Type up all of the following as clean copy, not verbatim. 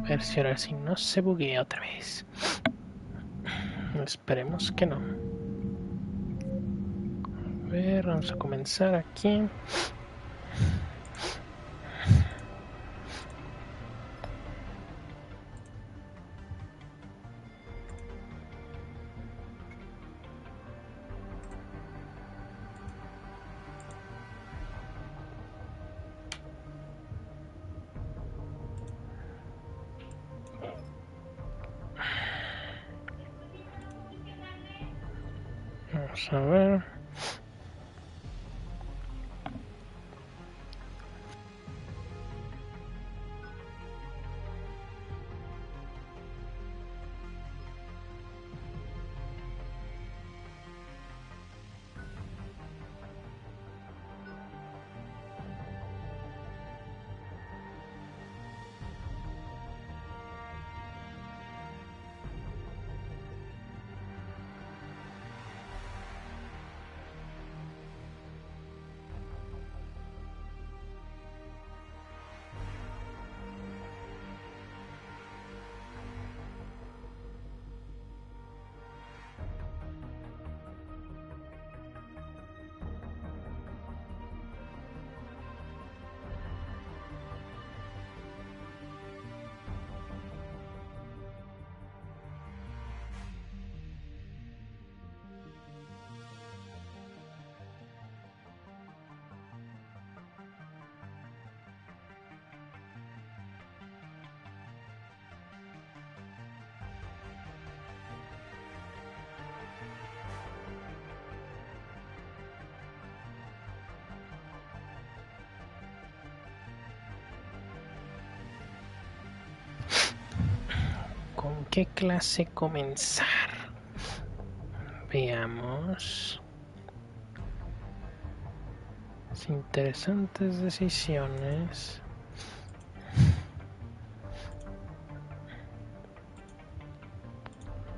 ver si ahora sí no se buguea otra vez. Esperemos que no. A ver, vamos a comenzar aquí. Vamos a ver. ¿Con qué clase comenzar? Veamos. Interesantes decisiones.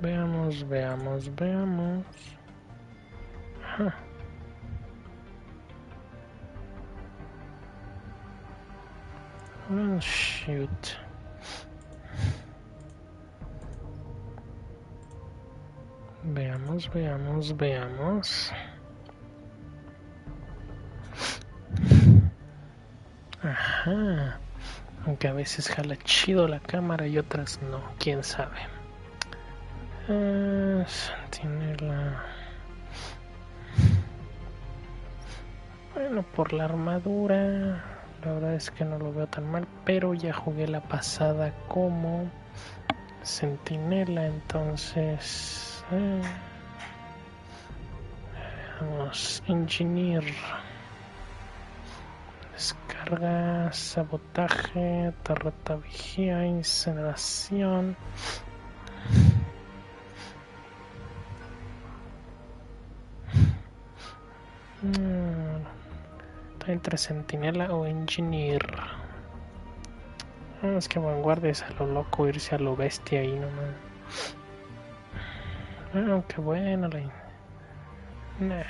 Veamos. Huh. Well, shoot. Veamos. Ajá. Aunque a veces jala chido la cámara y otras no, quién sabe. Tiene la... Bueno, por la armadura, la verdad es que no lo veo tan mal, pero ya jugué la pasada como centinela, entonces... Vamos, engineer. Descarga, sabotaje, torreta vigía, incineración. Está entre centinela o engineer. Es que vanguardia es a lo loco, irse a lo bestia ahí nomás. Qué bueno la... Nah.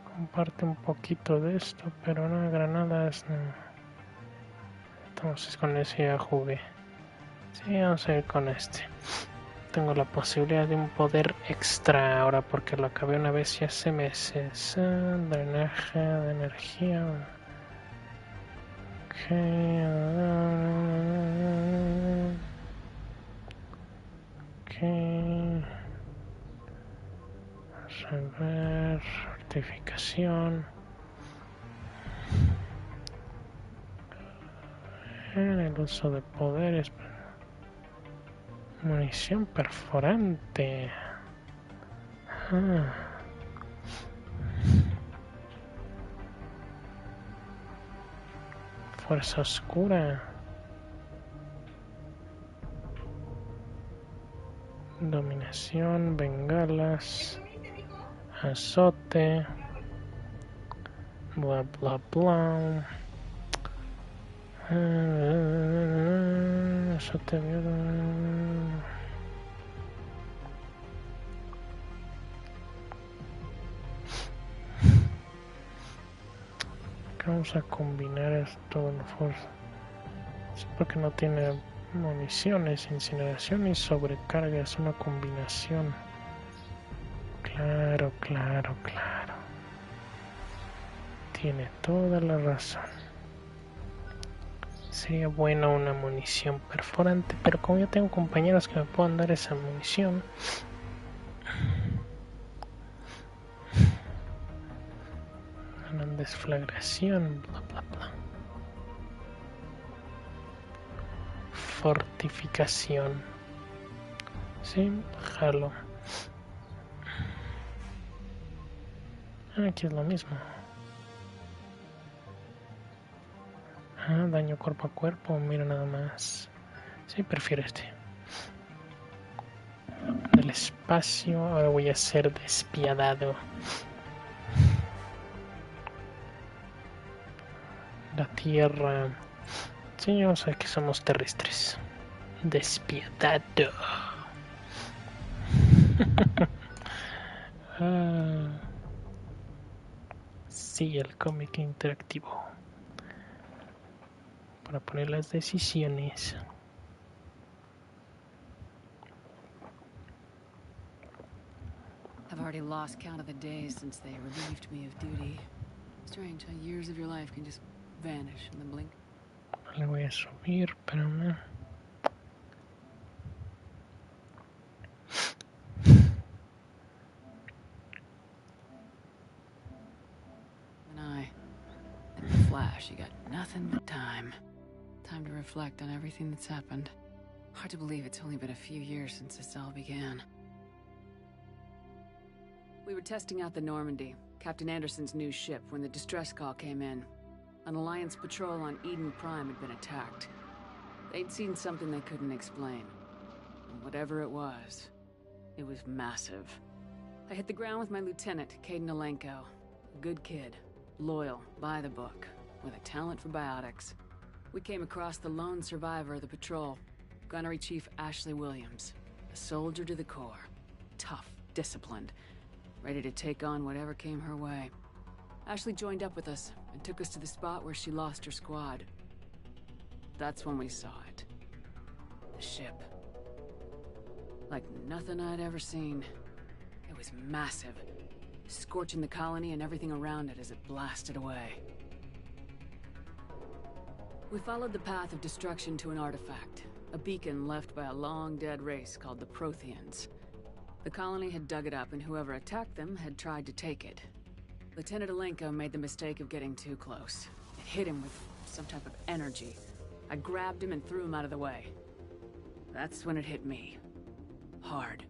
Comparte un poquito de esto, pero no, granadas no. Entonces con ese ya jugué. Sí, vamos a ir con este. Tengo la posibilidad de un poder extra ahora porque lo acabé una vez y hace meses. Drenaje de energía. Ok. Resolver. Fortificación. En el uso de poderes. Munición perforante. Fuerza oscura. Dominación, bengalas, azote, bla bla bla. Azote, que vamos a combinar esto en fuerza. Sí, porque no tiene municiones, incineración y sobrecarga, es una combinación. Claro, claro, claro. Tiene toda la razón. Sería buena una munición perforante, pero como yo tengo compañeros que me puedan dar esa munición, una desflagración, bla bla bla. Fortificación. Sí, jalo. Aquí es lo mismo. Ah, daño cuerpo a cuerpo, mira nada más. Sí, prefiero este. Del espacio, ahora voy a ser despiadado. La tierra. Sí, yo sé que somos terrestres. Despiadado. Sí, el cómic interactivo. Para poner las decisiones. I've already lost count of the days since they relieved me of duty. Strange how years of your life can just vanish in the blink. Le voy a subir, pero no. In the flash, you got nothing but time. Time to reflect on everything that's happened. Hard to believe it's only been a few years since this all began. We were testing out the Normandy, Captain Anderson's new ship, when the distress call came in. An Alliance patrol on Eden Prime had been attacked. They'd seen something they couldn't explain. And whatever it was massive. I hit the ground with my lieutenant, Caden Alenko. A good kid, loyal, by the book, with a talent for biotics. We came across the lone survivor of the patrol, Gunnery Chief Ashley Williams. A soldier to the core. Tough, disciplined, ready to take on whatever came her way. Ashley joined up with us and took us to the spot where she lost her squad. That's when we saw it. The ship. Like nothing I'd ever seen. It was massive, scorching the colony and everything around it as it blasted away. We followed the path of destruction to an artifact, a beacon left by a long-dead race called the Protheans. The colony had dug it up, and whoever attacked them had tried to take it. Lieutenant Alenko made the mistake of getting too close. It hit him with some type of energy. I grabbed him and threw him out of the way. That's when it hit me. Hard.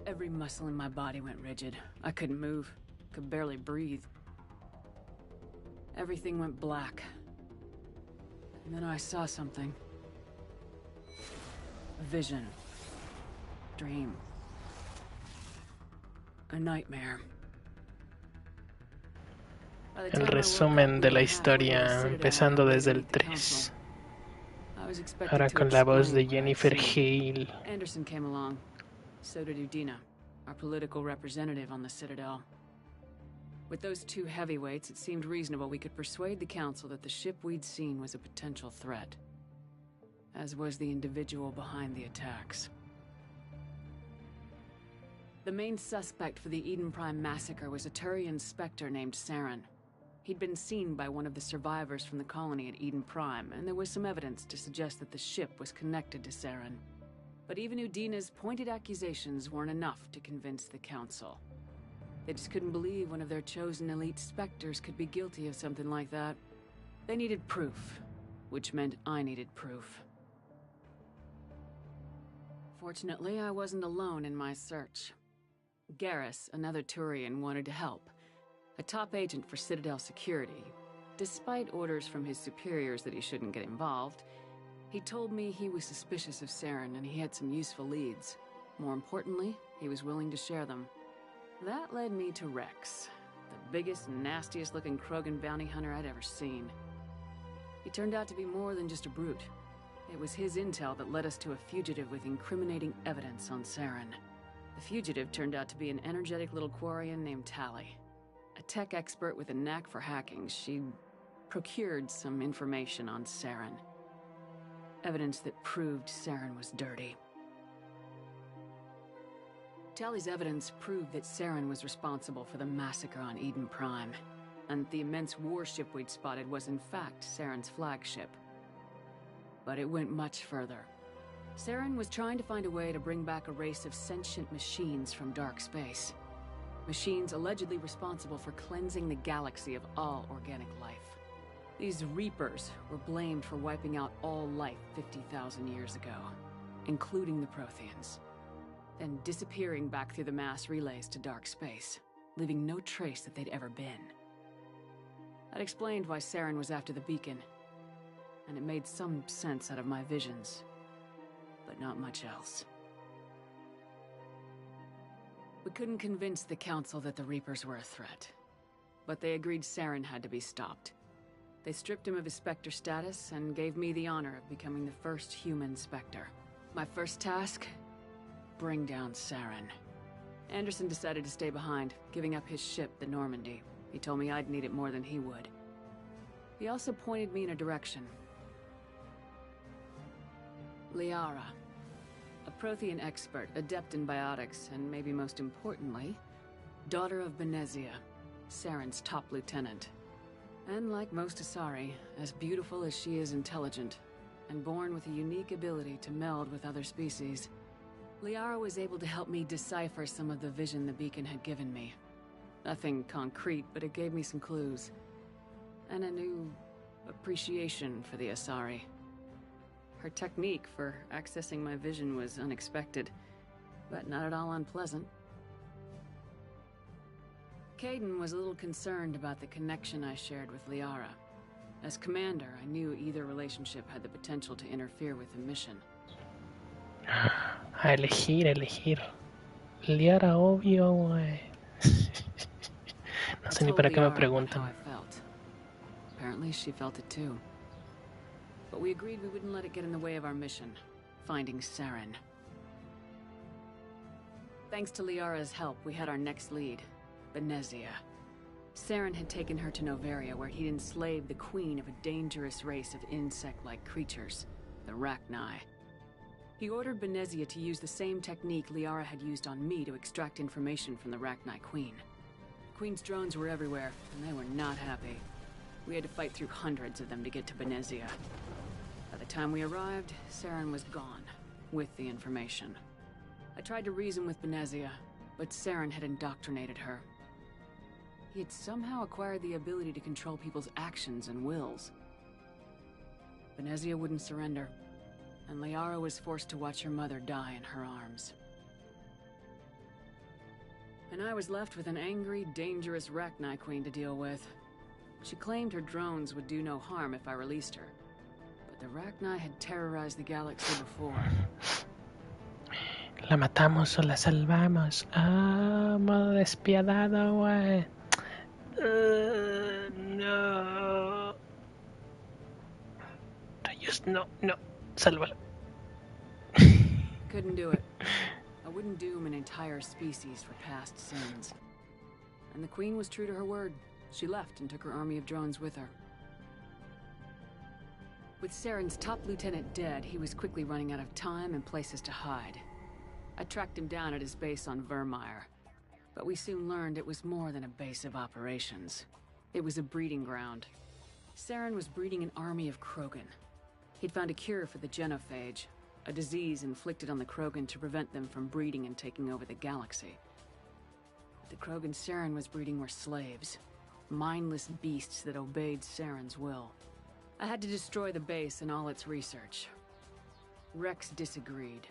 Every muscle in my body went rigid. I couldn't move, could barely breathe. Everything went black. And then I saw something. A vision. Dream. A nightmare. El resumen de la historia, empezando desde el 3. Ahora con la voz de Jennifer Hale. Anderson came along. So did Udina, our political representative on the Citadel. With those two heavyweights, it seemed reasonable we could persuade the Council that the ship we'd seen was a potential threat. As was the individual behind the attacks. The main suspect for the Eden Prime massacre was a Turian Spectre named Saren. He'd been seen by one of the survivors from the colony at Eden Prime, and there was some evidence to suggest that the ship was connected to Saren. But even Udina's pointed accusations weren't enough to convince the Council. They just couldn't believe one of their chosen elite Spectres could be guilty of something like that. They needed proof, which meant I needed proof. Fortunately, I wasn't alone in my search. Garrus, another Turian, wanted to help. A top agent for Citadel security. Despite orders from his superiors that he shouldn't get involved, he told me he was suspicious of Saren and he had some useful leads. More importantly, he was willing to share them. That led me to Rex, the biggest, nastiest looking Krogan bounty hunter I'd ever seen. He turned out to be more than just a brute. It was his intel that led us to a fugitive with incriminating evidence on Saren. The fugitive turned out to be an energetic little Quarian named Tally. A tech expert with a knack for hacking. She procured some information on Saren. Evidence that proved Saren was dirty. Tali's evidence proved that Saren was responsible for the massacre on Eden Prime, and the immense warship we'd spotted was in fact Saren's flagship. But it went much further. Saren was trying to find a way to bring back a race of sentient machines from dark space. Machines allegedly responsible for cleansing the galaxy of all organic life. These Reapers were blamed for wiping out all life 50,000 years ago, including the Protheans, then disappearing back through the mass relays to dark space, leaving no trace that they'd ever been. That explained why Saren was after the beacon, and it made some sense out of my visions, but not much else. We couldn't convince the Council that the Reapers were a threat, but they agreed Saren had to be stopped. They stripped him of his Spectre status and gave me the honor of becoming the first human Spectre. My first task? Bring down Saren. Anderson decided to stay behind, giving up his ship, the Normandy. He told me I'd need it more than he would. He also pointed me in a direction. Liara, a Prothean expert, adept in biotics, and maybe most importantly, daughter of Benezia, Saren's top lieutenant. And like most Asari, as beautiful as she is intelligent, and born with a unique ability to meld with other species, Liara was able to help me decipher some of the vision the beacon had given me. Nothing concrete, but it gave me some clues. And a new appreciation for the Asari. Her technique for accessing my vision was unexpected, but not at all unpleasant. Caden was a little concerned about the connection I shared with Liara. As commander, I knew either relationship had the potential to interfere with the mission. A elegir. Liara, obvio, güey. No sé ni para qué me preguntan. Apparently she felt it too. But we agreed we wouldn't let it get in the way of our mission, finding Saren. Thanks to Liara's help, we had our next lead, Benezia. Saren had taken her to Noveria, where he'd enslaved the queen of a dangerous race of insect-like creatures, the Rachni. He ordered Benezia to use the same technique Liara had used on me to extract information from the Rachni queen. The queen's drones were everywhere, and they were not happy. We had to fight through hundreds of them to get to Benezia. By the time we arrived, Saren was gone, with the information. I tried to reason with Benezia, but Saren had indoctrinated her. He had somehow acquired the ability to control people's actions and wills. Benezia wouldn't surrender, and Liara was forced to watch her mother die in her arms. And I was left with an angry, dangerous Rachni queen to deal with. She claimed her drones would do no harm if I released her, but the Rachni had terrorized the galaxy before. La matamos o la salvamos. Ah, modo despiadado, güey. No. Rayos, no. Sálvala. Couldn't do it. I wouldn't doom an entire species for past sins. And the queen was true to her word. She left and took her army of drones with her. With Saren's top lieutenant dead, he was quickly running out of time and places to hide. I tracked him down at his base on Vermeer, but we soon learned it was more than a base of operations. It was a breeding ground. Saren was breeding an army of Krogan. He'd found a cure for the genophage, a disease inflicted on the Krogan to prevent them from breeding and taking over the galaxy. The Krogan Saren was breeding were slaves, mindless beasts that obeyed Saren's will. I had to destroy the base and all its research. Rex disagreed,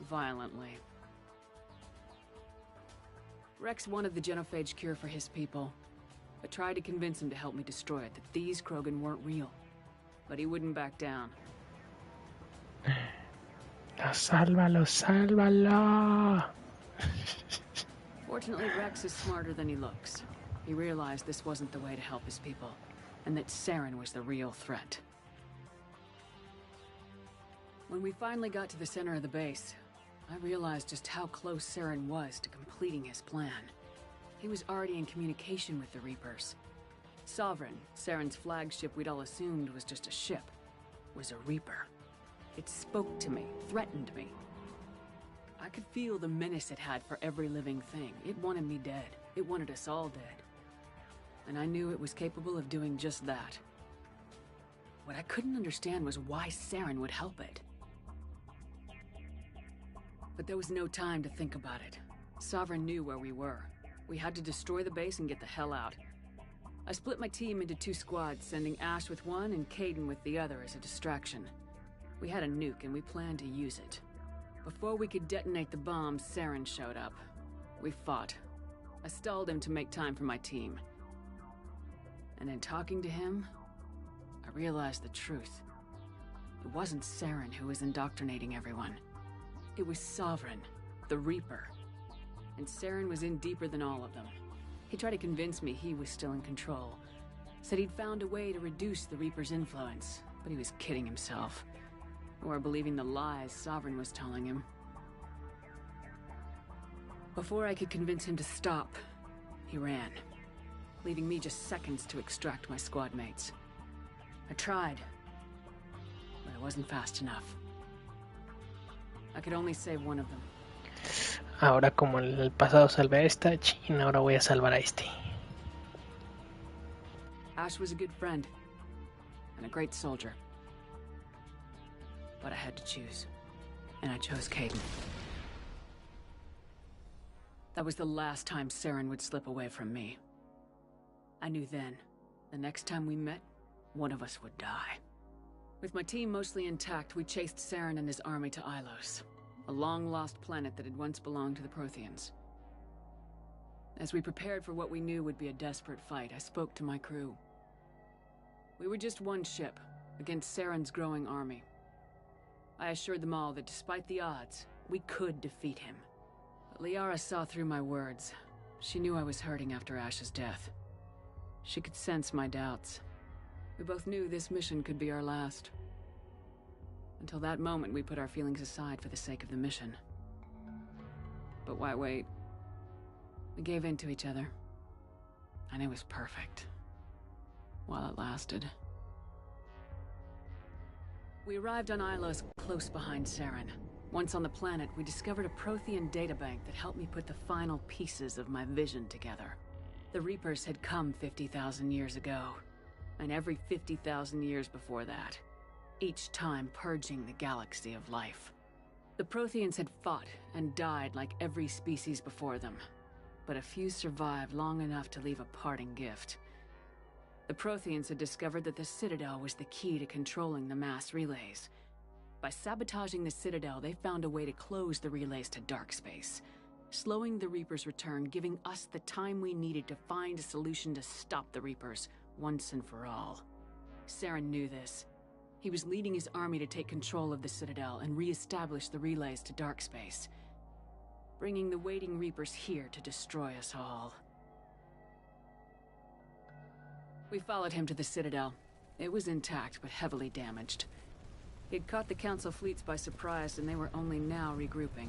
violently. Rex wanted the genophage cure for his people. I tried to convince him to help me destroy it, that these Krogan weren't real. But he wouldn't back down. Sálvalo, sálvalo. Fortunately, Rex is smarter than he looks. He realized this wasn't the way to help his people, and that Saren was the real threat. When we finally got to the center of the base, I realized just how close Saren was to completing his plan. He was already in communication with the Reapers. Sovereign, Saren's flagship we'd all assumed was just a ship, was a Reaper. It spoke to me, threatened me. I could feel the menace it had for every living thing. It wanted me dead. It wanted us all dead. And I knew it was capable of doing just that. What I couldn't understand was why Saren would help it. But there was no time to think about it. Sovereign knew where we were. We had to destroy the base and get the hell out. I split my team into 2 squads, sending Ash with one and Caden with the other as a distraction. We had a nuke and we planned to use it. Before we could detonate the bomb, Saren showed up. We fought. I stalled him to make time for my team. And in talking to him, I realized the truth. It wasn't Saren who was indoctrinating everyone. It was Sovereign, the Reaper. And Saren was in deeper than all of them. He tried to convince me he was still in control. Said he'd found a way to reduce the Reaper's influence, but he was kidding himself. Or believing the lies Sovereign was telling him. Before I could convince him to stop, he ran, leaving me just seconds to extract my squad mates. I tried, but I wasn't fast enough. I could only save one of them. Ahora como en el pasado salvé a esta, chin, ahora voy a salvar a este. Ash was a good friend, and a great soldier. But I had to choose, and I chose Caden. That was the last time Saren would slip away from me. I knew then, the next time we met, one of us would die. With my team mostly intact, we chased Saren and his army to Ilos, a long-lost planet that had once belonged to the Protheans. As we prepared for what we knew would be a desperate fight, I spoke to my crew. We were just one ship, against Saren's growing army. I assured them all that despite the odds, we could defeat him. But Liara saw through my words. She knew I was hurting after Ash's death. She could sense my doubts. We both knew this mission could be our last. Until that moment, we put our feelings aside for the sake of the mission. But why wait? We gave in to each other. And it was perfect. While it lasted. We arrived on Ilos close behind Saren. Once on the planet, we discovered a Prothean databank that helped me put the final pieces of my vision together. The Reapers had come 50,000 years ago, and every 50,000 years before that, each time purging the galaxy of life. The Protheans had fought and died like every species before them, but a few survived long enough to leave a parting gift. The Protheans had discovered that the Citadel was the key to controlling the mass relays. By sabotaging the Citadel, they found a way to close the relays to dark space, slowing the Reapers' return, giving us the time we needed to find a solution to stop the Reapers once and for all. Saren knew this. He was leading his army to take control of the Citadel and re-establish the relays to dark space, bringing the waiting Reapers here to destroy us all. We followed him to the Citadel. It was intact, but heavily damaged. He'd caught the Council fleets by surprise, and they were only now regrouping.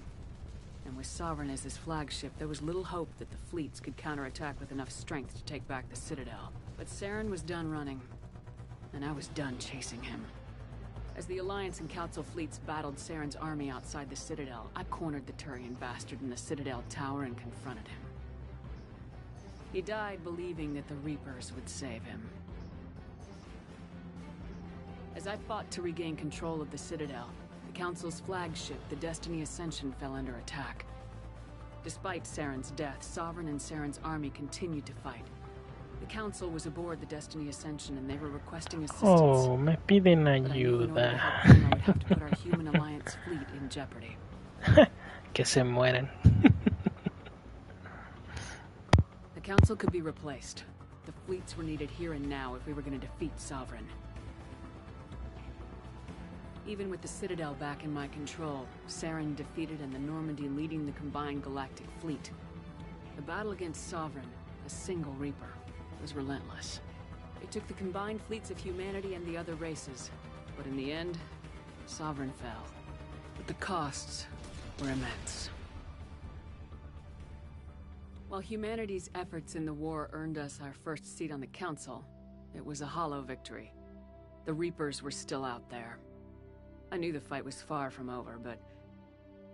And with Sovereign as his flagship, there was little hope that the fleets could counterattack with enough strength to take back the Citadel. But Saren was done running, and I was done chasing him. As the Alliance and Council fleets battled Saren's army outside the Citadel, I cornered the Turian bastard in the Citadel tower and confronted him. He died believing that the Reapers would save him. As I fought to regain control of the Citadel, the Council's flagship, the Destiny Ascension, fell under attack. Despite Saren's death, Sovereign and Saren's army continued to fight. The Council was aboard the Destiny Ascension and they were requesting assistance. Oh, me piden But I knew in order to ayuda. help them, I would have to put our human alliance fleet in jeopardy. Que se mueren. The Council could be replaced. The fleets were needed here and now if we were going to defeat Sovereign. Even with the Citadel back in my control, Saren defeated and the Normandy leading the combined galactic fleet. The battle against Sovereign, a single Reaper, was relentless. It took the combined fleets of humanity and the other races, but in the end, Sovereign fell. But the costs were immense. While humanity's efforts in the war earned us our first seat on the council, it was a hollow victory. The Reapers were still out there. I knew the fight was far from over, but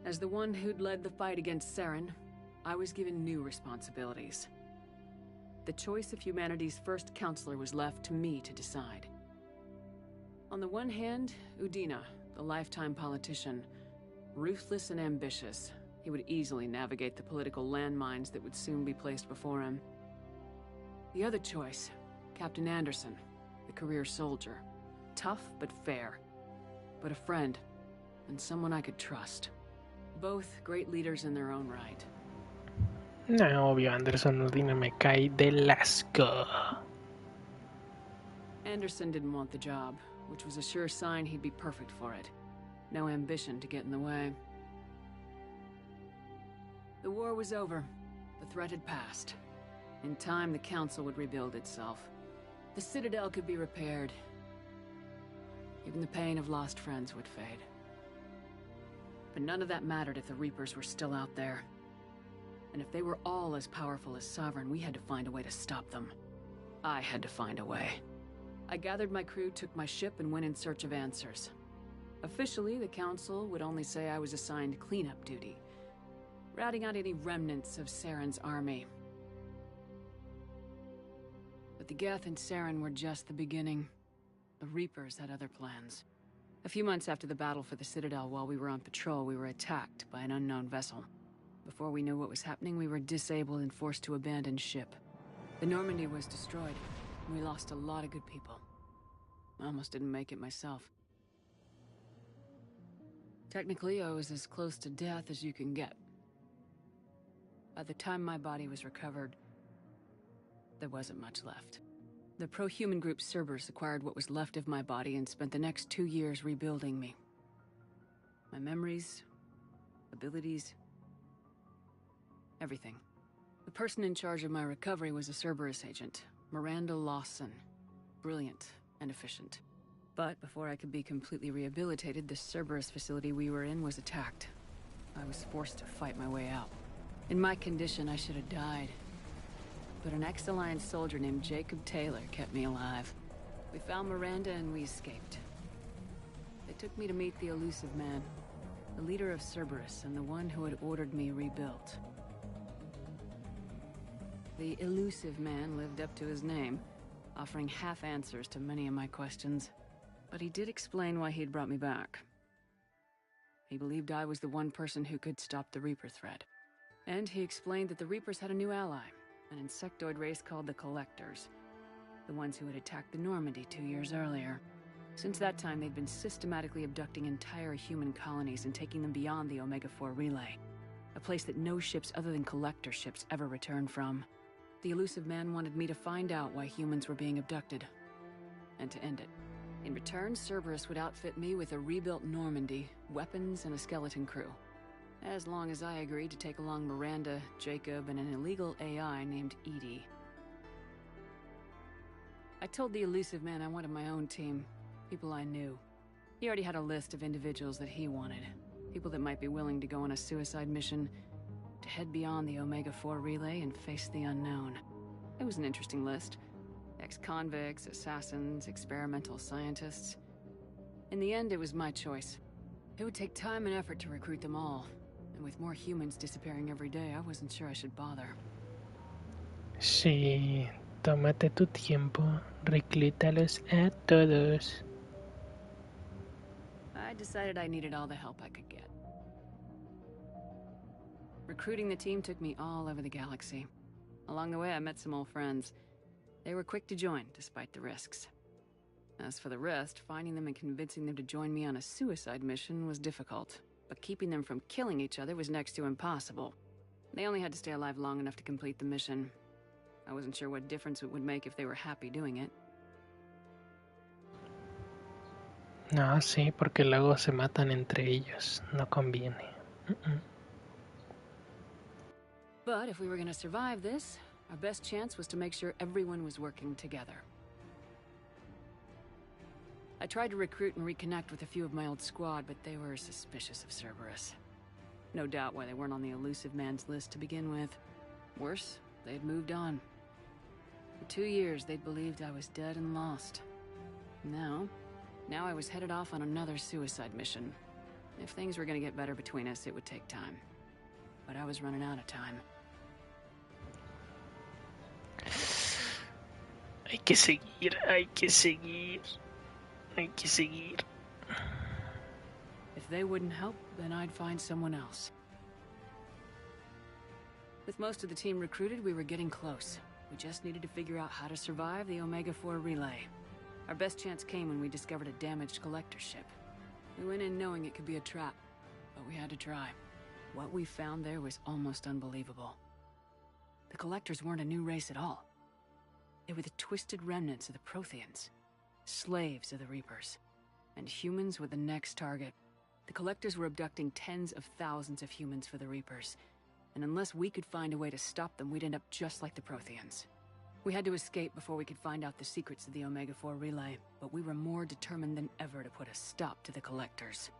as the one who'd led the fight against Saren, I was given new responsibilities. The choice of humanity's first counselor was left to me to decide. On the one hand, Udina, the lifetime politician, ruthless and ambitious. He would easily navigate the political landmines that would soon be placed before him. The other choice, Captain Anderson, the career soldier. Tough but fair. But a friend, and someone I could trust. Both great leaders in their own right. No, obvio, Anderson Udina me cae del asco. Anderson didn't want the job, which was a sure sign he'd be perfect for it. No ambition to get in the way. The war was over. The threat had passed. In time, the Council would rebuild itself. The Citadel could be repaired. Even the pain of lost friends would fade. But none of that mattered if the Reapers were still out there. And if they were all as powerful as Sovereign, we had to find a way to stop them. I had to find a way. I gathered my crew, took my ship, and went in search of answers. Officially, the Council would only say I was assigned cleanup duty, routing out any remnants of Saren's army. But the Geth and Saren were just the beginning. The Reapers had other plans. A few months after the battle for the Citadel, while we were on patrol, we were attacked by an unknown vessel. Before we knew what was happening, we were disabled and forced to abandon ship. The Normandy was destroyed, and we lost a lot of good people. I almost didn't make it myself. Technically, I was as close to death as you can get. By the time my body was recovered, there wasn't much left. The pro-human group Cerberus acquired what was left of my body and spent the next 2 years rebuilding me. My memories, abilities, everything. The person in charge of my recovery was a Cerberus agent, Miranda Lawson. Brilliant and efficient. But before I could be completely rehabilitated, the Cerberus facility we were in was attacked. I was forced to fight my way out. In my condition, I should have died. But an ex-Alliance soldier named Jacob Taylor kept me alive. We found Miranda and we escaped. They took me to meet the Elusive Man, the leader of Cerberus and the one who had ordered me rebuilt. The Elusive Man lived up to his name, offering half answers to many of my questions. But he did explain why he'd brought me back. He believed I was the one person who could stop the Reaper threat. And he explained that the Reapers had a new ally, an insectoid race called the Collectors, the ones who had attacked the Normandy 2 years earlier. Since that time, they'd been systematically abducting entire human colonies and taking them beyond the Omega-4 relay, a place that no ships other than Collector ships ever returned from. The Elusive Man wanted me to find out why humans were being abducted, and to end it. In return, Cerberus would outfit me with a rebuilt Normandy, weapons, and a skeleton crew. As long as I agreed to take along Miranda, Jacob, and an illegal AI named Edie. I told the Elusive Man I wanted my own team, people I knew. He already had a list of individuals that he wanted, people that might be willing to go on a suicide mission, to head beyond the Omega-4 relay and face the unknown. It was an interesting list. Ex-convicts, assassins, experimental scientists. In the end, it was my choice. It would take time and effort to recruit them all. And with more humans disappearing every day, I wasn't sure I should bother. Sí, tómate tu tiempo, reclútalos a todos. I decided I needed all the help I could get. Recruiting the team took me all over the galaxy. Along the way, I met some old friends. They were quick to join, despite the risks. As for the rest, finding them and convincing them to join me on a suicide mission was difficult. But keeping them from killing each other was next to impossible. They only had to stay alive long enough to complete the mission. I wasn't sure what difference it would make if they were happy doing it. No, sí, porque luego se matan entre ellos. No conviene. But if we were going to survive this, our best chance was to make sure everyone was working together. I tried to recruit and reconnect with a few of my old squad, but they were suspicious of Cerberus. No doubt why they weren't on the Elusive Man's list to begin with. Worse, they'd moved on. For 2 years, they'd believed I was dead and lost. Now I was headed off on another suicide mission. If things were gonna get better between us, it would take time. But I was running out of time. Hay que seguir, hay que seguir, hay que seguir. If they wouldn't help, then I'd find someone else. With most of the team recruited, we were getting close. We just needed to figure out how to survive the Omega-4 relay. Our best chance came when we discovered a damaged collector ship. We went in knowing it could be a trap, but we had to try. What we found there was almost unbelievable. The collectors weren't a new race at all. They were the twisted remnants of the Protheans, slaves of the Reapers, and humans were the next target. The collectors were abducting tens of thousands of humans for the Reapers, and unless we could find a way to stop them, we'd end up just like the Protheans. We had to escape before we could find out the secrets of the Omega-4 relay, but we were more determined than ever to put a stop to the collectors.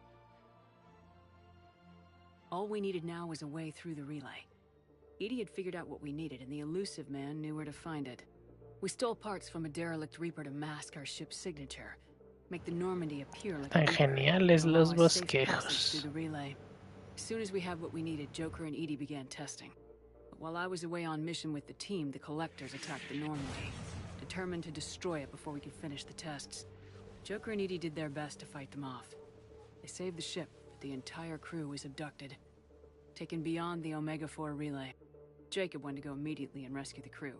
All we needed now was a way through the relay. Edie had figured out what we needed, and the elusive man knew where to find it. We stole parts from a derelict Reaper to mask our ship's signature, make the Normandy appear like Tan a geniales Reaper, los allow a safe passage bosquejos. through the relay. As soon as we had what we needed, Joker and Edie began testing. But while I was away on mission with the team, the collectors attacked the Normandy, determined to destroy it before we could finish the tests. Joker and Edie did their best to fight them off. They saved the ship, but the entire crew was abducted, taken beyond the Omega-4 relay. Jacob went to go immediately and rescue the crew.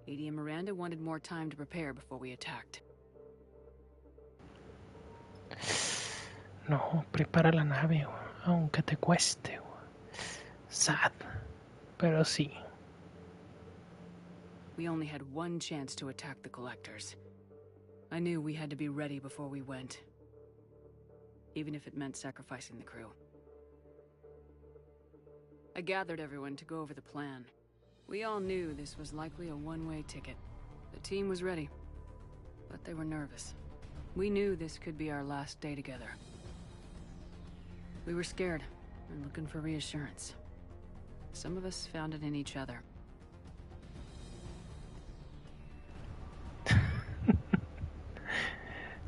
Edie and Miranda wanted more time to prepare before we attacked. No, prepara la nave, aunque te cueste. Sad, pero sí. We only had one chance to attack the collectors. I knew we had to be ready before we went, even if it meant sacrificing the crew. I gathered everyone to go over the plan. We all knew this was likely a one-way ticket. The team was ready, but they were nervous. We knew this could be our last day together. We were scared and looking for reassurance. Some of us found it in each other.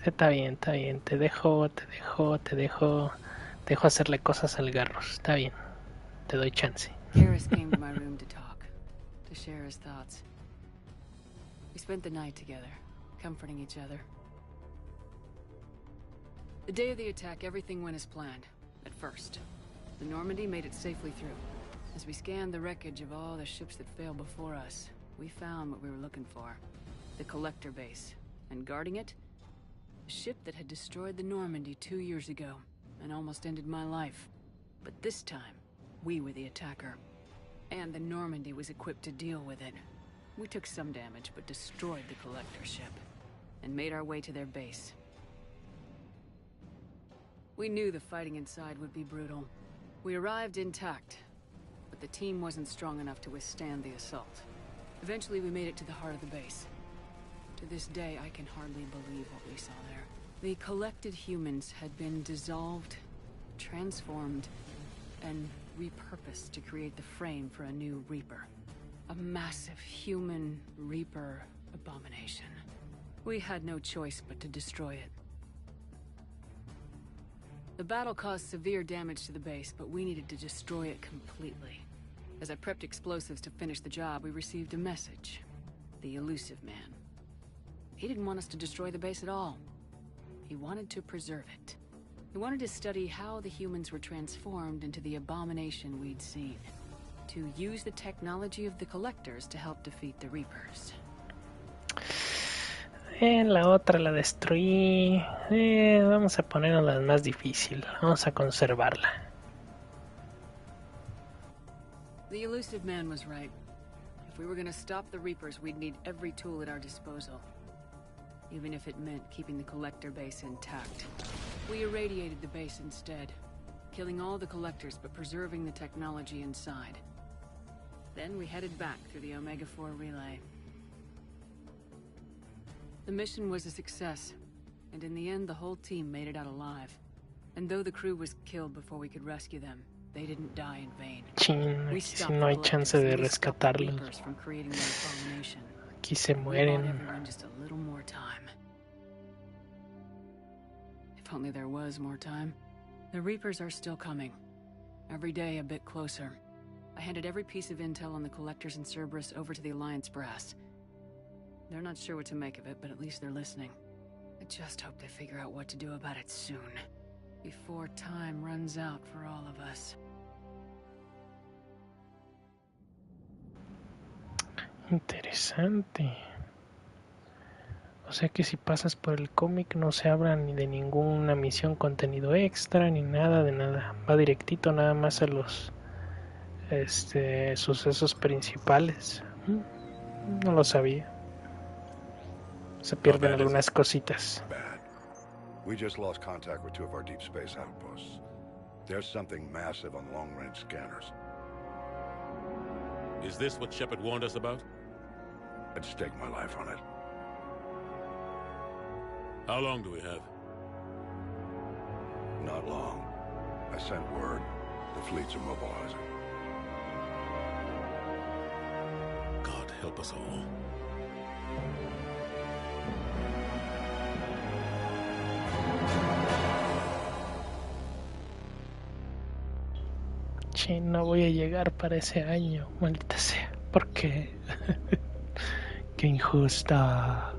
Está bien, está bien. Te dejo hacerle cosas al Garros. Está bien. Te doy chance. Garrus came to my room to talk, to share his thoughts. We spent the night together, comforting each other. The day of the attack, everything went as planned, at first. The Normandy made it safely through. As we scanned the wreckage of all the ships that failed before us, we found what we were looking for. The Collector base. And guarding it, a ship that had destroyed the Normandy 2 years ago, and almost ended my life. But this time, we were the attacker. And the Normandy was equipped to deal with it. We took some damage, but destroyed the Collector ship, and made our way to their base. We knew the fighting inside would be brutal. We arrived intact, but the team wasn't strong enough to withstand the assault. Eventually, we made it to the heart of the base. To this day, I can hardly believe what we saw there. The collected humans had been dissolved, transformed, and repurposed to create the frame for a new Reaper. A massive human Reaper abomination. We had no choice but to destroy it. The battle caused severe damage to the base, but we needed to destroy it completely. As I prepped explosives to finish the job, we received a message. The elusive man. He didn't want us to destroy the base at all. He wanted to preserve it. He wanted to study how the humans were transformed into the abomination we'd seen. To use the technology of the Collectors to help defeat the Reapers. La otra la destruí. Vamos a ponernos la más difícil. Vamos a conservarla. The elusive man was right. If we were gonna stop the Reapers, we'd need every tool at our disposal. Even if it meant keeping the Collector base intact. We irradiated the base instead, killing all the Collectors but preserving the technology inside. Then we headed back through the Omega-4 relay. The mission was a success, and in the end the whole team made it out alive. And though the crew was killed before we could rescue them, They didn't die in vain. Chin, aquí sí no hay chance de rescatarlos. Aquí se mueren. If only there was more time. The Reapers are still coming. Every day a bit closer. I handed every piece of intel on the collectors in Cerberus over to the Alliance brass. They're not sure what to make of it, but at least they're listening. I just hope they figure out what to do about it soon. Before time runs out for all of us. Interesante. O sea que si pasas por el cómic no se habla ni de ninguna misión, contenido extra, ni nada de nada. Va directito nada más a los sucesos principales. No lo sabía. Se pierden algunas cositas. We just lost contact with 2 of our deep space outposts. There's something massive on long-range scanners. Is this what Shepard warned us about? I'd stake my life on it. How long do we have? Not long. I sent word. The fleets are mobilizing. God help us all. Che, no voy a llegar para ese año, maldita sea. ¿Por qué? Qué injusta.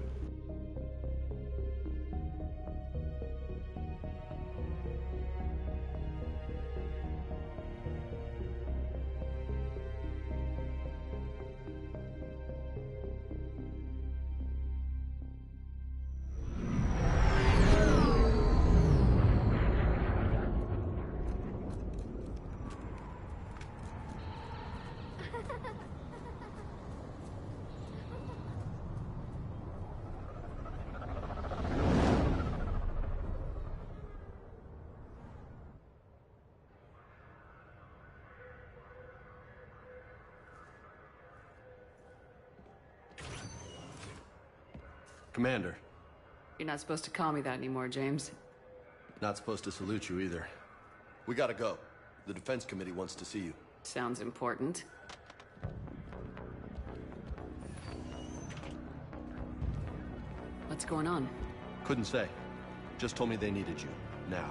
Commander. You're not supposed to call me that anymore, James. Not supposed to salute you either. We gotta go. The Defense Committee wants to see you. Sounds important. What's going on? Couldn't say. Just told me they needed you. Now.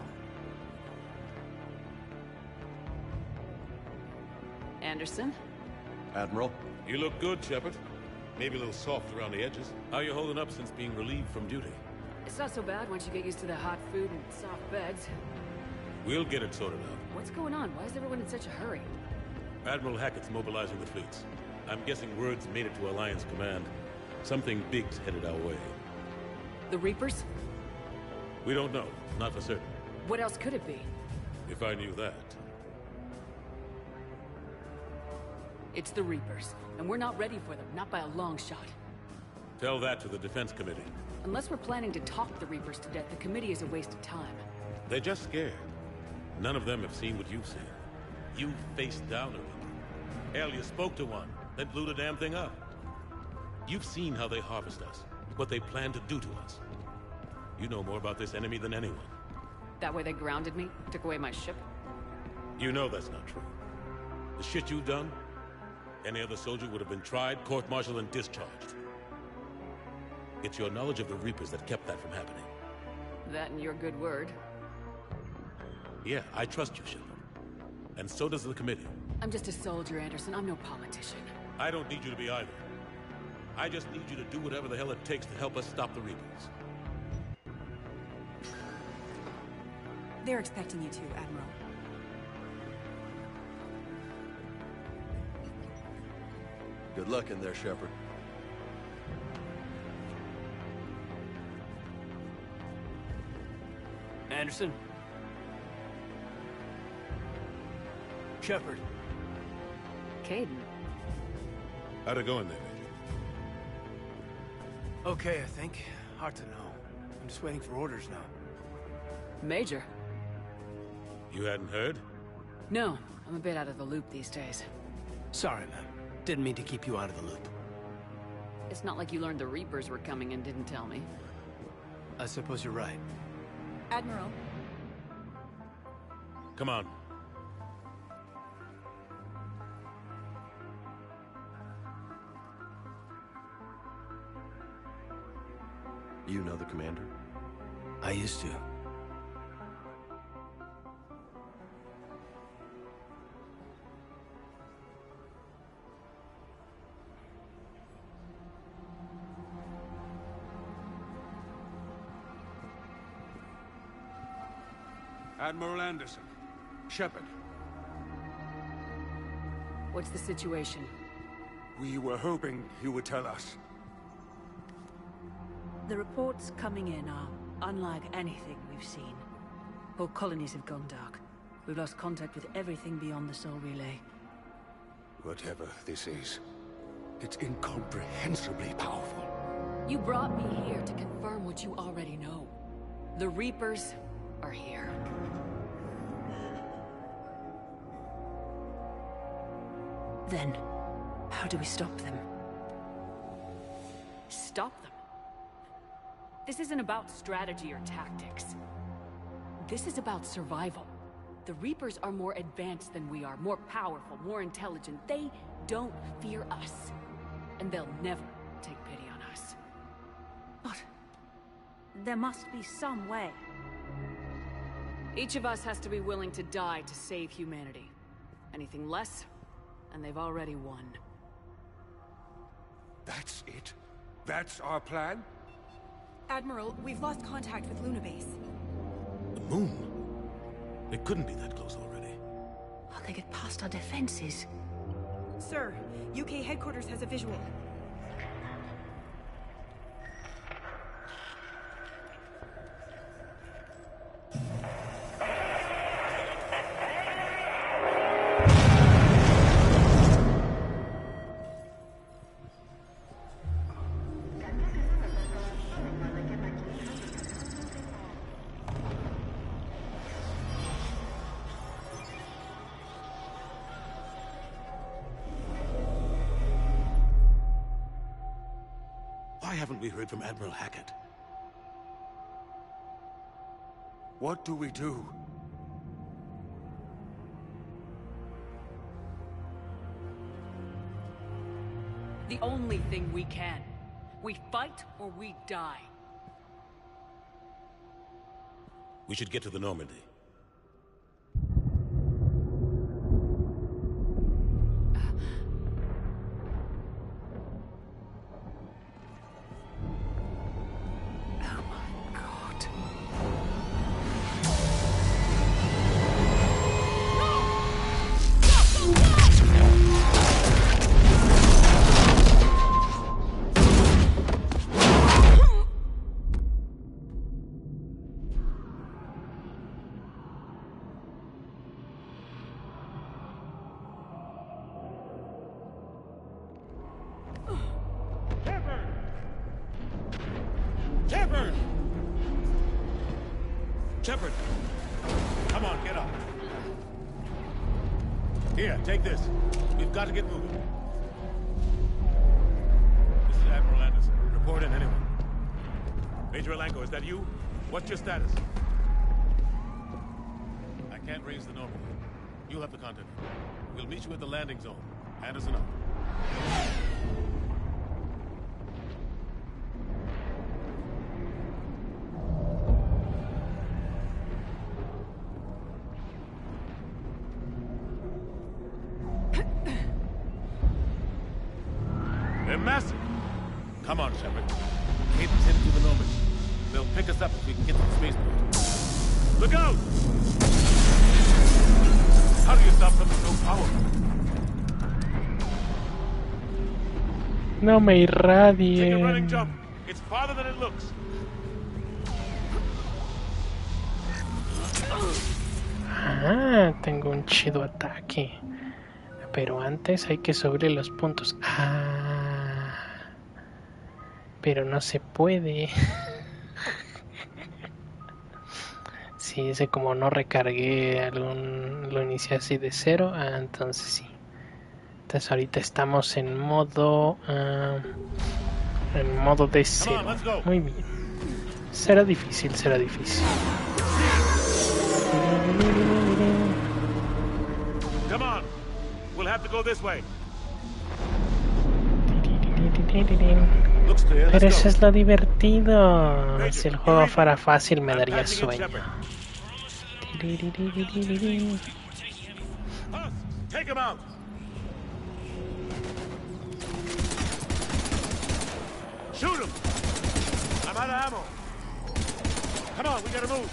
Anderson? Admiral? You look good, Shepard. Maybe a little soft around the edges. How are you holding up since being relieved from duty? It's not so bad once you get used to the hot food and soft beds. We'll get it sorted out. What's going on? Why is everyone in such a hurry? Admiral Hackett's mobilizing the fleets. I'm guessing word's made it to Alliance Command. Something big's headed our way. The Reapers? We don't know. Not for certain. What else could it be? If I knew that. It's the Reapers, and we're not ready for them, not by a long shot. Tell that to the Defense Committee. Unless we're planning to talk the Reapers to death, the committee is a waste of time. They're just scared. None of them have seen what you've seen. You faced down a Reaper. Hell, you spoke to one, then blew the damn thing up. You've seen how they harvest us, what they plan to do to us. You know more about this enemy than anyone. That way they grounded me, took away my ship? You know that's not true. The shit you've done, any other soldier would have been tried, court-martialed, and discharged. It's your knowledge of the Reapers that kept that from happening. That and your good word. Yeah, I trust you, Shepard. And so does the committee. I'm just a soldier, Anderson. I'm no politician. I don't need you to be either. I just need you to do whatever the hell it takes to help us stop the Reapers. They're expecting you to, Admiral. Good luck in there, Shepard. Anderson? Shepard. Caden. How'd it go in there, Major? Okay, I think. Hard to know. I'm just waiting for orders now. Major? You hadn't heard? No, I'm a bit out of the loop these days. Sorry, man. Didn't mean to keep you out of the loop. It's not like you learned the Reapers were coming and didn't tell me. I suppose you're right. Admiral. Come on. You know the commander? I used to. Admiral Anderson. Shepard. What's the situation? We were hoping you would tell us. The reports coming in are unlike anything we've seen. Whole colonies have gone dark. We've lost contact with everything beyond the Soul Relay. Whatever this is, it's incomprehensibly powerful. You brought me here to confirm what you already know. The Reapers are here. Then, how do we stop them? Stop them? This isn't about strategy or tactics. This is about survival. The Reapers are more advanced than we are, more powerful, more intelligent. They don't fear us. And they'll never take pity on us. But there must be some way. Each of us has to be willing to die to save humanity. Anything less, and they've already won. That's it? That's our plan? Admiral, we've lost contact with Luna Base. The moon? It couldn't be that close already. How'd they get past our defenses? Sir, UK headquarters has a visual. Why haven't we heard from Admiral Hackett? What do we do? The only thing we can. We fight or we die. We should get to the Normandy. Shepard! Shepard! Come on, get up. Here, take this. We've got to get moving. This is Admiral Anderson. Report in, anyone. Major Alanko, is that you? What's your status? I can't raise the Normandy. You'll have to contact me. We'll meet you at the landing zone. Anderson up. They're massive. Come on, Shepard. Cadence him to the Normandy. They'll pick us up if we can get to the spaceport. Look out! How do you stop something so powerful? No me Take a running irradien. jump. It's farther than it looks. Ah, tengo un chido ataque. Pero antes hay que subir los puntos. Ah, pero no se puede. Sí, ese como no recargué algún, lo inicié así de cero. Ah, entonces sí. Entonces ahorita estamos en modo de cero. let's go. Muy bien. Será difícil, será difícil. Come on. We'll have to go this way. Looks clear. Pero Let's eso go. es lo divertido. Si el juego fuera fácil me daría Advancing in sueño. Shepard. Us, take him out. Shoot him. I'm out of ammo. Come on, we gotta move.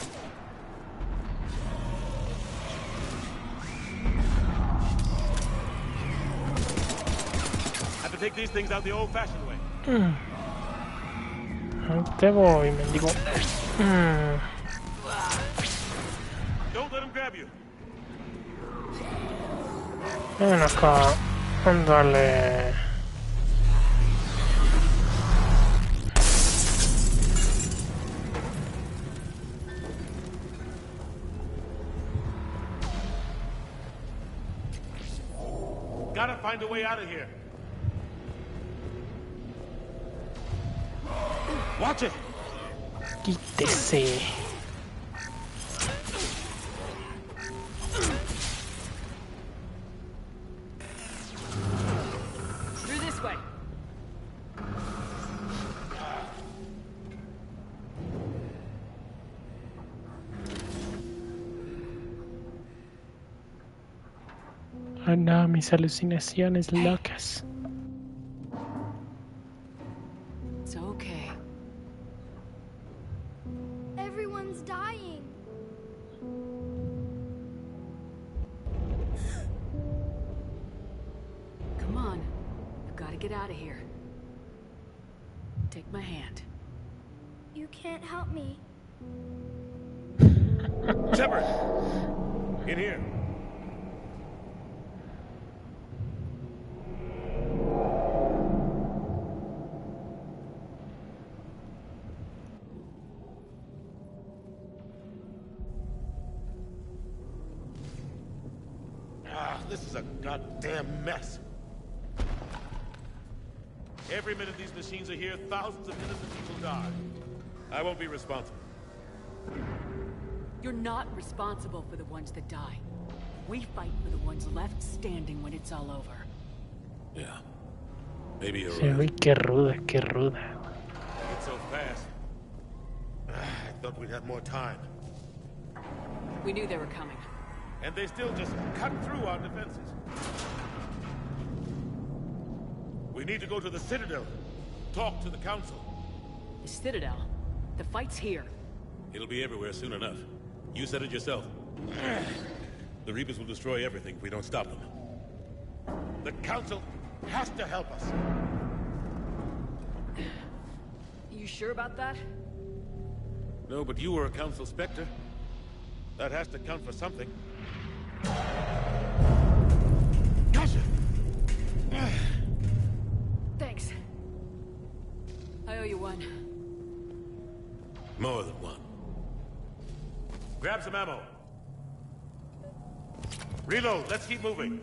Have to take these things out the old-fashioned way. Ahí te voy, mendigo. Don't let him grab you. Ven acá. Ándale. Gotta find a way out of here. Watch it. Quítese. Through this way. Oh no, mis alucinaciones locas. It's okay. Everyone's dying. Come on. We've got to get out of here. Take my hand. You can't help me. Shepard, in here. This is a goddamn mess. Every minute these machines are here, thousands of innocent people die. I won't be responsible. You're not responsible for the ones that die. We fight for the ones left standing when it's all over. Yeah. Maybe you're Sí, right. uy, qué ruda, qué ruda. It's so fast. I thought we'd have more time. We knew they were coming. And they still just cut through our defenses. We need to go to the Citadel. Talk to the Council. The Citadel? The fight's here. It'll be everywhere soon enough. You said it yourself. The Reapers will destroy everything if we don't stop them. The Council has to help us. You sure about that? No, but you were a Council Spectre. That has to count for something. Gotcha! Thanks. I owe you one. More than one. Grab some ammo. Reload. Let's keep moving.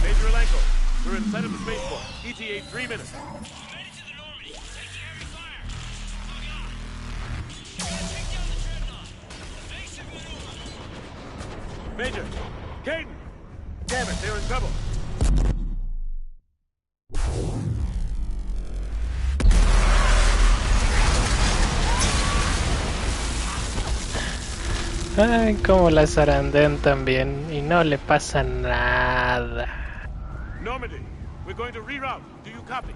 Major Alenko, we're in sight of the spaceport. ETA 3 minutes. Major, Caden! Damn it, they're in trouble. Ay, como la zarandean también y no le pasa nada. Normandy, we're going to reroute. Do you copy?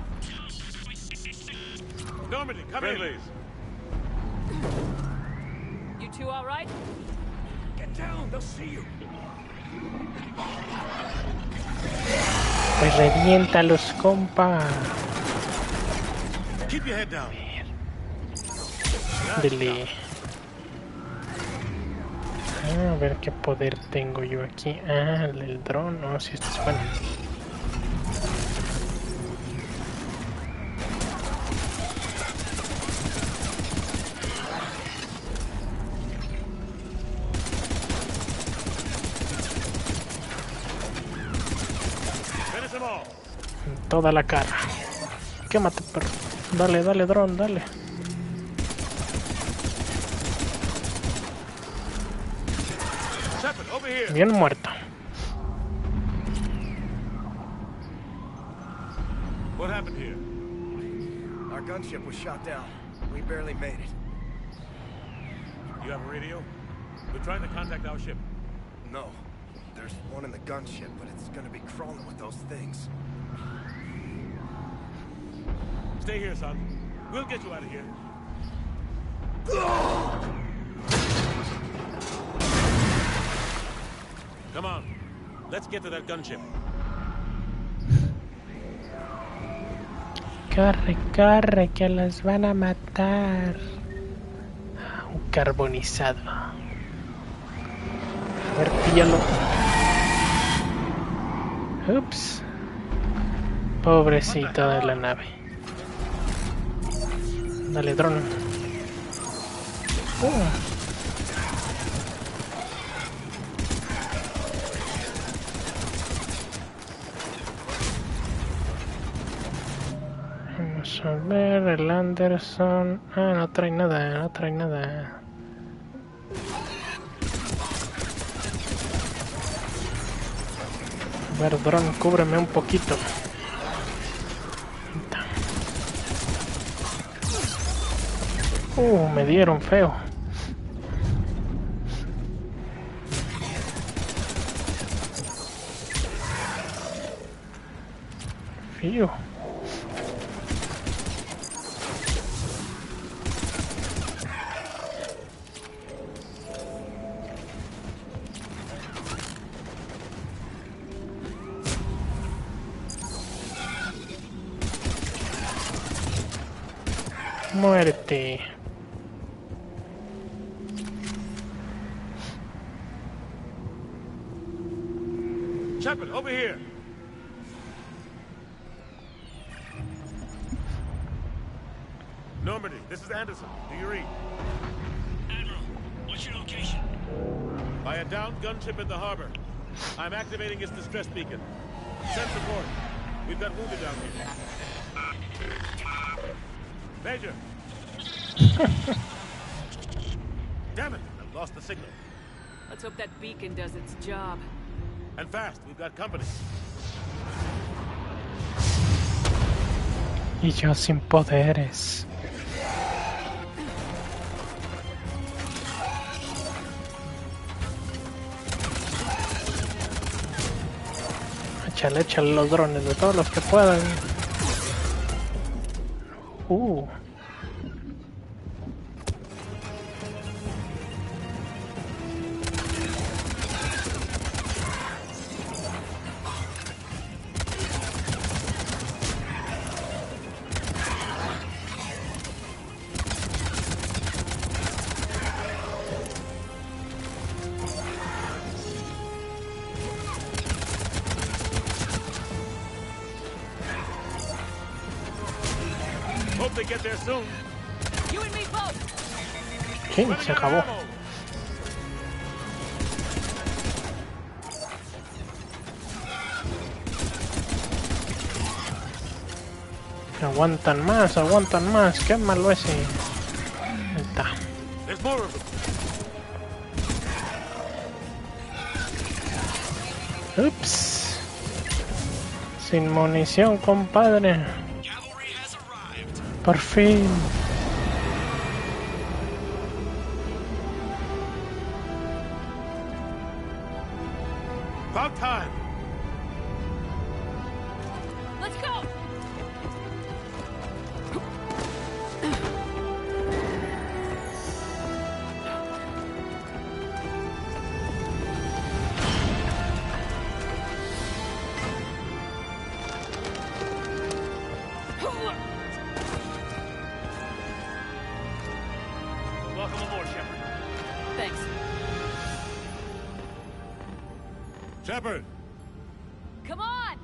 Normandy, come in, please. You two all right? Get down, they'll see you. Pues reviéntalos, compa. Keep your head down. Dele. A ver qué poder tengo yo aquí. Ah, el del dron. No, si esto es bueno. En toda la cara. Quémate, perro. Dale, dale, dron, dale. Bien muerto. What happened here? Our gunship was shot down. We barely made it. You have a radio? We're trying to contact our ship. No. There's one in the gunship, but it's gonna be crawling with those things. Stay here, son. We'll get you out of here. Come on. Let's get to that gunship. Corre, corre, que los van a matar. Un carbonizado. A ver, píllalo. Ups. Pobrecito de la nave. Dale, dron. Vamos a ver, el Anderson. Ah, no trae nada, no trae nada. A ver, dron, cúbreme un poquito. Me dieron feo. Fío. Muerte. Shepard, over here. Normandy, this is Anderson. Do you read? Admiral, what's your location? By a downed gunship in the harbor. I'm activating its distress beacon. Send support. We've got wounded down here. Major! Damn it! I've lost the signal. Let's hope that beacon does its job. And fast, we've got company. Y yo sin poderes. Échale, échale los drones de todos los que puedan. Hope they get there soon. You and me both. Sí, se acabó. Aguantan más, qué malo ese. Ahí está. Ups. Sin munición, compadre. Por fin. About time. Let's go. Welcome aboard, Shepard. Thanks. Shepard! Come on!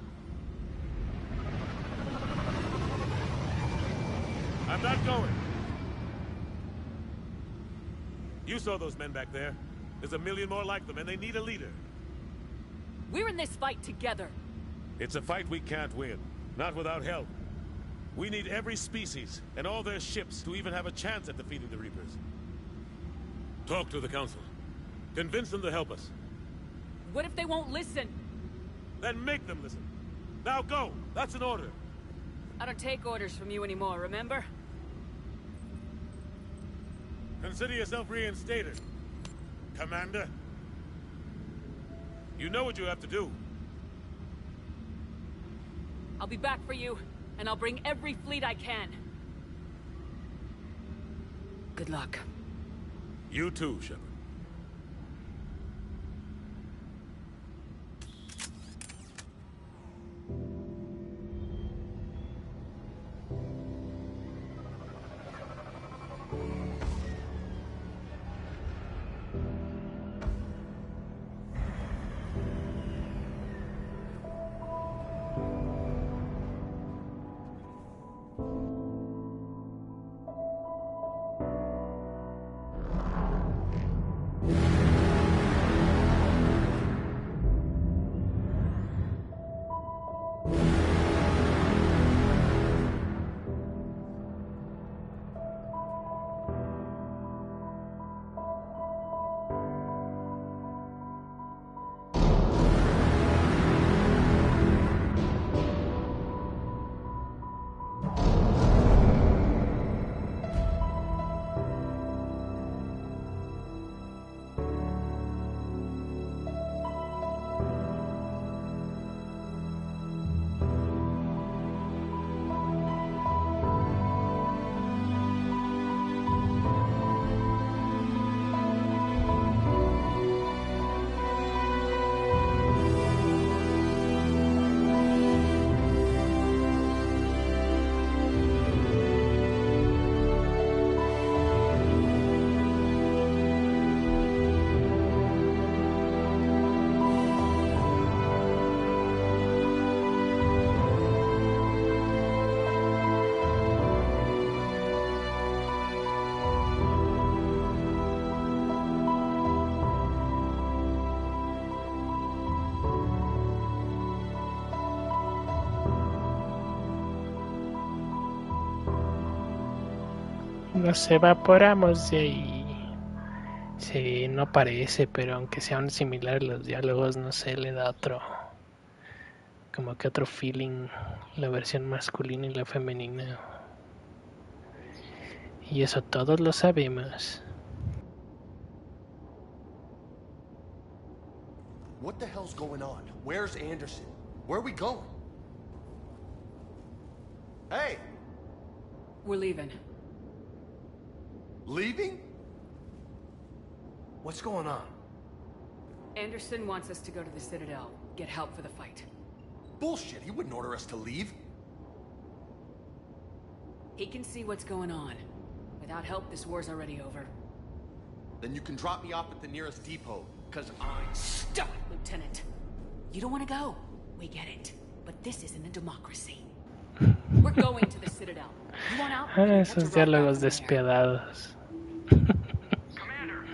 I'm not going. You saw those men back there. There's a million more like them, and they need a leader. We're in this fight together. It's a fight we can't win. Not without help. We need every species, and all their ships, to even have a chance at defeating the Reapers. Talk to the Council. Convince them to help us. What if they won't listen? Then make them listen. Now go. That's an order. I don't take orders from you anymore, remember? Consider yourself reinstated, Commander. You know what you have to do. I'll be back for you, and I'll bring every fleet I can. Good luck. You too, Shepard. Nos evaporamos de ahí. Sí, no parece, pero aunque sean similares los diálogos, no sé, le da otro, como que otro feeling, la versión masculina y la femenina. Y eso todos lo sabemos. What the hell's going on? Where's Anderson? Where are we going? Hey! We're leaving. Leaving? What's going on? Anderson wants us to go to the Citadel, get help for the fight. Bullshit, he wouldn't order us to leave. He can see what's going on. Without help, this war's already over. Then you can drop me off at the nearest depot, because I'm... Stop, Lieutenant! You don't want to go. We get it. But this isn't a democracy. We're going to the Citadel. You want out? Esos diálogos despiadados. Commander!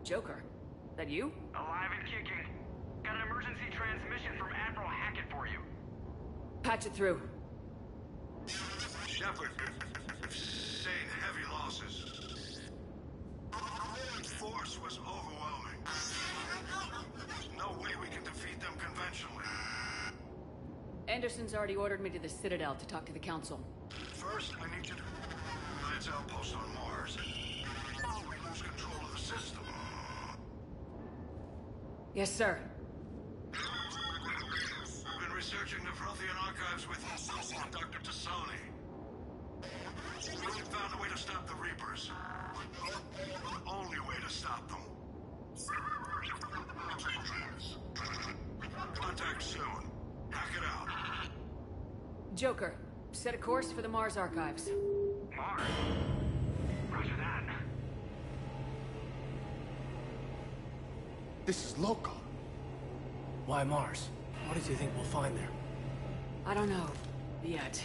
Joker, that you? Alive and kicking. Got an emergency transmission from Admiral Hackett for you. Patch it through. Shepard, sustained heavy losses. Force was overwhelming. There's no way we can defeat them conventionally. Anderson's already ordered me to the Citadel to talk to the Council. First, I need you to... That's outpost on Mars. We lose control of the system. Yes, sir. We've been researching the Frothian archives with Dr. Tassoni. We found a way to stop the Reapers. The only way to stop them. Contact soon. Hack it out. Joker, set a course for the Mars archives. Mars? Roger that. This is loco. Why Mars? What did you think we'll find there? I don't know, yet.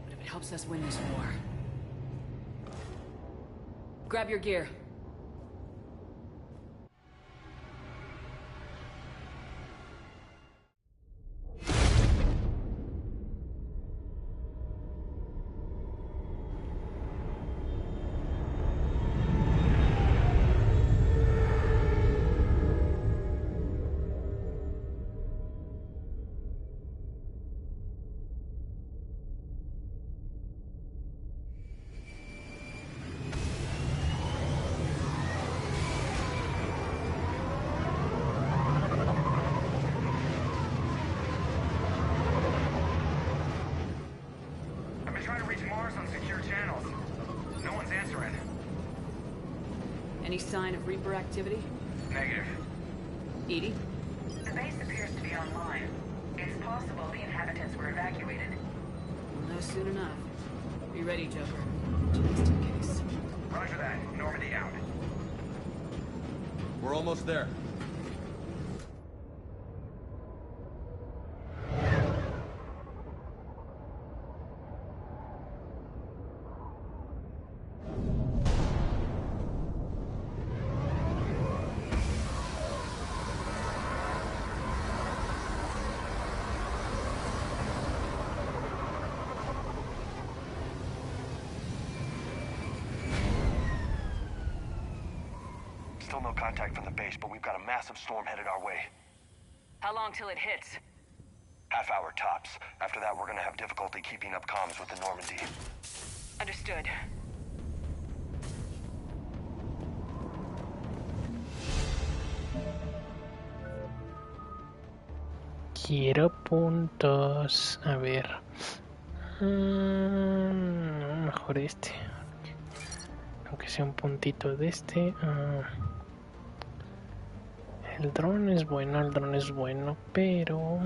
But if it helps us win this war... Grab your gear. Any sign of Reaper activity? Negative. Edie? The base appears to be online. It's possible the inhabitants were evacuated. We'll know soon enough. Be ready, Joker. Just in case. Roger that. Normandy out. We're almost there. Still no contact from the base, but we've got a massive storm headed our way. How long till it hits? Half hour tops. After that, we're gonna have difficulty keeping up comms with the Normandy. Understood. Quiero puntos. A ver. Mejor este. Aunque sea un puntito de este. El dron es bueno, pero...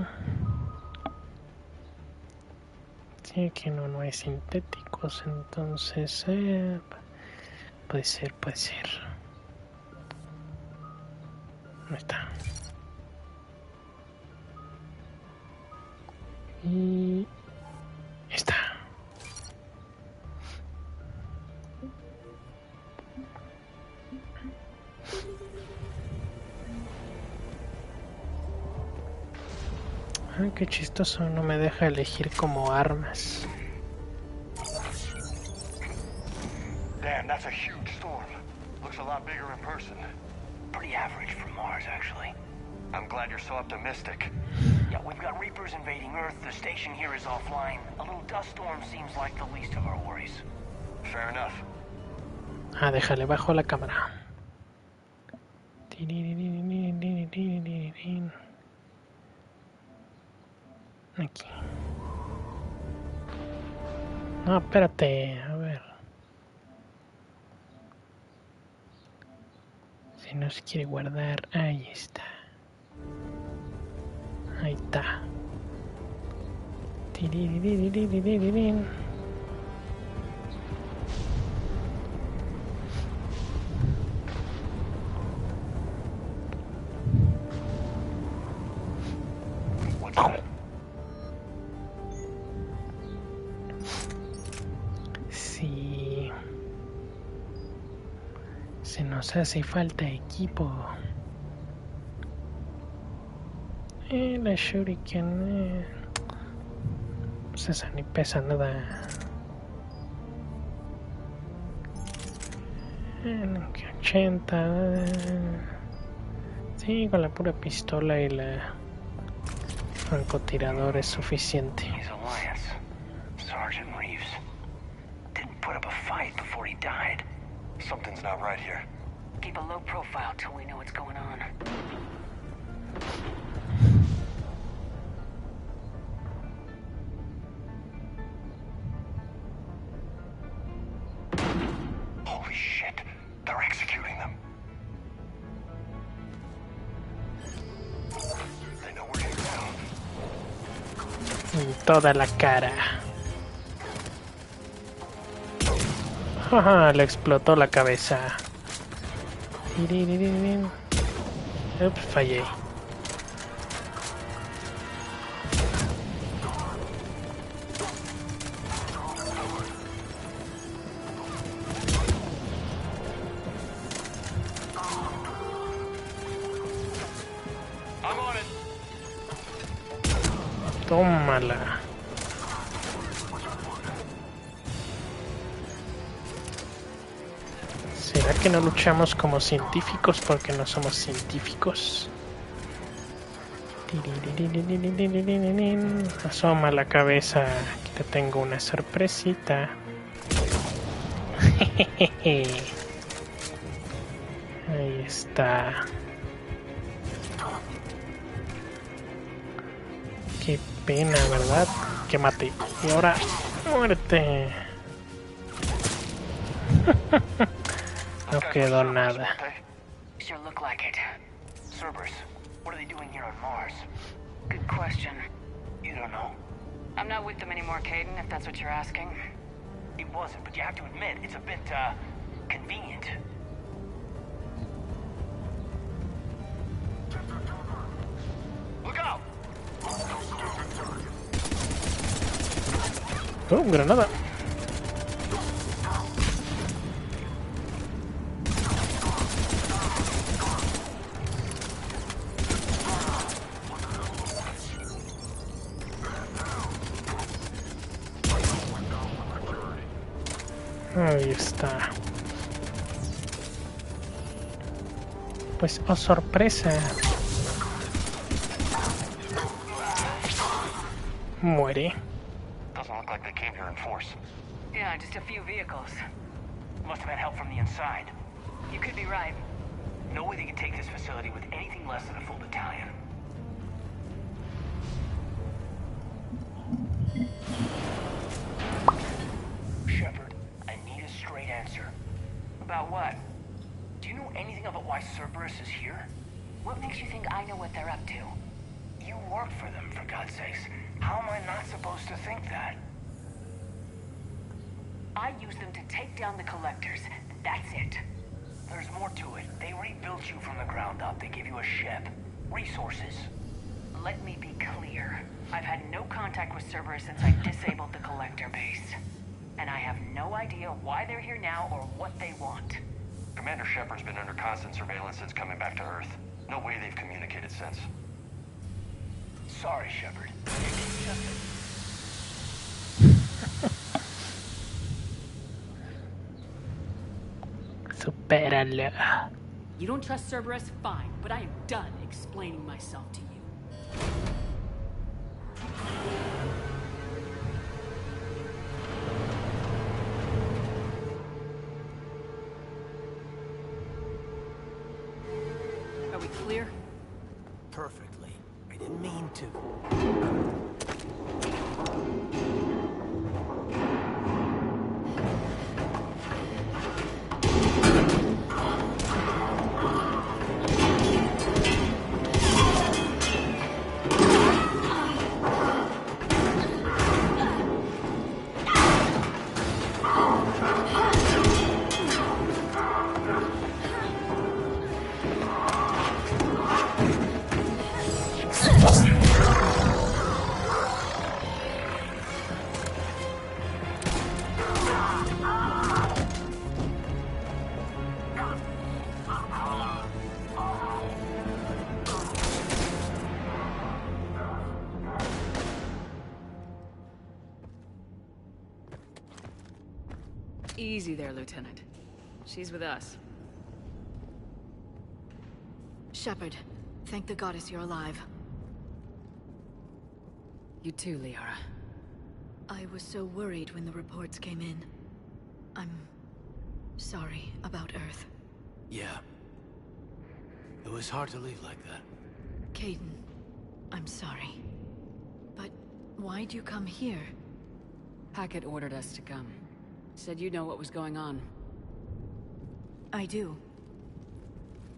sí que no hay sintéticos, entonces... puede ser. ¿Dónde está? Y... está. Qué chistoso, no me deja elegir como armas. Damn, that's a huge storm. Looks a lot bigger in person. Pretty average for Mars, actually. I'm glad you're so optimistic. Yeah, we've got Reapers invading Earth. The station here is offline. A little dust storm seems like the least of our worries. Fair enough. Déjale bajo la cámara. Aquí. No, espérate, a ver. Si no se quiere guardar, ahí está. Ahí está. Sí. Se nos hace falta equipo. La Shuriken pues esa ni pesa nada. 80. Sí, con la pura pistola y la francotirador es suficiente. Sergeant Reeves didn't put up a fight before he died. Something's not right here. Keep a low profile till we know what's going on. Holy shit, they're executing them. They know we're here now. En toda la cara. Jaja, le explotó la cabeza. Ups, fallé. Tómala. ¿Será que no luchamos como científicos porque no somos científicos? Asoma la cabeza, aquí te tengo una sorpresita. Ahí está. Qué pena, ¿verdad? Que mate. Y ahora, muerte. No quedó nada. Sure look like it. Cerberus, what are they doing here on Mars? Good question. You don't know. I'm not with them anymore, Caden, if that's what you're asking. It wasn't, but you have to admit, it's a bit, convenient. Look out! Oh, granada. Ahí está. Pues, oh sorpresa. Muere. Doesn't look like they came here in force. Yeah, just a few vehicles. Must have had help from the inside. You could be right. No way they could take this facility with anything less than a full battalion. Shepard, I need a straight answer. About what? Do you know anything about why Cerberus is here? What makes you think I know what they're up to? You work for them, for God's sakes. How am I not supposed to think that? I use them to take down the collectors. That's it. There's more to it. They rebuilt you from the ground up. They give you a ship. Resources. Let me be clear. I've had no contact with Cerberus since I disabled the collector base. And I have no idea why they're here now or what they want. Commander Shepard's been under constant surveillance since coming back to Earth. No way they've communicated since. Sorry, Shepard. Supéralo. You don't trust Cerberus? Fine, but I am done explaining myself to you. Are we clear? Perfectly. I didn't mean to. Easy there, Lieutenant. She's with us. Shepard, thank the goddess you're alive. You too, Liara. I was so worried when the reports came in. I'm sorry about Earth. Yeah. It was hard to leave like that. Caden, I'm sorry. But why'd you come here? Hackett ordered us to come. Said you know what was going on. I do.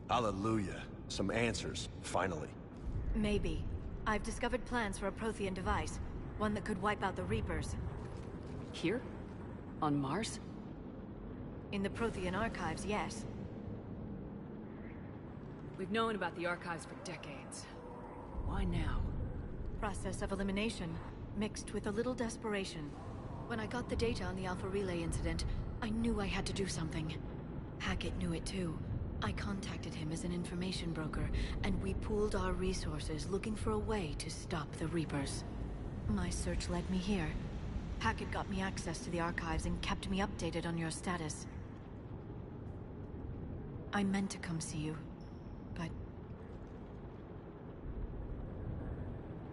Hallelujah. Some answers, finally. Maybe. I've discovered plans for a Prothean device. One that could wipe out the Reapers. Here? On Mars? In the Prothean archives, yes. We've known about the archives for decades. Why now? Process of elimination, mixed with a little desperation. When I got the data on the Alpha Relay incident, I knew I had to do something. Hackett knew it too. I contacted him as an information broker, and we pooled our resources looking for a way to stop the Reapers. My search led me here. Hackett got me access to the archives and kept me updated on your status. I meant to come see you, but...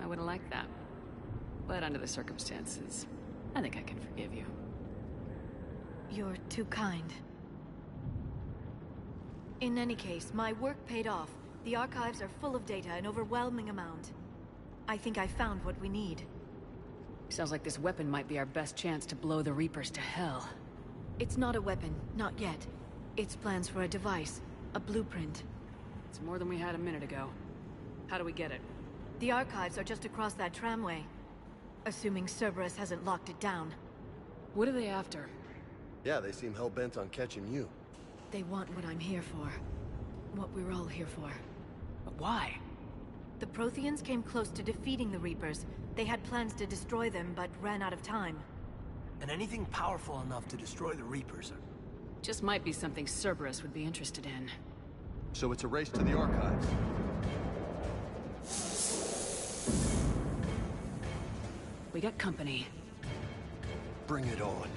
I would have liked that. But under the circumstances, I think I can forgive you. You're too kind. In any case, my work paid off. The archives are full of data, an overwhelming amount. I think I found what we need. Sounds like this weapon might be our best chance to blow the Reapers to hell. It's not a weapon, not yet. It's plans for a device, a blueprint. It's more than we had a minute ago. How do we get it? The archives are just across that tramway. Assuming Cerberus hasn't locked it down. What are they after? Yeah, they seem hell-bent on catching you. They want what I'm here for. What we're all here for. But why? The Protheans came close to defeating the Reapers. They had plans to destroy them, but ran out of time. And anything powerful enough to destroy the Reapers. Just might be something Cerberus would be interested in. So it's a race to the archives. We got company. Bring it on.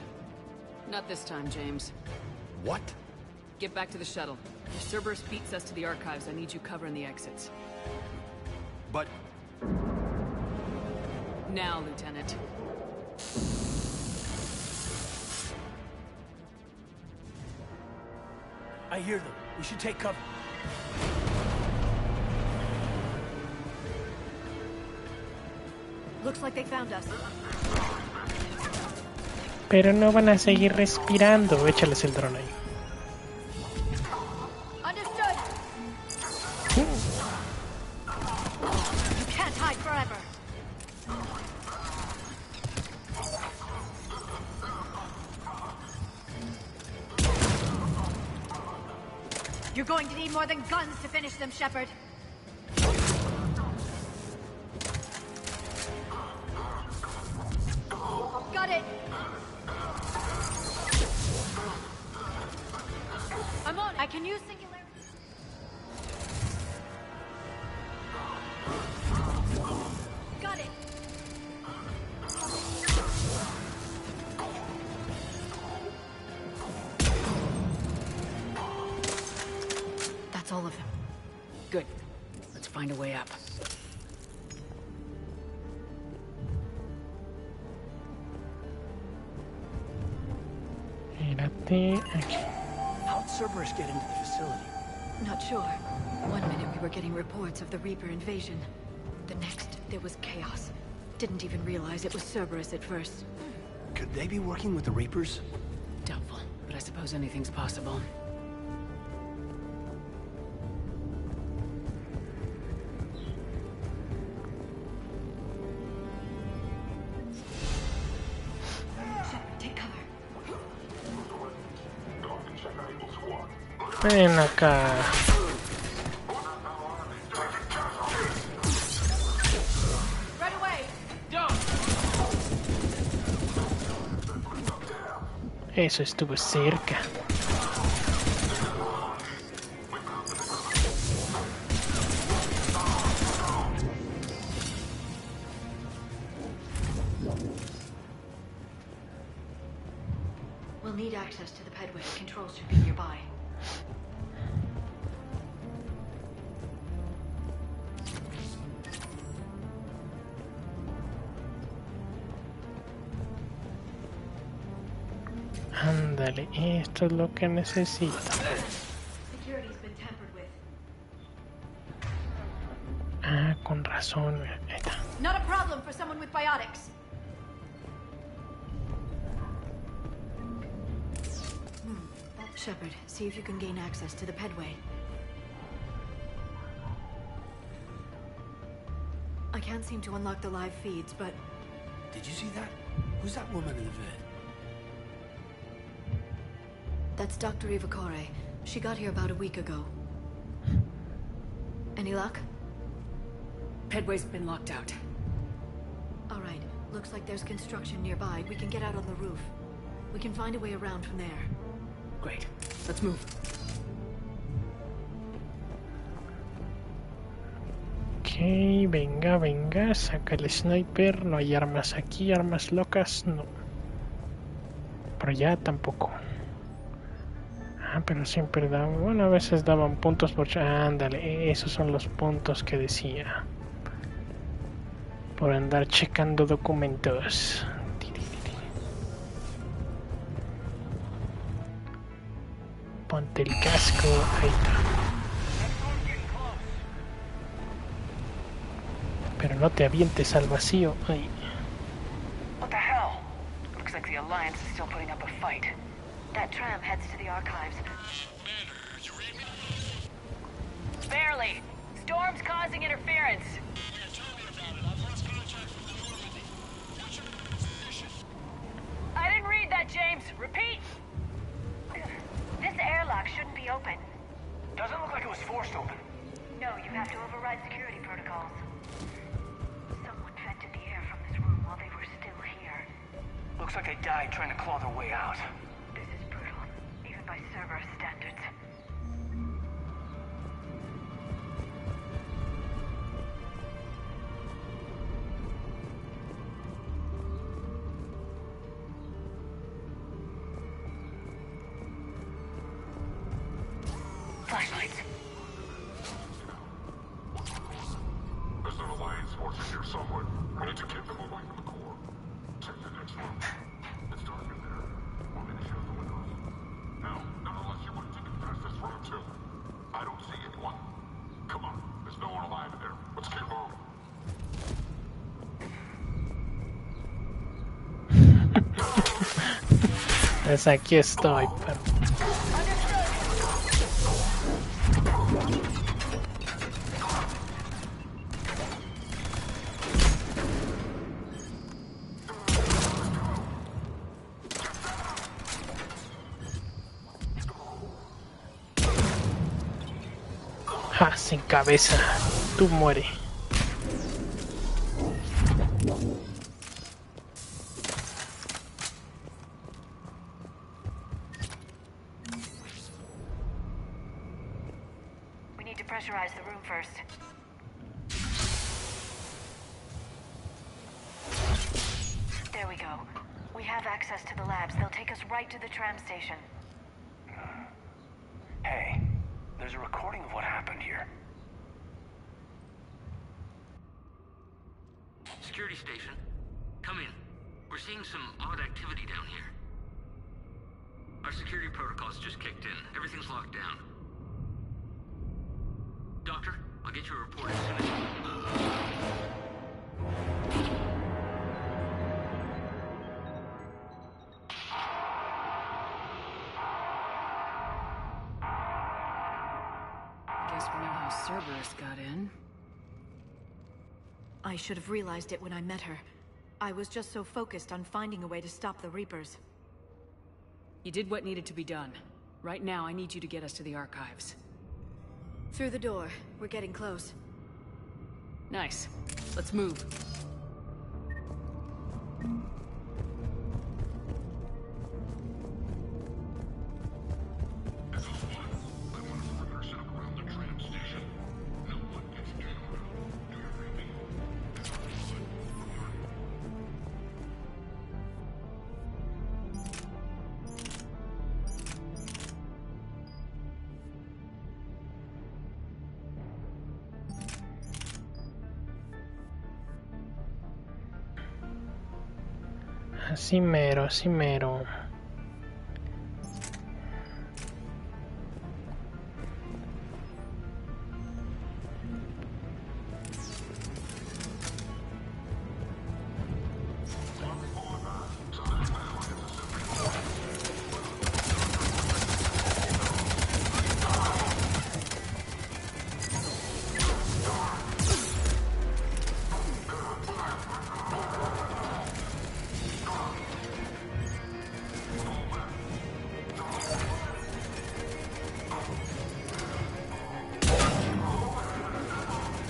Not this time, James. What? Get back to the shuttle. If Cerberus beats us to the archives, I need you covering the exits. But... Now, Lieutenant. I hear them. We should take cover. Looks like they found us. Pero no van a seguir respirando. Échales el dron ahí. Understood. You can't hide forever. You're going to need more than guns to finish them, Shepard. Got it. I'm on it. I can use singularity. Got it. That's all of them. Good. Let's find a way up. How'd Cerberus get into the facility? Not sure. One minute we were getting reports of the Reaper invasion. The next, there was chaos. Didn't even realize it was Cerberus at first. Could they be working with the Reapers? Doubtful, but I suppose anything's possible. Ven acá. Eso estuvo cerca. We'll need access to the pedway. Controls should be nearby. Ándale, esto es lo que necesito. Ah, con razón. Ahí está. Not a problem for someone with biotics. Shepard, see if you can gain access to the pedway. I can't seem to unlock the live feeds, but... Did you see that? Who's that woman in the vid? That's Dr. Ivakore. She got here about a week ago. Any luck? Pedway's been locked out. Alright, looks like there's construction nearby. We can get out on the roof. We can find a way around from there. Great. Let's move. Ok, venga, venga. Saca el sniper. No hay armas aquí, armas locas, no. Por allá tampoco. Ah, pero siempre daban, bueno, a veces daban puntos por... Ándale, esos son los puntos que decía. Por andar checando documentos. Ponte el casco, ahí está. Pero no te avientes al vacío, ahí. What the hell? Looks like the Alliance is still putting up a fight. That tram heads to the archives. Barely. Storm's causing interference. I didn't read that, James. Repeat. This airlock shouldn't be open. Doesn't look like it was forced open. No, you have to override security protocols. Someone vented the air from this room while they were still here. Looks like they died trying to claw their way out. This is brutal, even by Cerberus standards. Flashlights. There's an Alliance forces here somewhere. We need to keep them away from the core. Check the next room. It's dark in there. Want me to shut the windows? No, not unless you want to take it past this room too. I don't see anyone. Come on, there's no one alive in there. Let's keep moving. Pues aquí estoy, pero... Ah, sin cabeza. Tú muere. We need to pressurize the room first. There we go. We have access to the labs. They'll take us right to the tram station. Hey, there's a recording of what happened here. Security station. Come in. We're seeing some odd activity down here. Our security protocols just kicked in. Everything's locked down. Doctor, I'll get you a report as soon as Guess we know how Cerberus got in. I should have realized it when I met her. I was just so focused on finding a way to stop the Reapers. You did what needed to be done. Right now, I need you to get us to the archives. Through the door. We're getting close. Nice. Let's move. Así mero, así mero.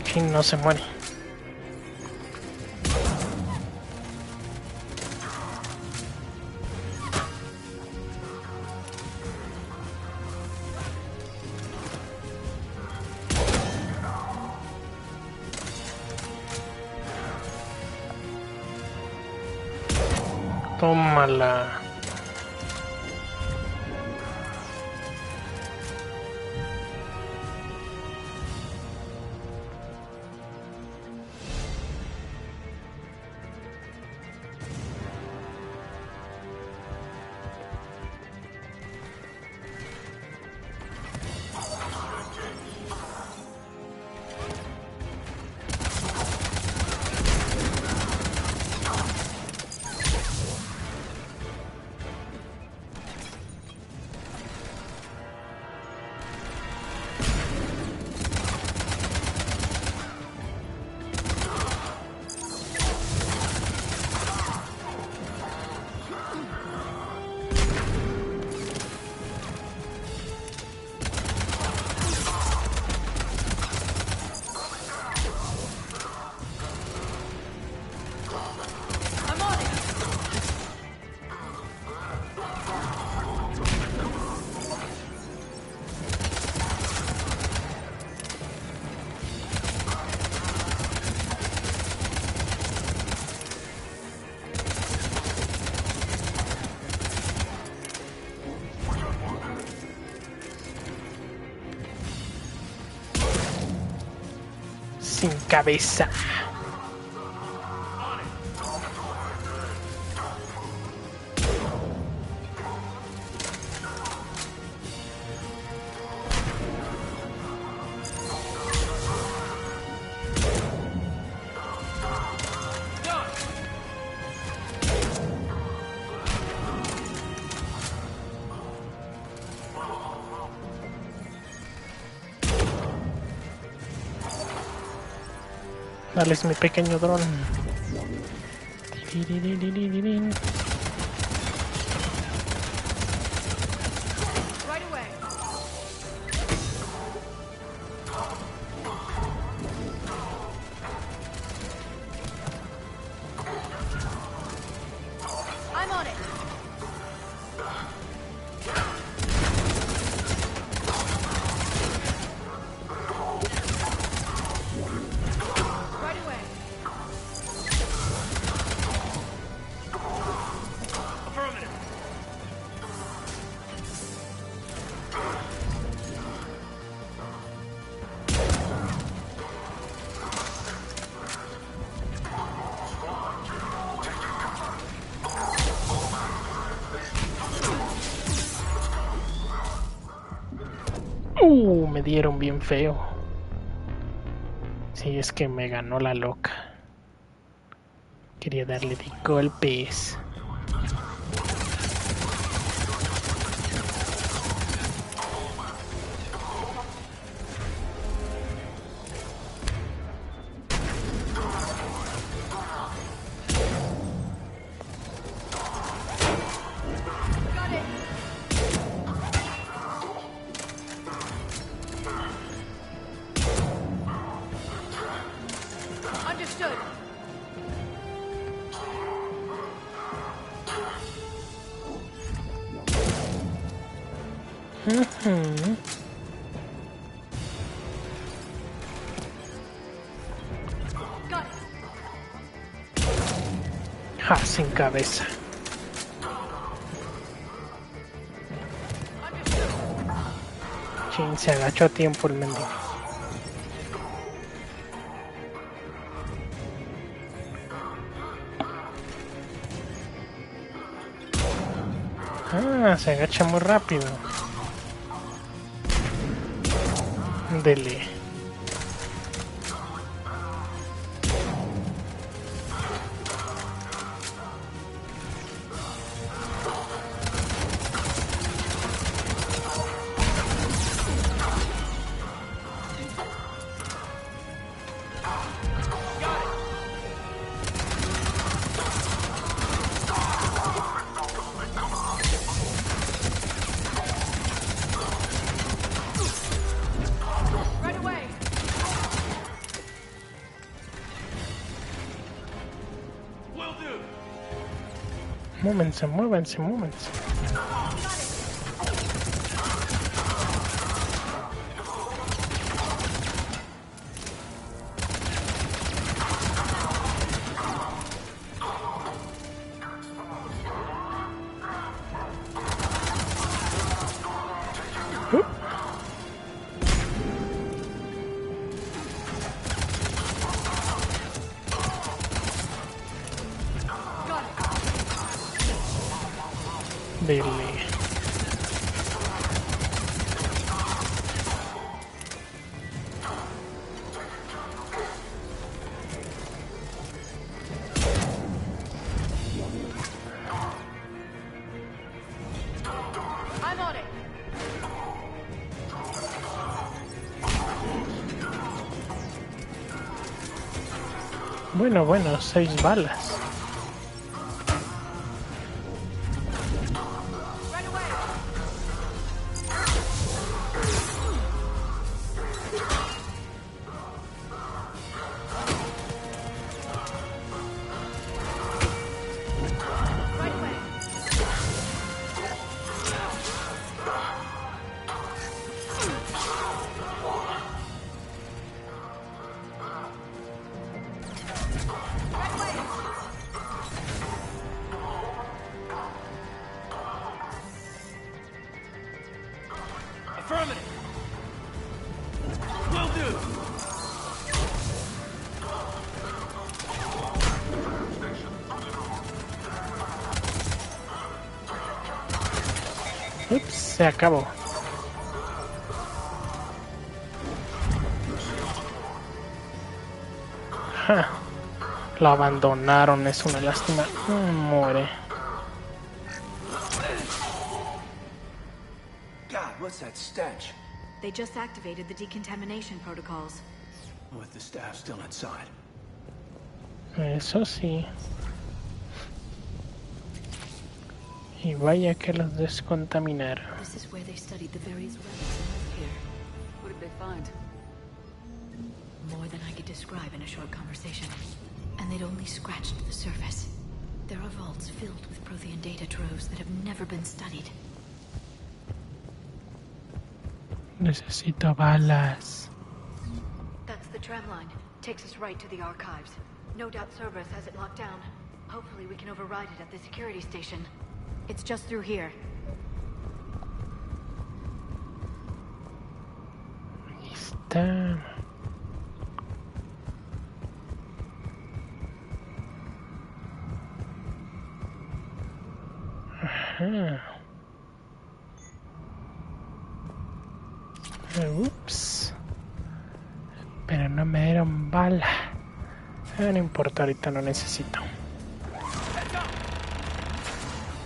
King no se muere. Tómala. Sin cabeza. Dale, es mi pequeño dron. Me dieron bien feo. Sí, es que me ganó la loca. Quería darle de golpes. Ja, sin cabeza. Chin, se agachó a tiempo el mendigo. Ah, se agacha muy rápido. Dele. Móvense, muévanse, móvense. Bueno, 6 balas. Ups, se acabó. Ja, lo abandonaron, es una lástima. Muere. God, what's that stench? They just activated the decontamination protocols. With the staff still inside. Eso sí. Y vaya que los descontaminaron. This is where they studied the various relics here. What did they find? More than I could describe in a short conversation. And they'd only scratched the surface. There are vaults filled with Prothean data troves that have never been studied. Necesito balas. That's the tram line. Takes us right to the archives. No doubt Cerberus has it locked down. Hopefully we can override it at the security station. It's just through here. Ahí está. Ajá. Ups. Pero no me dieron bala. No importa, ahorita no necesito.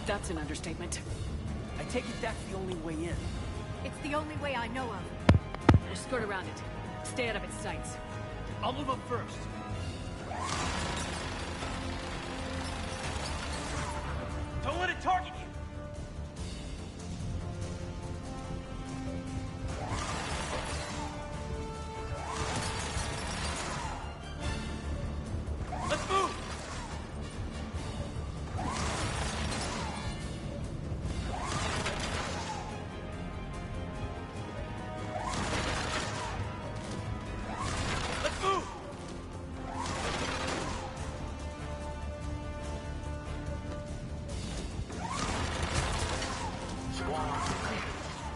That's an understatement. I take it that's the only way in. It's the only way I know of. Just skirt around it. Stay out of its sights. I'll move up first. Don't let it target you. Let's move. Let's move.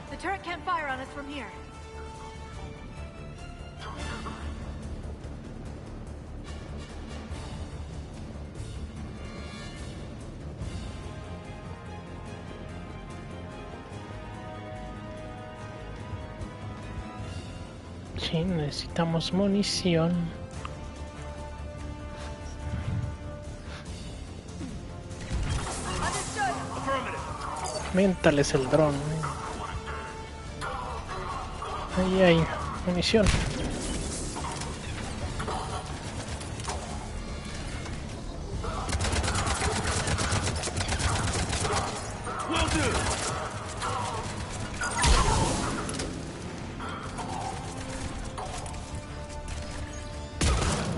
The turret can't fire on us from here. Sí, necesitamos munición. Miéntales el dron. Ahí hay munición.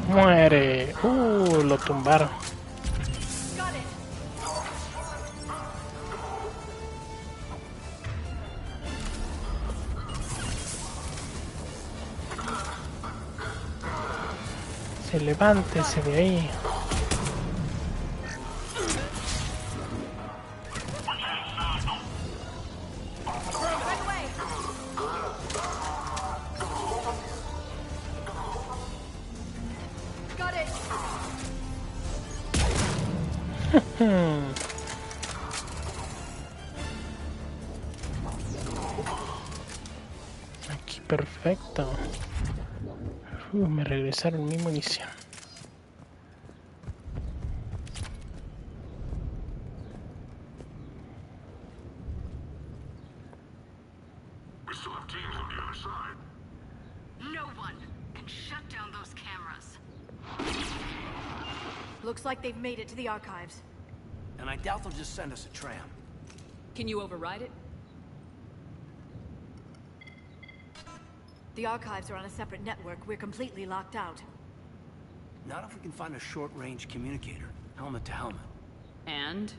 Muere. Lo tumbaron. Levántese de ahí. Aquí perfecto. Me regresaron mi munición. We still have teams on the other side. No one can shut down those cameras. Looks like they've made it to the archives. And I doubt they'll just send us a tram. Can you override it? The archives are on a separate network. We're completely locked out. Not if we can find a short-range communicator, helmet to helmet. And?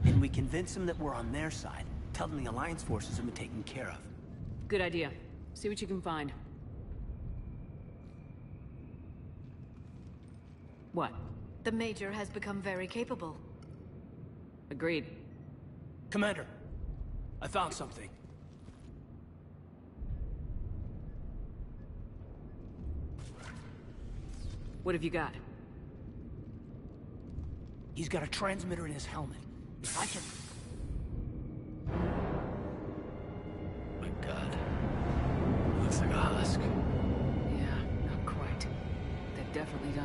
And we convince them that we're on their side. Tell them the Alliance forces have been taken care of. Good idea. See what you can find. What? The Major has become very capable. Agreed. Commander, I found something. What have you got? He's got a transmitter in his helmet. If I can...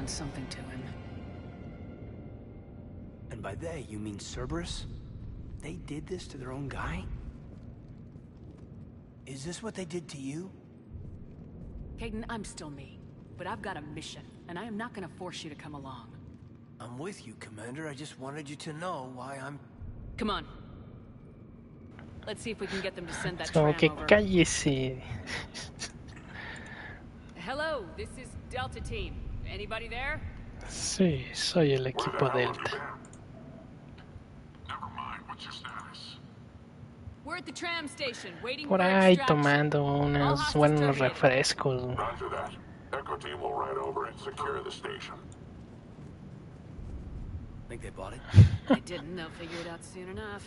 done something to him. And by they, you mean Cerberus? They did this to their own guy? Is this what they did to you? Caden, I'm still me, but I've got a mission, and I am not gonna force you to come along. I'm with you, Commander. I just wanted you to know why I'm... Come on. Let's see if we can get them to send that Como tram que over. cállese. Hello, this is Delta Team. Anybody there? Sí, soy el equipo Delta. Never mind. What's your status? We're at the tram station, waiting Por for ahí extraction. tomando unos buenos refrescos. Roger that. Echo team will ride over and secure the station. Think they bought it? They didn't. They'll figure it out soon enough.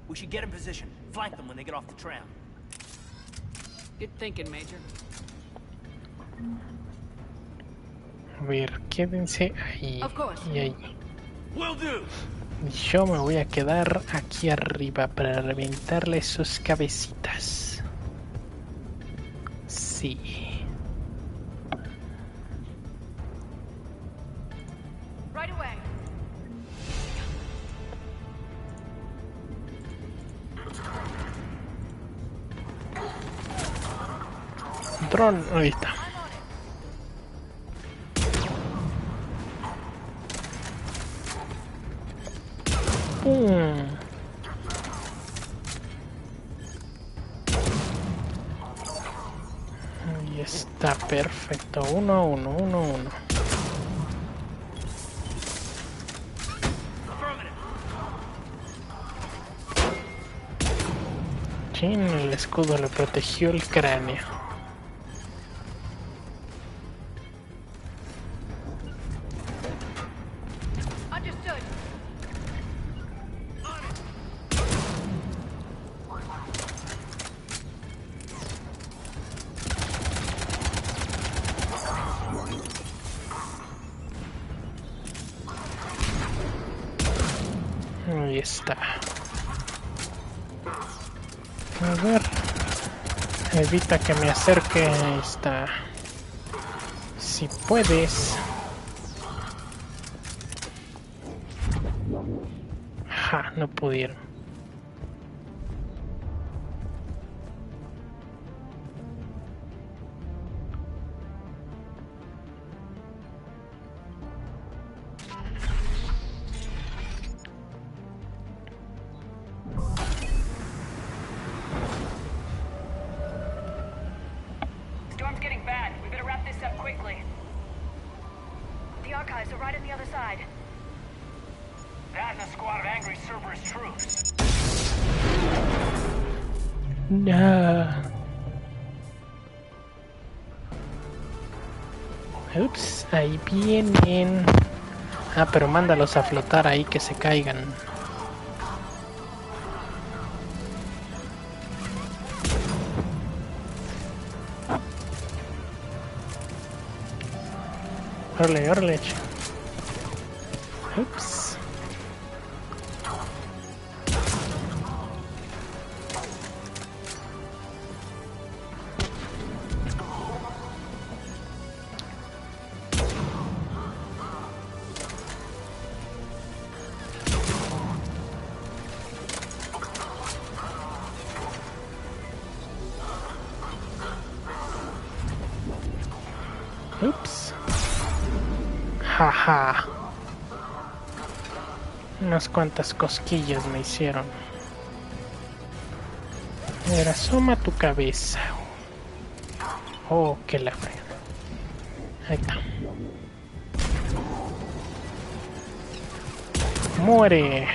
We should get in position. Flank them when they get off the tram. Good thinking, Major. A ver, quédense ahí Of course. y ahí. Will do. Yo me voy a quedar aquí arriba para reventarle sus cabecitas. Sí. Right away. Dron, ahí está. Ahí está, perfecto. 1-1, 1-1. Chin, el escudo le protegió el cráneo. Understood. Ahí está. A ver. Evita que me acerque. Ahí está. Si puedes. Ja, no pudieron. Storm's getting bad. We better wrap this up quickly. The archives are right on the other side. That and a squad of angry Cerberus troops. No. Ups, ahí vienen. Ah, pero mándalos a flotar ahí que se caigan. Órale, órale. Ups. Ups. Jaja. Unas cuantas cosquillas me hicieron. A ver, asoma tu cabeza. Oh, que la frega. Ahí está. Muere.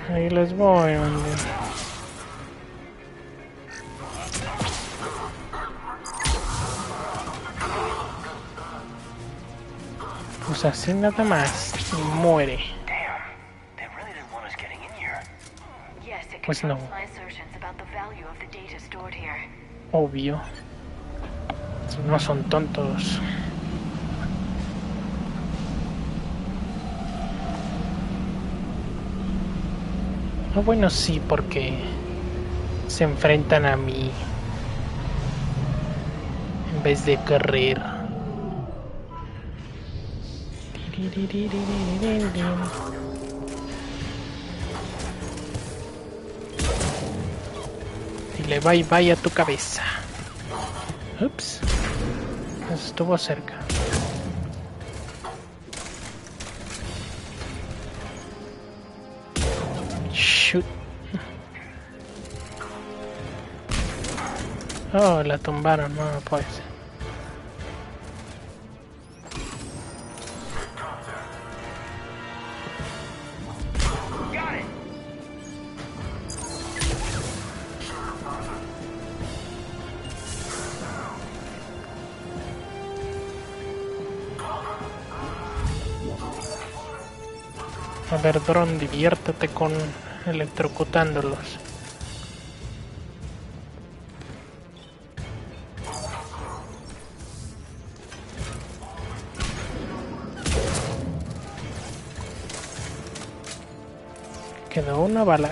Ahí les voy, hombre. Pues así nada más. Y muere. Pues no. Obvio. No son tontos. Ah, bueno, sí, porque se enfrentan a mí en vez de correr. Dile bye bye a tu cabeza. Ups, estuvo cerca. Shoot. Oh, la tumbaron, no puede ser. A ver, dron, diviértete con electrocutándolos. Quedó una bala.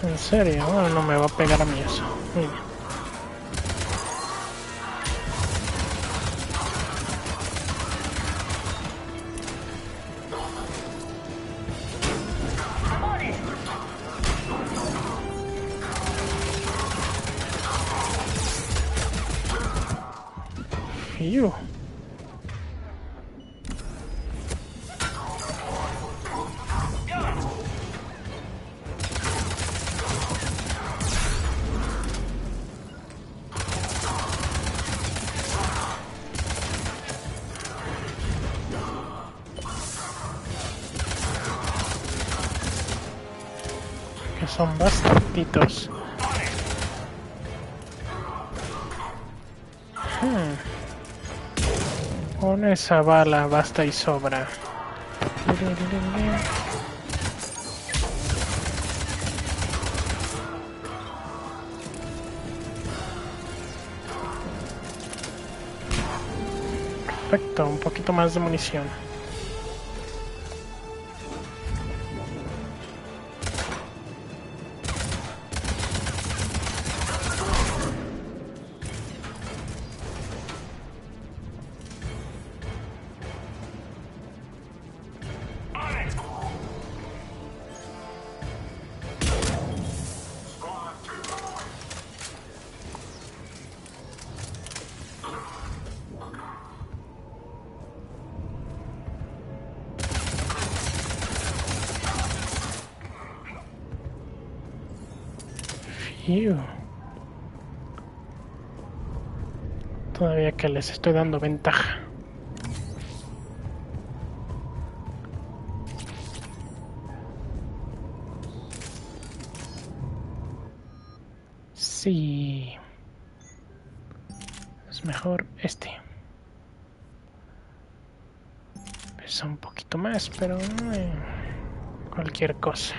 En serio, bueno, no me va a pegar a mí eso. Muy bien. Phew. Que son bastantitos. Con esa bala basta y sobra. Perfecto, un poquito más de munición. Todavía que les estoy dando ventaja. Sí. Es mejor este. Pesa un poquito más, pero cualquier cosa.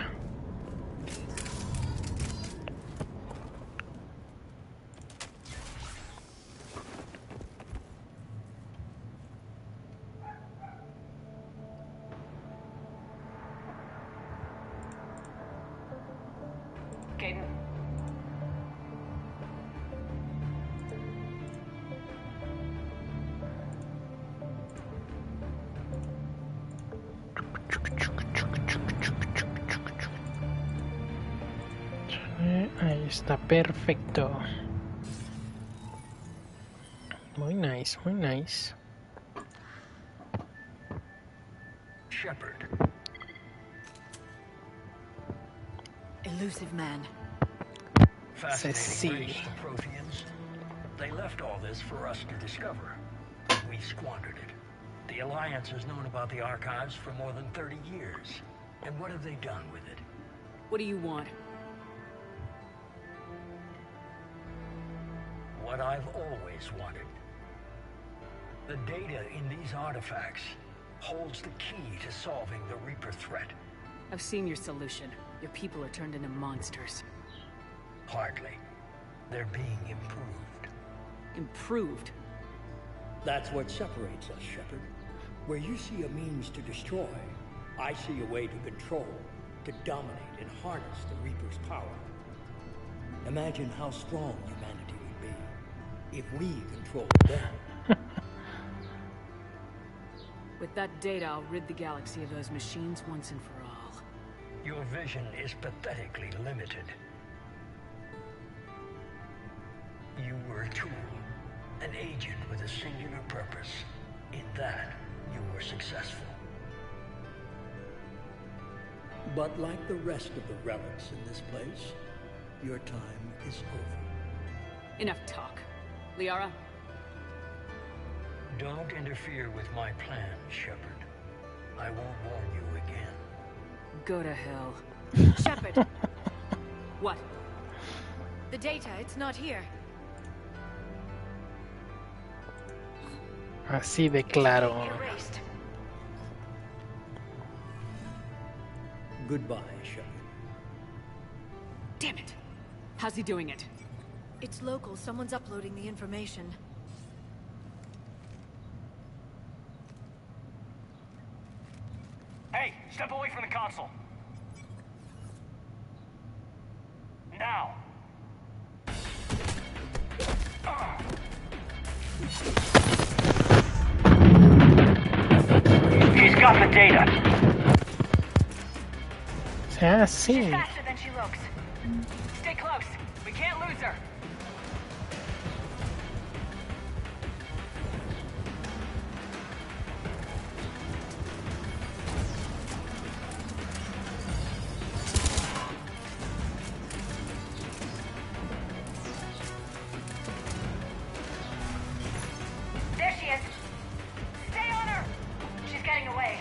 Ahí está, perfecto. Muy nice, muy nice. Shepard. Elusive man. Fascinating race, the Protheans. They left all this for us to discover. We squandered it. The Alliance has known about the archives for more than 30 years. And what have they done with it? What do you want? What I've always wanted. The data in these artifacts holds the key to solving the Reaper threat. I've seen your solution. Your people are turned into monsters. Hardly. They're being improved. improved. That's what separates us, Shepard. Where you see a means to destroy, I see a way to control, to dominate and harness the Reaper's power. Imagine how strong humanity would be if we controlled them. With that data, I'll rid the galaxy of those machines once and for all. Your vision is pathetically limited. You were a tool, an agent with a singular purpose. In that, you were successful. But like the rest of the relics in this place, your time is over. Enough talk. Liara? Don't interfere with my plan, Shepard. I won't warn you again. Go to hell. Shepard. What? The data, it's not here. Así de claro. Erased. Goodbye, Shepard. Damn it! How's he doing it? It's local. Someone's uploading the information. Hey, step away from the console. Now. She's got the data. Ah, sí. She's faster than she looks. Stay close. We can't lose her. There she is. Stay on her. She's getting away.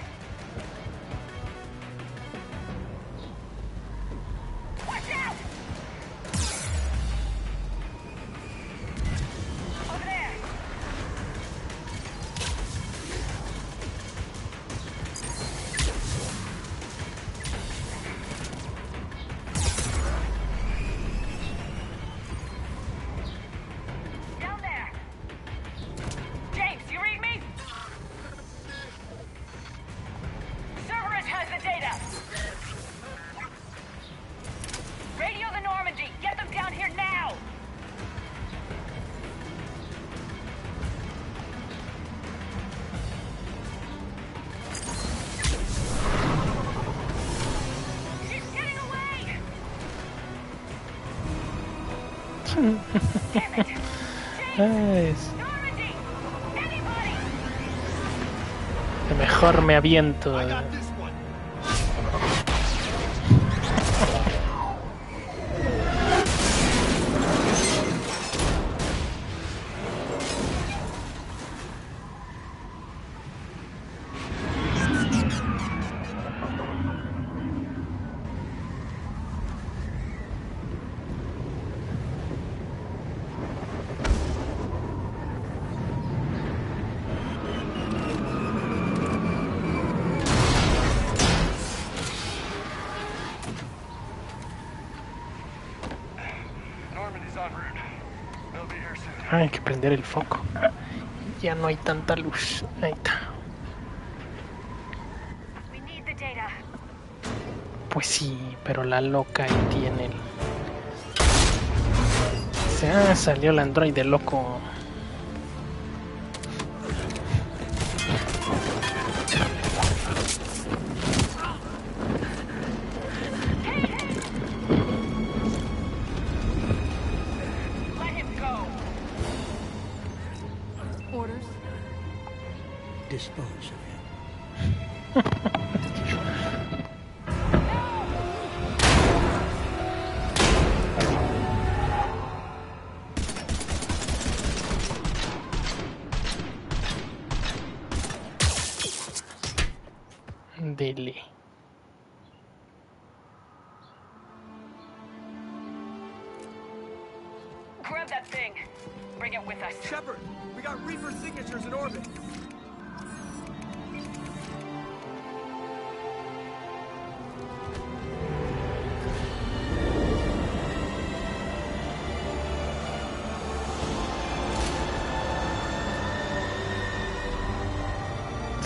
Watch out! Over there. Down there. James, you read me? Cerberus has the data. Radio the Normandy. Get them down here now. She's getting away. Damn it. Ay, Normandy. Anybody. que mejor me aviento. Normandy's en route. They'll be here soon. Hay que prender el foco. Ya no hay tanta luz. Ahí está. We need the data. Pues sí, pero la loca ahí tiene el... salió el androide loco. Let him go. Orders? Dispose of him. Dele. Grab that thing. Bring it with us. Shepard, we got Reaper signatures in orbit.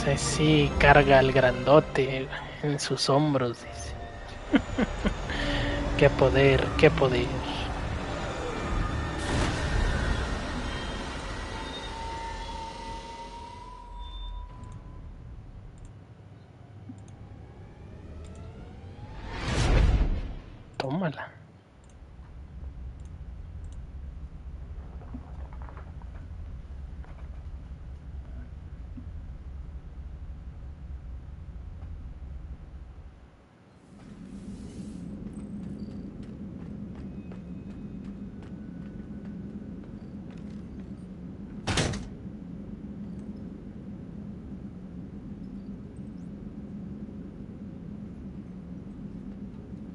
Dice, sí, carga al grandote en sus hombros, dice. Qué poder, qué poder. Tómala.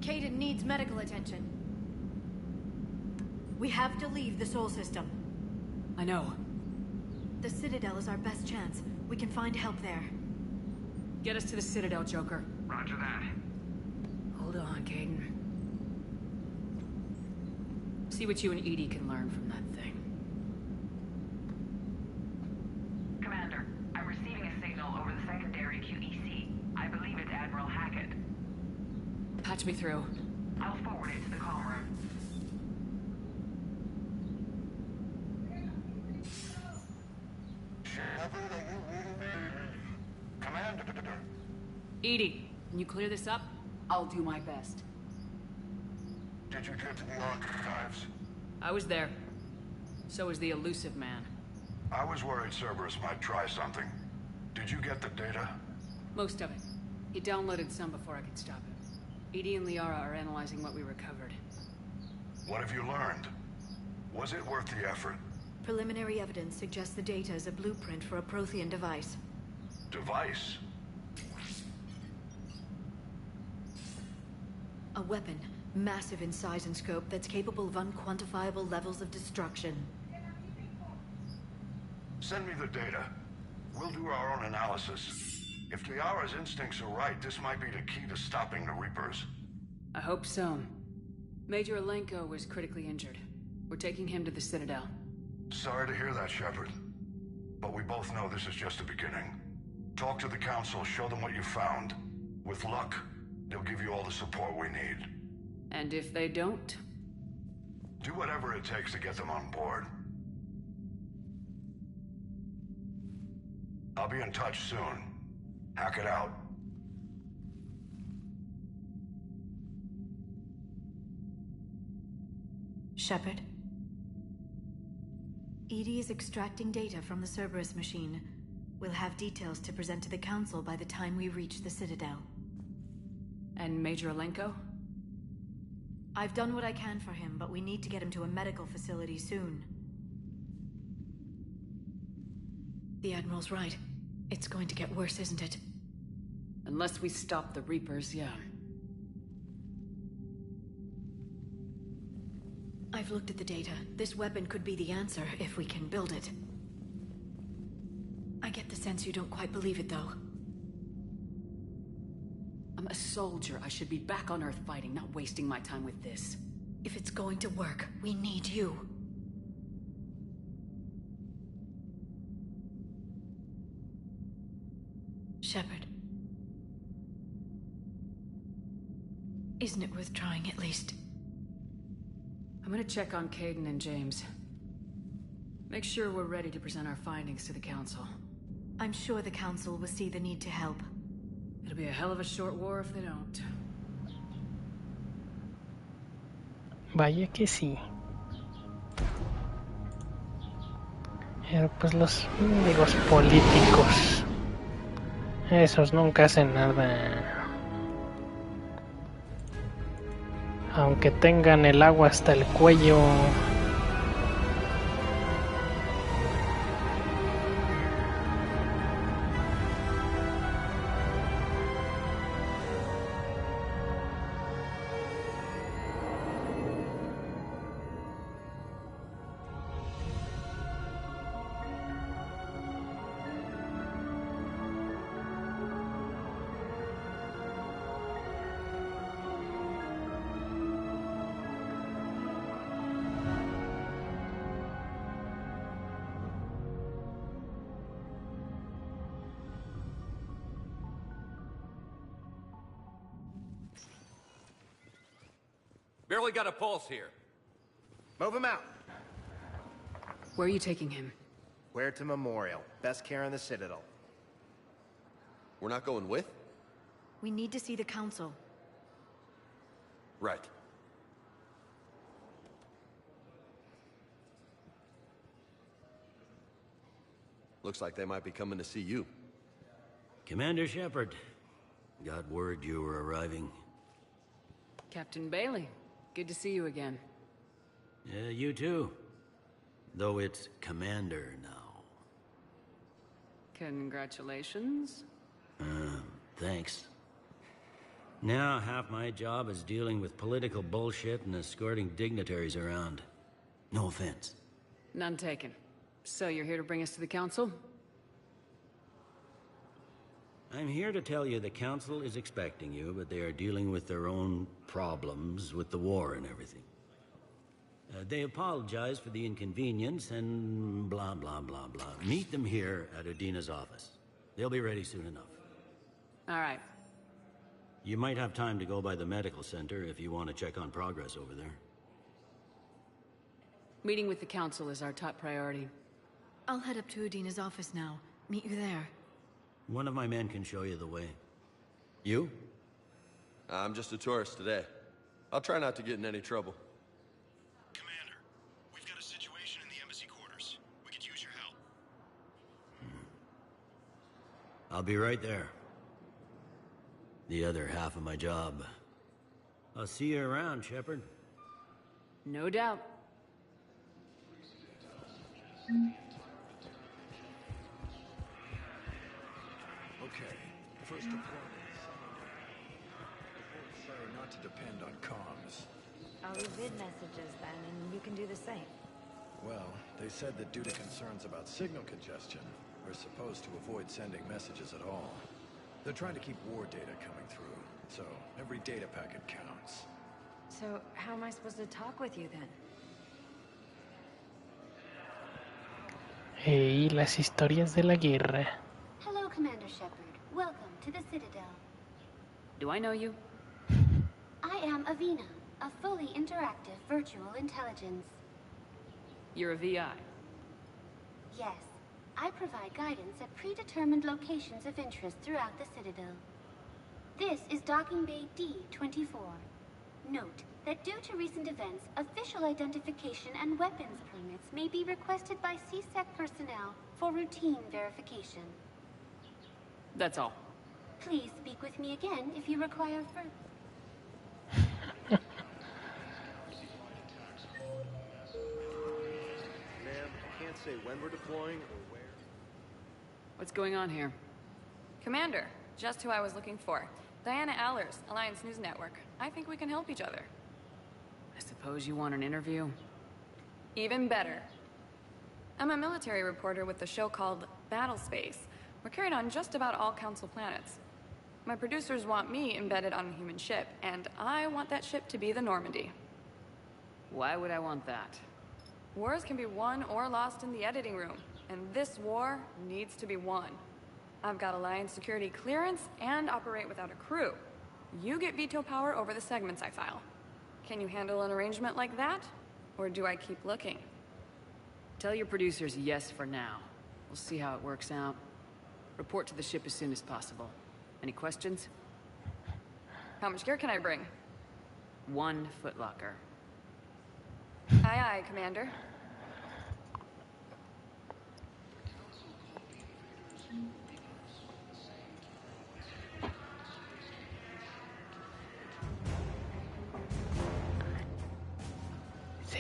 Caden needs medical attention. We have to leave the Sol system. I know. The Citadel is our best chance. We can find help there. Get us to the Citadel, Joker. Roger that. Hold on, Caden. See what you and Edie can learn from that thing. Commander, I'm receiving a signal over the secondary QEC. I believe it's Admiral Hackett. Patch me through. I'll forward it to the comm room. Shepard, are you reading me? Commander. Edie, can you clear this up? I'll do my best. Did you get to the archives? I was there. So was the elusive man. I was worried Cerberus might try something. Did you get the data? Most of it. He downloaded some before I could stop him. Edie and Liara are analyzing what we recovered. What have you learned? Was it worth the effort? Preliminary evidence suggests the data is a blueprint for a Prothean device. Device? A weapon, massive in size and scope, that's capable of unquantifiable levels of destruction. Send me the data. We'll do our own analysis. If Liara's instincts are right, this might be the key to stopping the Reapers. I hope so. Major Alenko was critically injured. We're taking him to the Citadel. Sorry to hear that, Shepard. But we both know this is just the beginning. Talk to the Council, show them what you found. With luck, they'll give you all the support we need. And if they don't? Do whatever it takes to get them on board. I'll be in touch soon. Hack it out. Shepard? Edie is extracting data from the Cerberus machine. We'll have details to present to the Council by the time we reach the Citadel. And Major Alenko? I've done what I can for him, but we need to get him to a medical facility soon. The Admiral's right. It's going to get worse, isn't it? Unless we stop the Reapers, yeah. I've looked at the data. This weapon could be the answer if we can build it. I get the sense you don't quite believe it, though. I'm a soldier. I should be back on Earth fighting, not wasting my time with this. If it's going to work, we need you. Shepard. Isn't it worth trying, at least? I'm gonna check on Caden and James. Make sure we're ready to present our findings to the Council. I'm sure the Council will see the need to help. It'll be a hell of a short war if they don't. Vaya que sí. Pero pues los mendigos políticos, esos nunca hacen nada. Aunque tengan el agua hasta el cuello. barely got a pulse here. Move him out. Where are you taking him? Where to Memorial. Best care in the Citadel. We're not going with? We need to see the Council. Right. Looks like they might be coming to see you. Commander Shepard. Got word you were arriving. Captain Bailey, good to see you again. Yeah, you too. Though it's Commander now. Congratulations. Thanks. Now half my job is dealing with political bullshit and escorting dignitaries around. No offense. None taken. So you're here to bring us to the Council? I'm here to tell you the Council is expecting you, but they are dealing with their own problems with the war and everything. They apologize for the inconvenience and blah, blah, blah, blah. Meet them here at Udina's office. They'll be ready soon enough. All right. You might have time to go by the medical center if you want to check on progress over there. Meeting with the Council is our top priority. I'll head up to Udina's office now. Meet you there. One of my men can show you the way. You? I'm just a tourist today. I'll try not to get in any trouble. Commander, we've got a situation in the embassy quarters. We could use your help. I'll be right there. The other half of my job. I'll see you around, Shepard. No doubt. Okay, first deployment. Say not to depend on comms. I'll leave vid messages then, and you can do the same. Well, they said that due to concerns about signal congestion, we're supposed to avoid sending messages at all. They're trying to keep war data coming through, so every data packet counts. So, how am I supposed to talk with you then? Hey, las historias de la guerra. Hello, Commander Shepard. Welcome to the Citadel. Do I know you? I am Avina, a fully interactive virtual intelligence. You're a VI. Yes, I provide guidance at predetermined locations of interest throughout the Citadel. This is Docking Bay D-24. Note that due to recent events, official identification and weapons permits may be requested by CSEC personnel for routine verification. That's all. Please speak with me again if you require further. Ma'am, I can't say when we're deploying or where. What's going on here? Commander, just who I was looking for. Diana Allers, Alliance News Network. I think we can help each other. I suppose you want an interview? Even better. I'm a military reporter with the show called Battle Space. We're carried on just about all Council planets. My producers want me embedded on a human ship, and I want that ship to be the Normandy. Why would I want that? Wars can be won or lost in the editing room, and this war needs to be won. I've got Alliance security clearance and operate without a crew. You get veto power over the segments I file. Can you handle an arrangement like that? Or do I keep looking? Tell your producers yes for now. We'll see how it works out. Report to the ship as soon as possible. Any questions? How much gear can I bring? 1 footlocker. Aye, aye, Commander.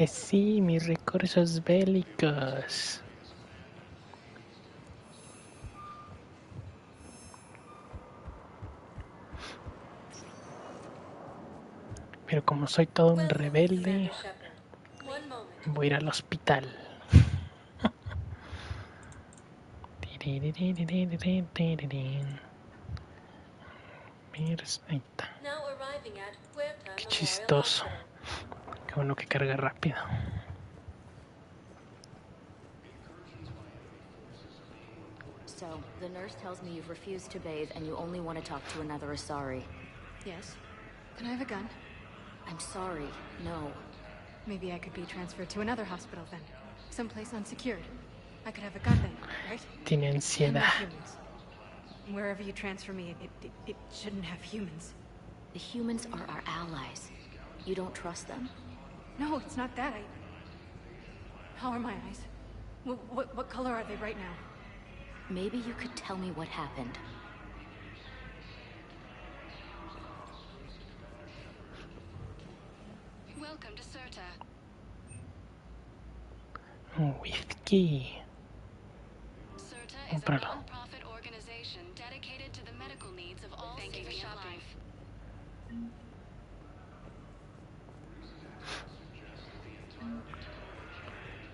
Sí, mis recursos bélicos. Pero como soy todo un rebelde, voy a ir al hospital. Ahí está. Qué chistoso. Qué bueno que carga rápido. So, the nurse tells me you've refused to bathe and you only want to talk to another Asari. Yes. Can I have a gun? I'm sorry, no. Maybe I could be transferred to another hospital then. Someplace unsecured. I could have a gun then, right? Tiene ansiedad. Wherever you transfer me, it shouldn't have humans. The humans are our allies. You don't trust them? No, it's not that. How are my eyes? What color are they right now? Maybe you could tell me what happened. Welcome to Serta. Whisky. Serta is a non-profit organization dedicated to the medical needs of all civilian life.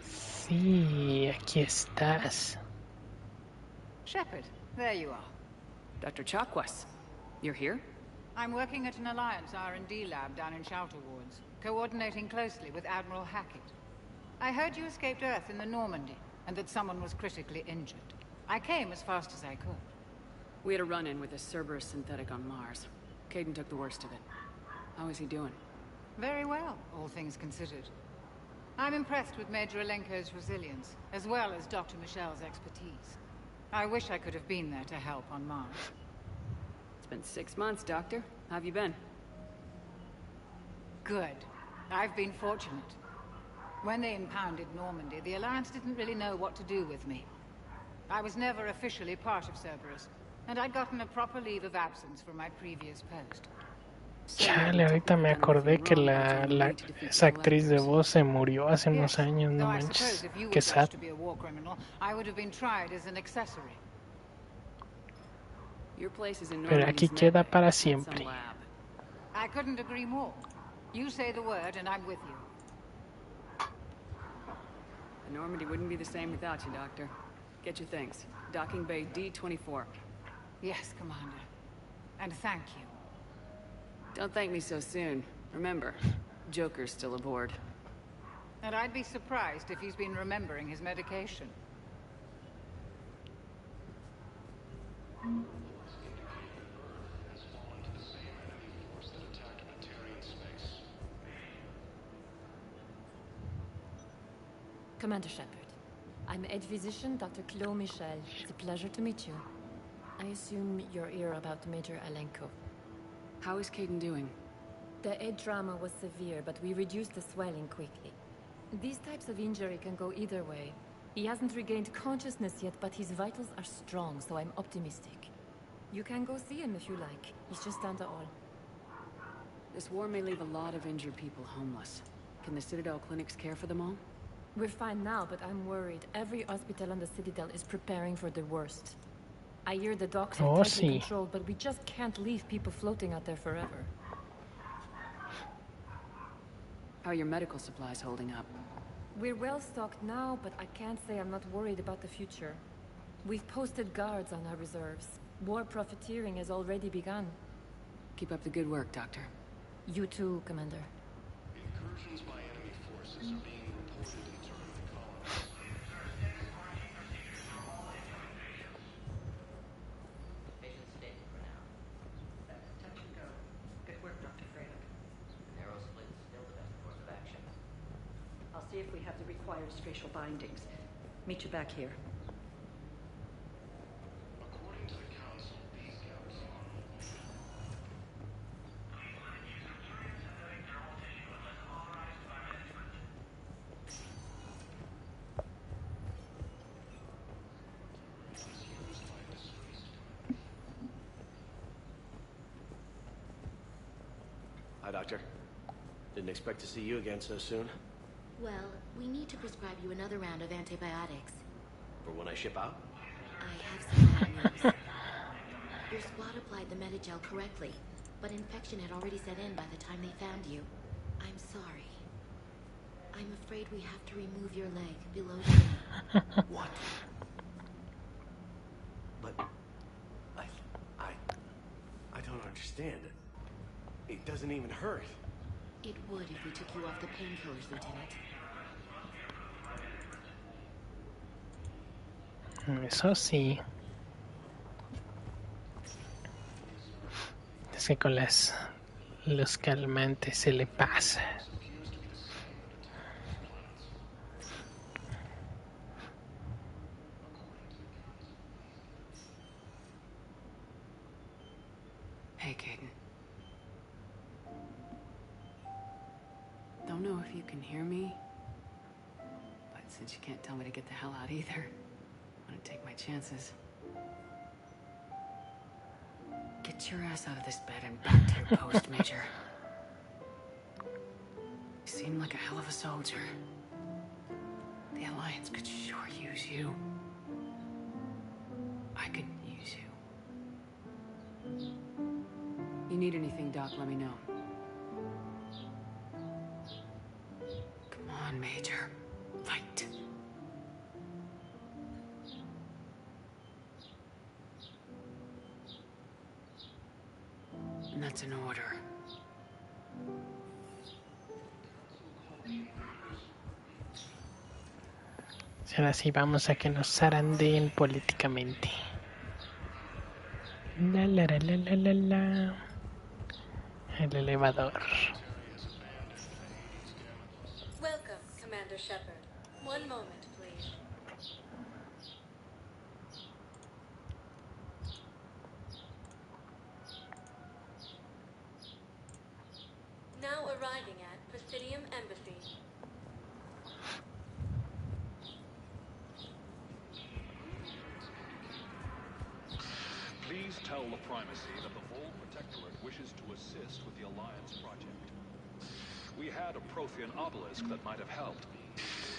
Sí, aquí estás. Shepard, there you are. Dr. Chakwas, you're here? I'm working at an Alliance R&D lab down in Shelter Wards, coordinating closely with Admiral Hackett. I heard you escaped Earth in the Normandy, and that someone was critically injured. I came as fast as I could. We had a run-in with a Cerberus synthetic on Mars. Caden took the worst of it. How is he doing? Very well, all things considered. I'm impressed with Major Alenko's resilience, as well as Dr. Michel's expertise. I wish I could have been there to help on Mars. It's been 6 months, Doctor. How have you been? Good. I've been fortunate. When they impounded Normandy, the Alliance didn't really know what to do with me. I was never officially part of Cerberus, and I'd gotten a proper leave of absence from my previous post. Chale, ahorita me acordé que esa actriz de voz se murió hace unos años, no manches. Qué sad. Pero aquí queda para siempre. I couldn't agree more. You say the word and I'm with you. The Normandy wouldn't be the same without you, Doctor. Get your things. Docking Bay D-24. Yes, Commander. And thank you. Don't thank me so soon. Remember, Joker's still aboard. And I'd be surprised if he's been remembering his medication. Commander Shepard, I'm Ed Physician Dr. Claude Michel. It's a pleasure to meet you. I assume you're here about Major Alenko. How is Caden doing? The head trauma was severe, but we reduced the swelling quickly. These types of injury can go either way. He hasn't regained consciousness yet, but his vitals are strong, so I'm optimistic. You can go see him if you like. He's just down the hall. This war may leave a lot of injured people homeless. Can the Citadel clinics care for them all? We're fine now, but I'm worried. Every hospital on the Citadel is preparing for the worst. I hear the docks are tightly controlled, but we just can't leave people floating out there forever. How are your medical supplies holding up? We're well stocked now, but I can't say I'm not worried about the future. We've posted guards on our reserves. War profiteering has already begun. Keep up the good work, Doctor. You too, Commander. Incursions by enemy forces are being reported in terminal colonies. Patient stable for now. That's touch and go. Good work, Dr. Freyland. Narrow split is still the best course of action. I'll see if we have the required spatial bindings. Meet you back here. According to the Council, these guys Hi, Doctor. Didn't expect to see you again so soon. Well, we need to prescribe you another round of antibiotics. For when I ship out? I have some bad news. Your squad applied the Medigel correctly, but infection had already set in by the time they found you. I'm sorry. I'm afraid we have to remove your leg below the knee. What? But I don't understand. It doesn't even hurt. It would if we took you off the painkillers, Lieutenant. Eso sí. Es que con las Los calmantes se le pasa. Hey, Caden. Don't know if you can hear me, but since you can't tell me to get the hell out either, I'm gonna take my chances. Get your ass out of this bed and back to your post, Major. You seem like a hell of a soldier. The Alliance could sure use you. I could use you. You need anything, Doc, let me know. Come on, Major. Fight. And that's an order. Ahora sí, vamos a que nos zarandeen políticamente. La la la la la la la. El elevador. Welcome, Commander Shepard. One moment, please. Now arriving at Presidium Embassy. Please tell the Primacy that the Vol Protectorate wishes to assist with the Alliance project. We had a Prothean obelisk that might have helped.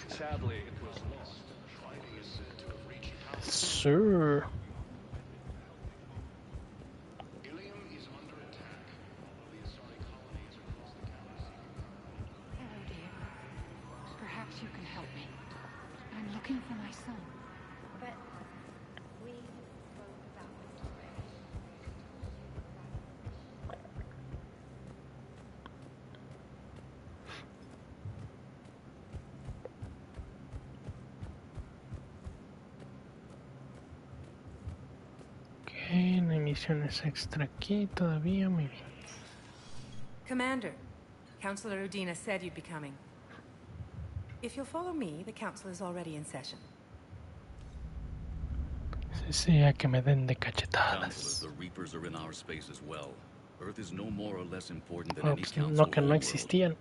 Sadly, it was lost in the Shrine. Sir. Hello, dear. Perhaps you can help me. I'm looking for my son. But we spoke about this already. Ok, no hay misiones extra aquí todavía, muy bien. Commander, Councilor Udina said you'd be coming. If you'll follow me, the council is already in session. Sea que me den de Councilors, cachetadas. the Reapers are in our space as well. Earth is no more or less important than Oh, any pues council no, que no world. existían.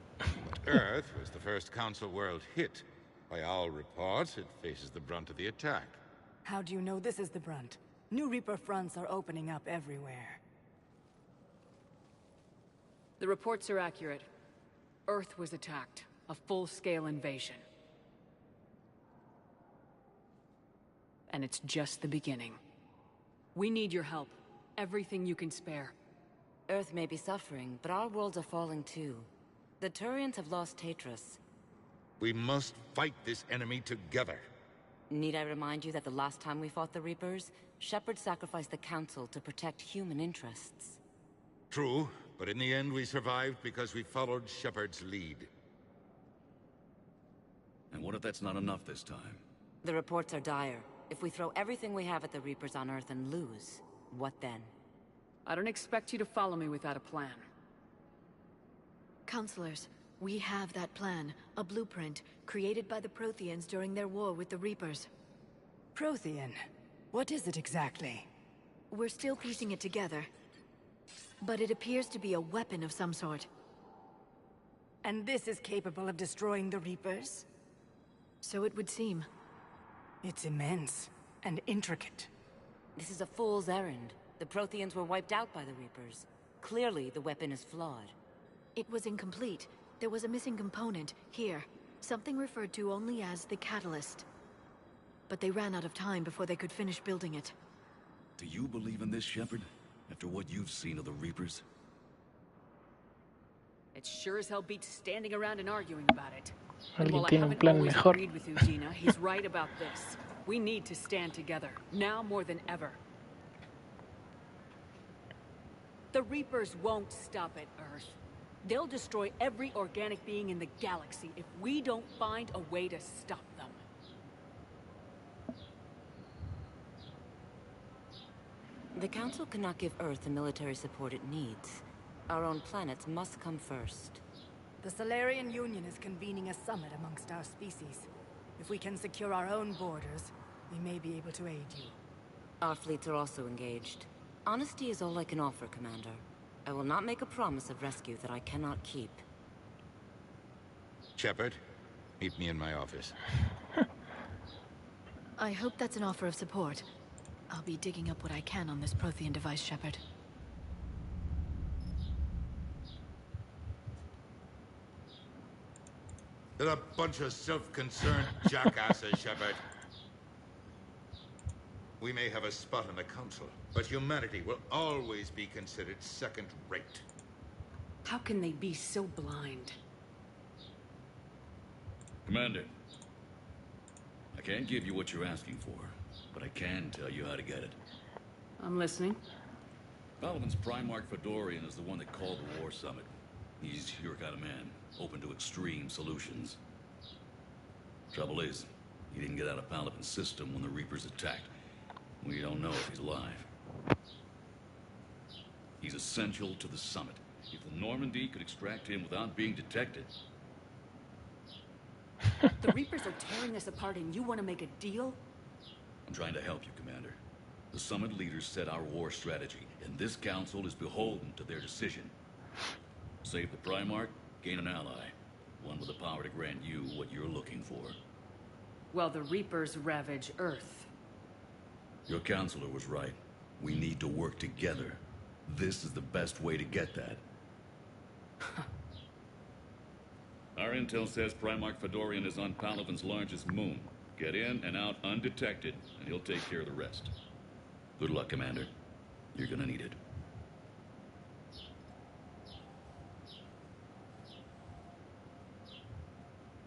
Earth was the first council world hit. By all reports, it faces the brunt of the attack. How do you know this is the brunt? New Reaper fronts are opening up everywhere. The reports are accurate. Earth was attacked. A full-scale invasion. And it's just the beginning. We need your help. Everything you can spare. Earth may be suffering, but our worlds are falling too. The Turians have lost Tatris. We must fight this enemy together. Need I remind you that the last time we fought the Reapers, Shepard sacrificed the Council to protect human interests? True, but in the end we survived because we followed Shepard's lead. And what if that's not enough this time? The reports are dire. If we throw everything we have at the Reapers on Earth and lose, what then? I don't expect you to follow me without a plan. Counselors, we have that plan. A blueprint, created by the Protheans during their war with the Reapers. Prothean? What is it exactly? We're still piecing it together. But it appears to be a weapon of some sort. And this is capable of destroying the Reapers? So it would seem. It's immense and intricate. This is a fool's errand. The Protheans were wiped out by the Reapers. Clearly, the weapon is flawed. It was incomplete. There was a missing component, here. Something referred to only as the catalyst. But they ran out of time before they could finish building it. Do you believe in this, Shepard? After what you've seen of the Reapers? It sure as hell beats standing around and arguing about it. And Alguien while I tiene un haven't plan always mejor. agreed with Udina, he's right about this. We need to stand together, now more than ever. The Reapers won't stop at Earth. They'll destroy every organic being in the galaxy if we don't find a way to stop them. The Council cannot give Earth the military support it needs. Our own planets must come first. The Solarian Union is convening a summit amongst our species. If we can secure our own borders, we may be able to aid you. Our fleets are also engaged. Honesty is all I can offer, Commander. I will not make a promise of rescue that I cannot keep. Shepard, meet me in my office. I hope that's an offer of support. I'll be digging up what I can on this Prothean device, Shepard. They're a bunch of self-concerned jackasses, Shepard. We may have a spot in the Council, but humanity will always be considered second-rate. How can they be so blind? Commander, I can't give you what you're asking for, but I can tell you how to get it. I'm listening. Paladin's Primarch Fedorian is the one that called the War Summit. He's your kind of man, open to extreme solutions. Trouble is, he didn't get out of Paladin's system when the Reapers attacked. We don't know if he's alive. He's essential to the summit. If the Normandy could extract him without being detected... The Reapers are tearing us apart and you want to make a deal? I'm trying to help you, Commander. The summit leaders set our war strategy, and this council is beholden to their decision. Save the Primarch, gain an ally. One with the power to grant you what you're looking for. Well, the Reapers ravage Earth. Your counselor was right. We need to work together. This is the best way to get that. Our intel says Primarch Fedorian is on Palavin's largest moon. Get in and out undetected, and he'll take care of the rest. Good luck, Commander. You're gonna need it.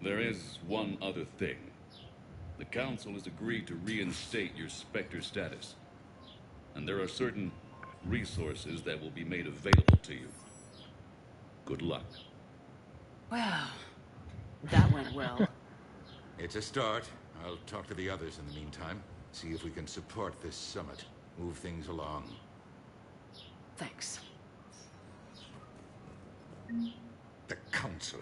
There is one other thing. The Council has agreed to reinstate your Spectre status. And there are certain resources that will be made available to you. Good luck. Well, that went well. It's a start. I'll talk to the others in the meantime. See if we can support this summit. Move things along. Thanks. The Council.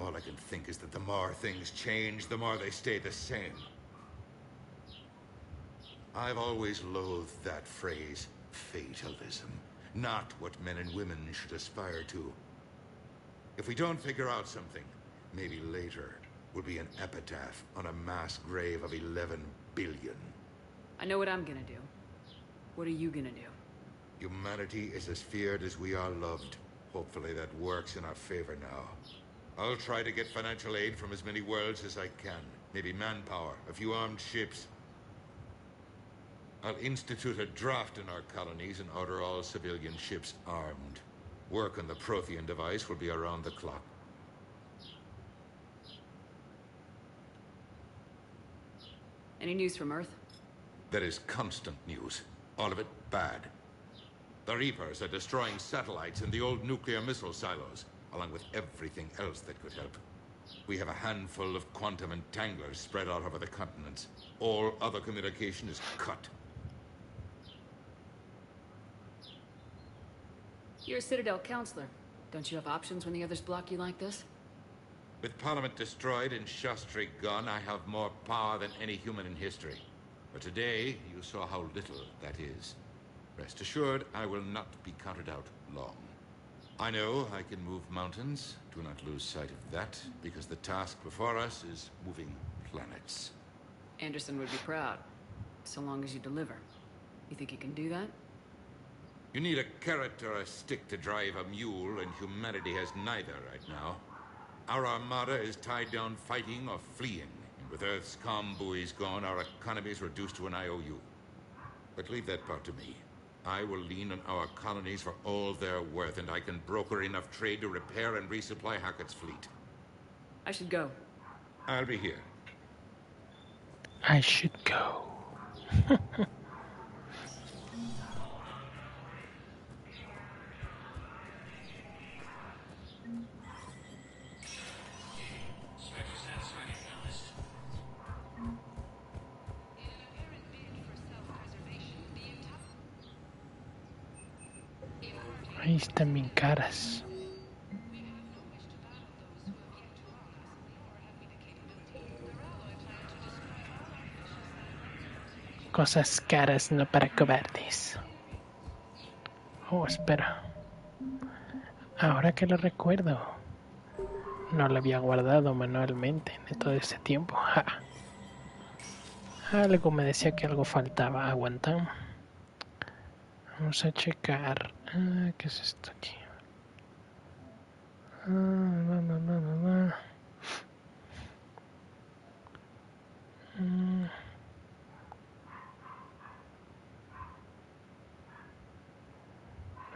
All I can think is that the more things change, the more they stay the same. I've always loathed that phrase, fatalism. Not what men and women should aspire to. If we don't figure out something, maybe later will be an epitaph on a mass grave of 11 billion. I know what I'm gonna do. What are you gonna do? Humanity is as feared as we are loved. Hopefully that works in our favor now. I'll try to get financial aid from as many worlds as I can. Maybe manpower, a few armed ships. I'll institute a draft in our colonies and order all civilian ships armed. Work on the Prothean device will be around the clock. Any news from Earth? There is constant news. All of it bad. The Reapers are destroying satellites and the old nuclear missile silos, along with everything else that could help. We have a handful of quantum entanglers spread out over the continents. All other communication is cut. You're a Citadel counselor. Don't you have options when the others block you like this? With Parliament destroyed and Shastri gone, I have more power than any human in history. But today, you saw how little that is. Rest assured, I will not be counted out long. I know I can move mountains. Do not lose sight of that, because the task before us is moving planets. Anderson would be proud, so long as you deliver. You think you can do that? You need a carrot or a stick to drive a mule, and humanity has neither right now. Our armada is tied down fighting or fleeing, and with Earth's comm buoys gone, our economy is reduced to an IOU. But leave that part to me. I will lean on our colonies for all they're worth, and I can broker enough trade to repair and resupply Hackett's fleet. I should go. I'll be here. I should go. Ahí están bien caras. Cosas caras, no para cobardes. Oh, espera. Ahora que lo recuerdo, no lo había guardado manualmente en todo ese tiempo. ¡Ja! Algo me decía que algo faltaba. Aguanta. Vamos a checar. ¿Qué es esto aquí?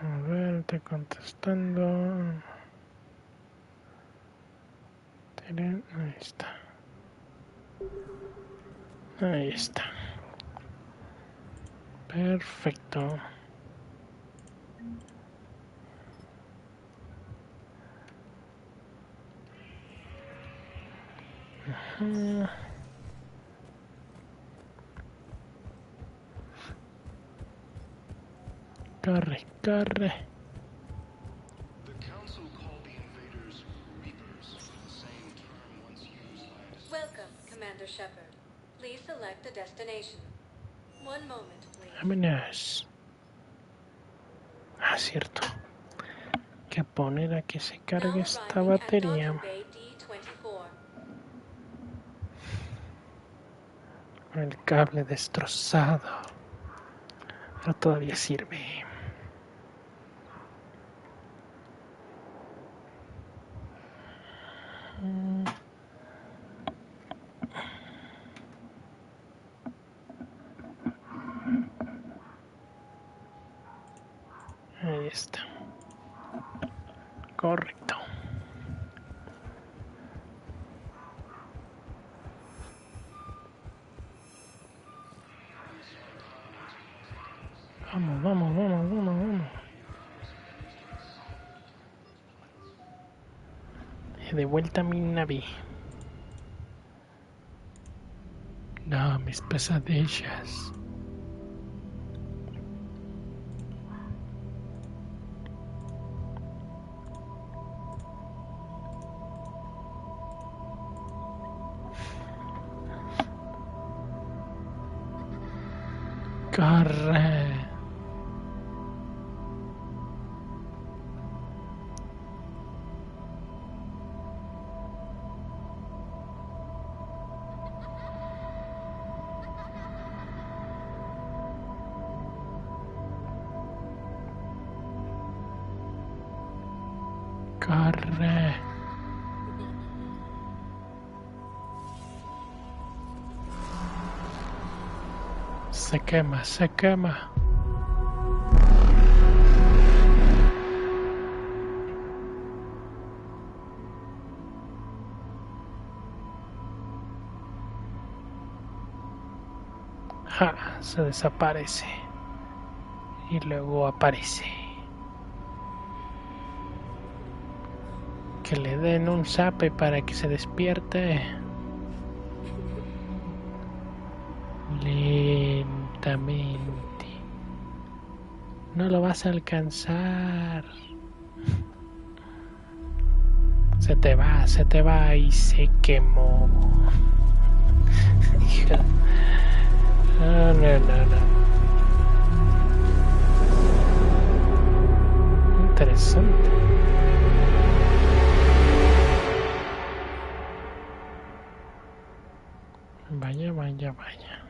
A ver, estoy contestando. Ahí está. Ahí está. Perfecto. Corre, corre. Welcome, Commander Shepard. Please select a destination. One moment, please. Vámonos. Ah, cierto. Hay que poner a que se cargue esta batería. Con el cable destrozado. Pero todavía sirve. Ahí está. Correcto. Vamos, vamos, vamos, vamos, vamos. De vuelta a mi nave. No, mis pesadillas. Corre. Corre. Se quema, se quema. Ja, se desaparece. Y luego aparece. Que le den un zape para que se despierte. Lentamente. No lo vas a alcanzar. Se te va y se quemó. No. Interesante. Vaya.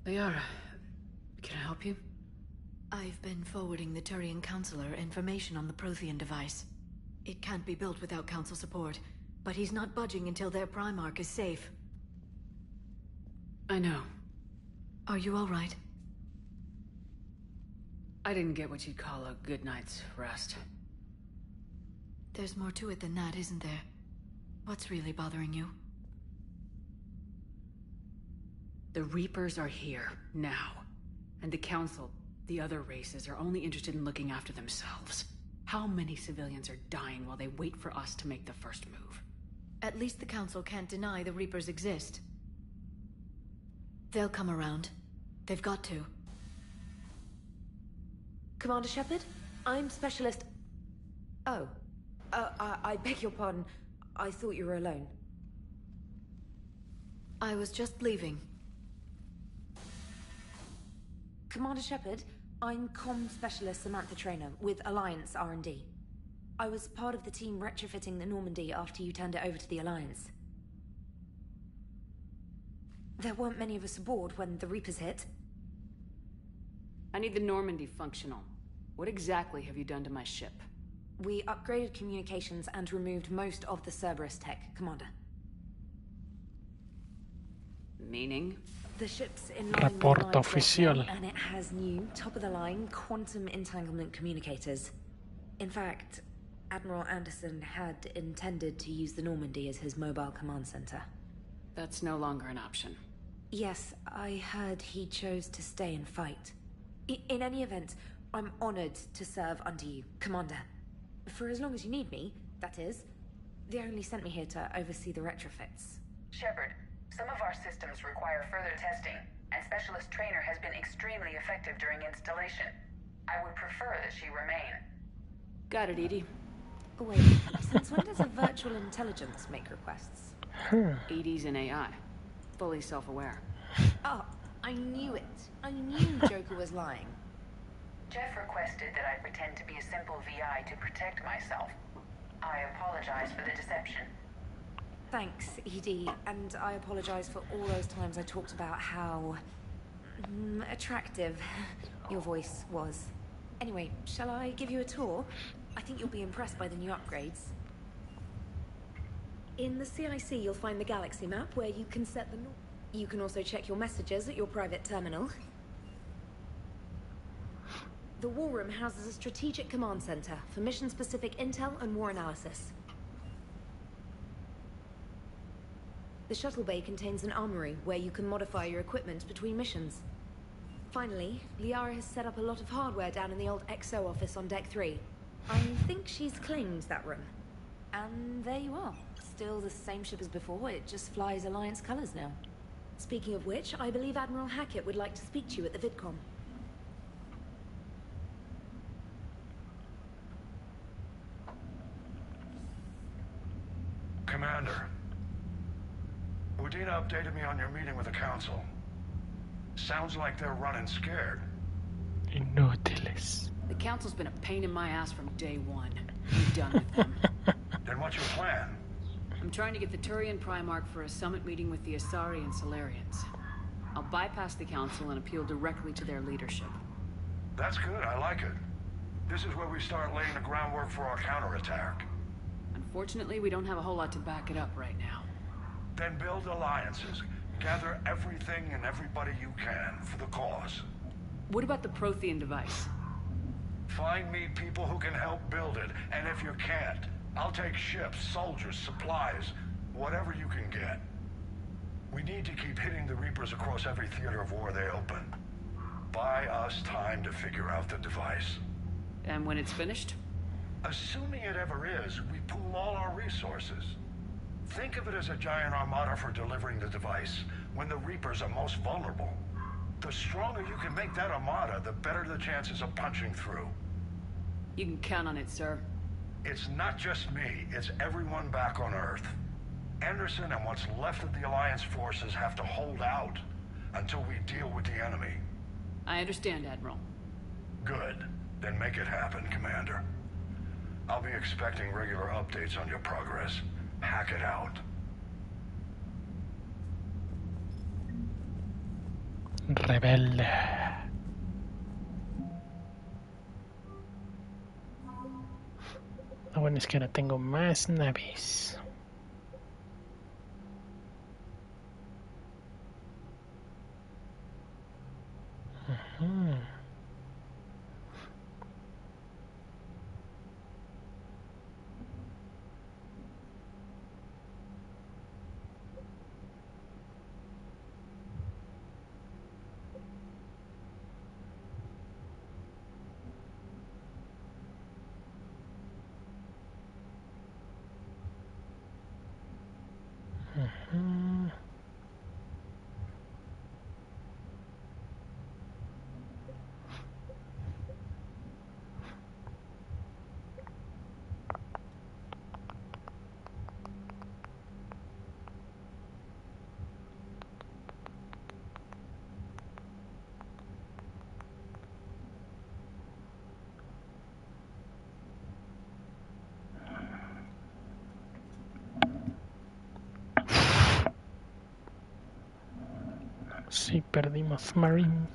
Liara, can I help you? I've been forwarding the Turian Counselor information on the Prothean device. It can't be built without Council support, but he's not budging until their Primarch is safe. I know. Are you all right? I didn't get what you'd call a good night's rest. There's more to it than that, isn't there? What's really bothering you? The Reapers are here, now. And the Council, the other races, are only interested in looking after themselves. How many civilians are dying while they wait for us to make the first move? At least the Council can't deny the Reapers exist. They'll come around. They've got to. Commander Shepard, I'm Specialist... Oh. I beg your pardon. I thought you were alone. I was just leaving. Commander Shepard, I'm Comm Specialist Samantha Traynor with Alliance R&D. I was part of the team retrofitting the Normandy after you turned it over to the Alliance. There weren't many of us aboard when the Reapers hit. I need the Normandy functional. What exactly have you done to my ship? We upgraded communications and removed most of the Cerberus tech, Commander. Meaning? The ship's in line with Reporte Alliance oficial. personnel, and it has new, top-of-the-line quantum entanglement communicators. In fact, Admiral Anderson had intended to use the Normandy as his mobile command center. That's no longer an option. Yes, I heard he chose to stay and fight. In any event, I'm honored to serve under you, Commander. For as long as you need me, that is. They only sent me here to oversee the retrofits. Shepard, some of our systems require further testing, and Specialist Traynor has been extremely effective during installation. I would prefer that she remain. Got it, Edie. Wait, since when does a virtual intelligence make requests? Edie's an AI. Fully self-aware. Oh, I knew it. I knew Joker was lying. Jeff requested that I pretend to be a simple VI to protect myself. I apologize for the deception. Thanks, Edie, and I apologize for all those times I talked about how... attractive your voice was. Anyway, shall I give you a tour? I think you'll be impressed by the new upgrades. In the CIC, you'll find the galaxy map where you can set the... You can also check your messages at your private terminal. The War Room houses a strategic command center for mission-specific intel and war analysis. The shuttle bay contains an armory where you can modify your equipment between missions. Finally, Liara has set up a lot of hardware down in the old XO office on Deck 3. I think she's claimed that room. And there you are. Still the same ship as before, it just flies Alliance colors now. Speaking of which, I believe Admiral Hackett would like to speak to you at the VidCom. Commander, Udina updated me on your meeting with the Council. Sounds like they're running scared. Inútiles. The Council's been a pain in my ass from day one. I'm done with them. Then what's your plan? I'm trying to get the Turian Primarch for a summit meeting with the Asari and Solarians. I'll bypass the Council and appeal directly to their leadership. That's good, I like it. This is where we start laying the groundwork for our counterattack. Unfortunately, we don't have a whole lot to back it up right now. Then build alliances. Gather everything and everybody you can for the cause. What about the Prothean device? Find me people who can help build it, and if you can't, I'll take ships, soldiers, supplies, whatever you can get. We need to keep hitting the Reapers across every theater of war they open. Buy us time to figure out the device. And when it's finished? Assuming it ever is, we pool all our resources. Think of it as a giant armada for delivering the device, when the Reapers are most vulnerable. The stronger you can make that armada, the better the chances of punching through. You can count on it, sir. It's not just me, it's everyone back on Earth. Anderson and what's left of the Alliance forces have to hold out until we deal with the enemy. I understand, Admiral. Good. Then make it happen, Commander. I'll be expecting regular updates on your progress. Hack it out. Rebelde. Lo bueno es que ahora tengo más naves. Sí, perdimos Marine.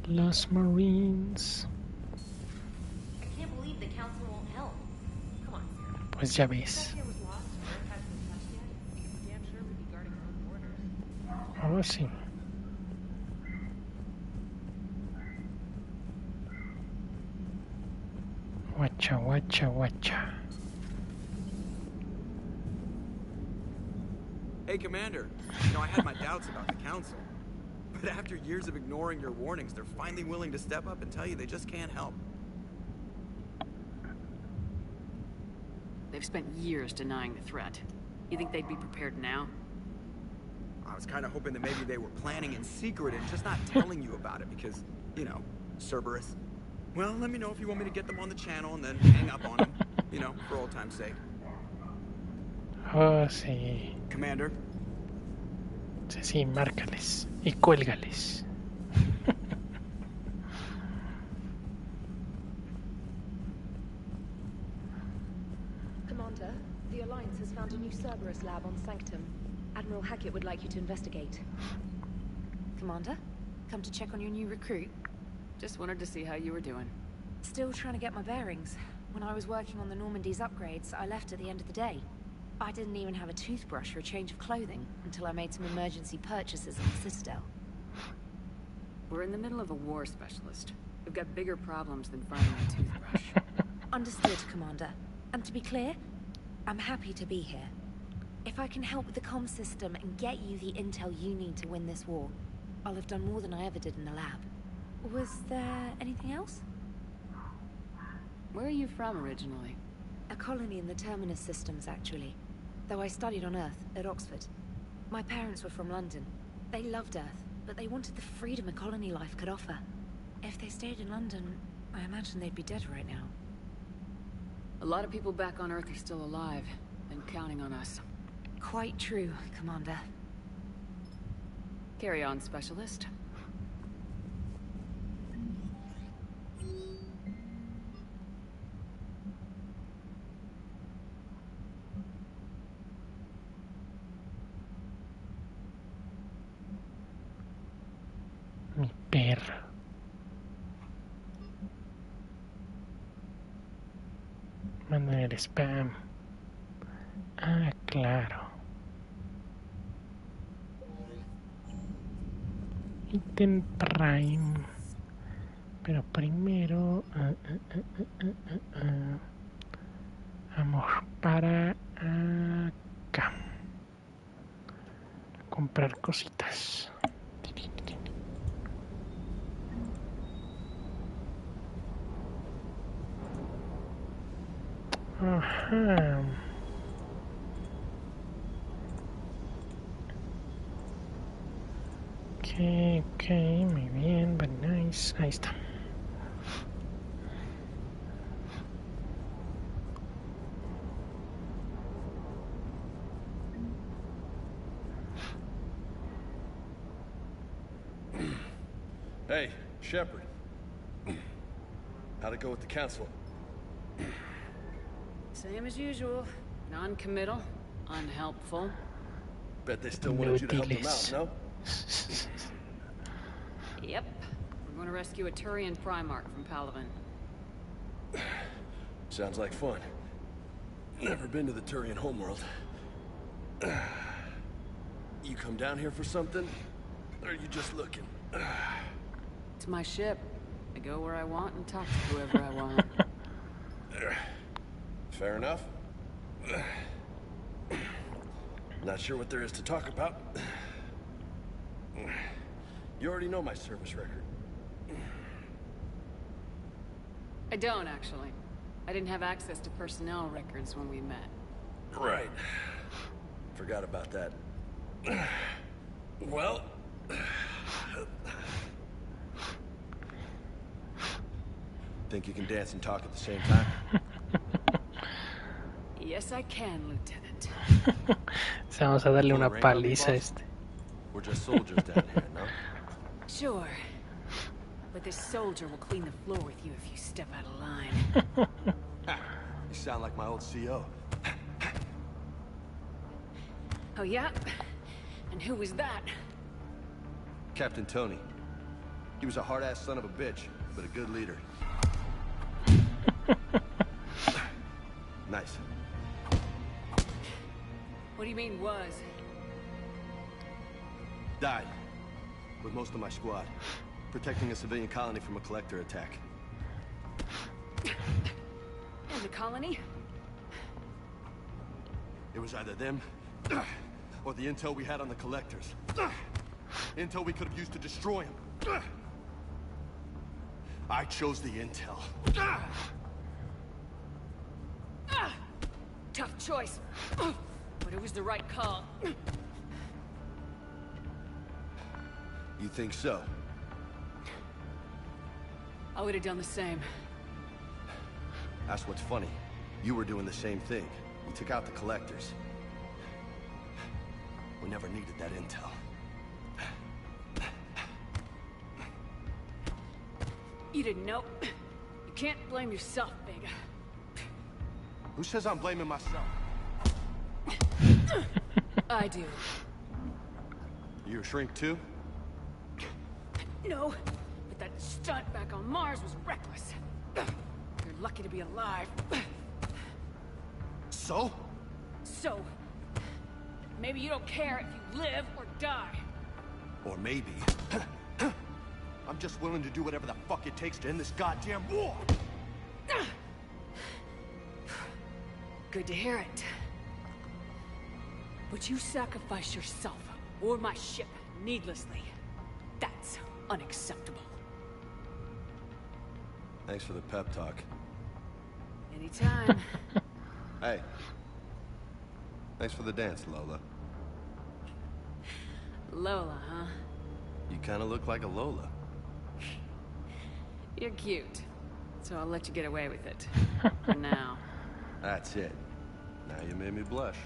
Los Marines. I can't believe the council won't help. Come on, Sarah. Pues ya ves. Oh, sí. Guacha, guacha, guacha. Hey, Commander. You know, I had my doubts about the Council. But after years of ignoring your warnings, they're finally willing to step up and tell you they just can't help. They've spent years denying the threat. You think they'd be prepared now? I was kind of hoping that maybe they were planning in secret and just not telling you about it because, you know, Cerberus. Well, let me know if you want me to get them on the channel and then hang up on them, you know, for old time's sake. Oh, sí. Commander? Sí, sí, márcales y cuélgales. Commander, the Alliance has found a new Cerberus lab on Sanctum. Admiral Hackett would like you to investigate. Commander, come to check on your new recruit? Just wanted to see how you were doing. Still trying to get my bearings. When I was working on the Normandy's upgrades, I left at the end of the day. I didn't even have a toothbrush or a change of clothing until I made some emergency purchases on the Citadel. We're in the middle of a war, Specialist. We've got bigger problems than finding a toothbrush. Understood, Commander. And to be clear, I'm happy to be here. If I can help with the comm system and get you the intel you need to win this war, I'll have done more than I ever did in the lab. Was there anything else? Where are you from originally? A colony in the Terminus systems, actually. Though I studied on Earth, at Oxford. My parents were from London. They loved Earth, but they wanted the freedom a colony life could offer. If they stayed in London, I imagine they'd be dead right now. A lot of people back on Earth are still alive, and counting on us. Quite true, Commander. Carry on, Specialist. Mi perro. Mandan el spam. Ah, claro. Ítem Prime. Pero primero vamos para acá. Comprar cositas. Ajá. Ok, muy bien, very nice. Ahí está. Hey, Shepard. How'd it go with the council? Same as usual. Non-committal, unhelpful. Bet they still wanted you to help them out, no? Yep. We're going to rescue a Turian Primarch from Palaven. Sounds like fun. Never been to the Turian homeworld. You come down here for something? Or are you just looking? It's my ship. I go where I want and talk to whoever I want. Fair enough. Not sure what there is to talk about. You already know my service record. I don't, actually. I didn't have access to personnel records when we met. Right. Forgot about that. Well... Think you can dance and talk at the same time? Yes, I can, Lieutenant. Vamos a darle una paliza a este. We're just soldiers down here, no? Sure. But this soldier will clean the floor with you if you step out of line. You sound like my old CO. Oh, yeah? And who was that? Captain Tony. He was a hard-ass son of a bitch, but a good leader. Nice. What do you mean, was? Died. With most of my squad. Protecting a civilian colony from a collector attack. And the colony? It was either them, or the intel we had on the collectors. Intel we could have used to destroy them. I chose the intel. Tough choice. But it was the right call. You think so? I would have done the same. That's what's funny. You were doing the same thing. We took out the collectors. We never needed that intel. You didn't know. You can't blame yourself, Vega. Who says I'm blaming myself? I do. You a shrink too? No, but that stunt back on Mars was reckless. You're lucky to be alive. So? So, maybe you don't care if you live or die. Or maybe... I'm just willing to do whatever the fuck it takes to end this goddamn war! Good to hear it. But you sacrifice yourself, or my ship, needlessly. That's unacceptable. Thanks for the pep talk. Anytime. Hey. Thanks for the dance, Lola. Lola, huh? You kinda look like a Lola. You're cute. So I'll let you get away with it. For now. That's it. Now you made me blush.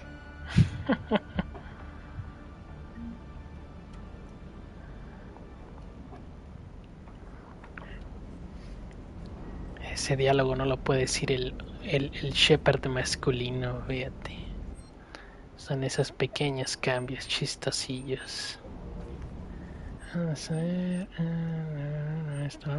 Ese diálogo no lo puede decir el Shepard masculino, fíjate. Son esos pequeños cambios chistosillos. Vamos a ver. Esto.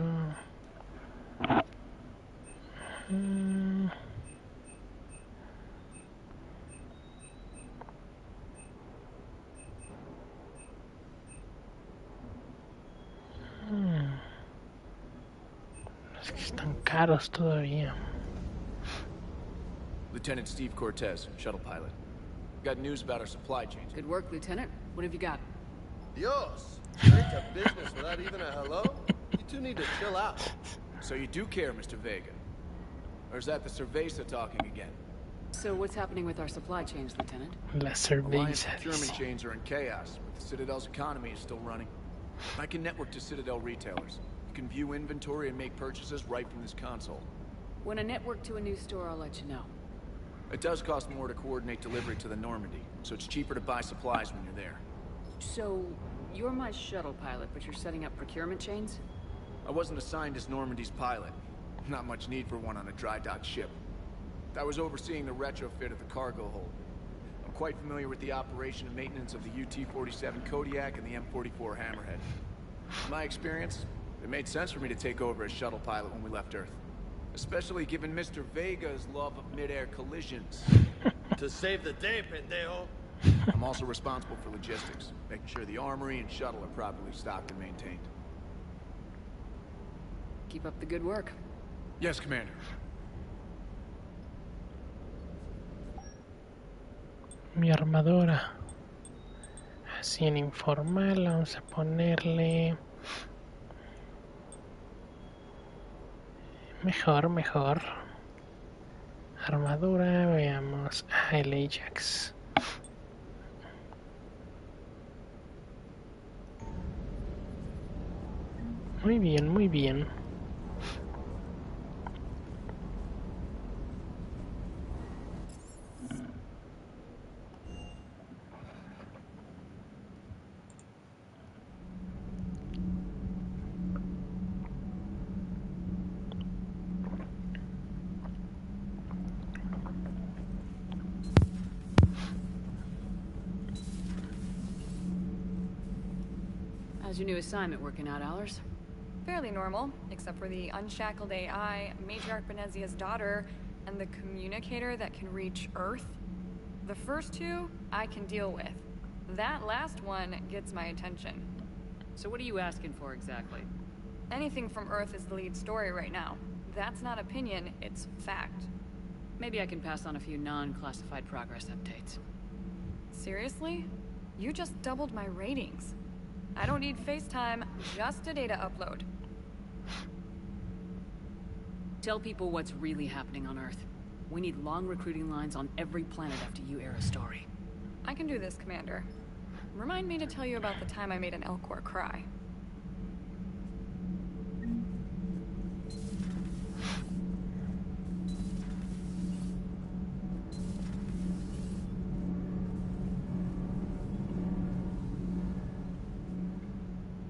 Es que están caros todavía. Lieutenant Steve Cortez, shuttle pilot. Got news about our supply chains. Good work, Lieutenant. What have you got? Dios! Straight to business without even a hello? You two need to chill out. So you do care, Mr. Vega? Or is that the Cerveza talking again? So what's happening with our supply chains, Lieutenant? La Alliance cerveza. procurement chains are in chaos, but the Citadel's economy is still running. I can network to Citadel retailers. You can view inventory and make purchases right from this console. When I network to a new store, I'll let you know. It does cost more to coordinate delivery to the Normandy, so it's cheaper to buy supplies when you're there. So, you're my shuttle pilot, but you're setting up procurement chains? I wasn't assigned as Normandy's pilot. Not much need for one on a dry dock ship. I was overseeing the retrofit of the cargo hold. I'm quite familiar with the operation and maintenance of the UT-47 Kodiak and the M44 Hammerhead. In my experience, it made sense for me to take over as shuttle pilot when we left Earth. Especially given Mr. Vega's love of mid-air collisions. To save the day, pendejo. I'm also responsible for logistics, making sure the armory and shuttle are properly stocked and maintained. Keep up the good work. Yes, Commander. Mi armadura. Así en informal, vamos a ponerle Mejor. Armadura, veamos. El Ajax. Muy bien. How's your new assignment working out, Allers? Fairly normal, except for the unshackled AI, Matriarch Benezia's daughter, and the communicator that can reach Earth. The first two, I can deal with. That last one gets my attention. So what are you asking for exactly? Anything from Earth is the lead story right now. That's not opinion, it's fact. Maybe I can pass on a few non-classified progress updates. Seriously? You just doubled my ratings. I don't need FaceTime, just a data upload. Tell people what's really happening on Earth. We need long recruiting lines on every planet after you air a story. I can do this, Commander. Remind me to tell you about the time I made an Elcor cry.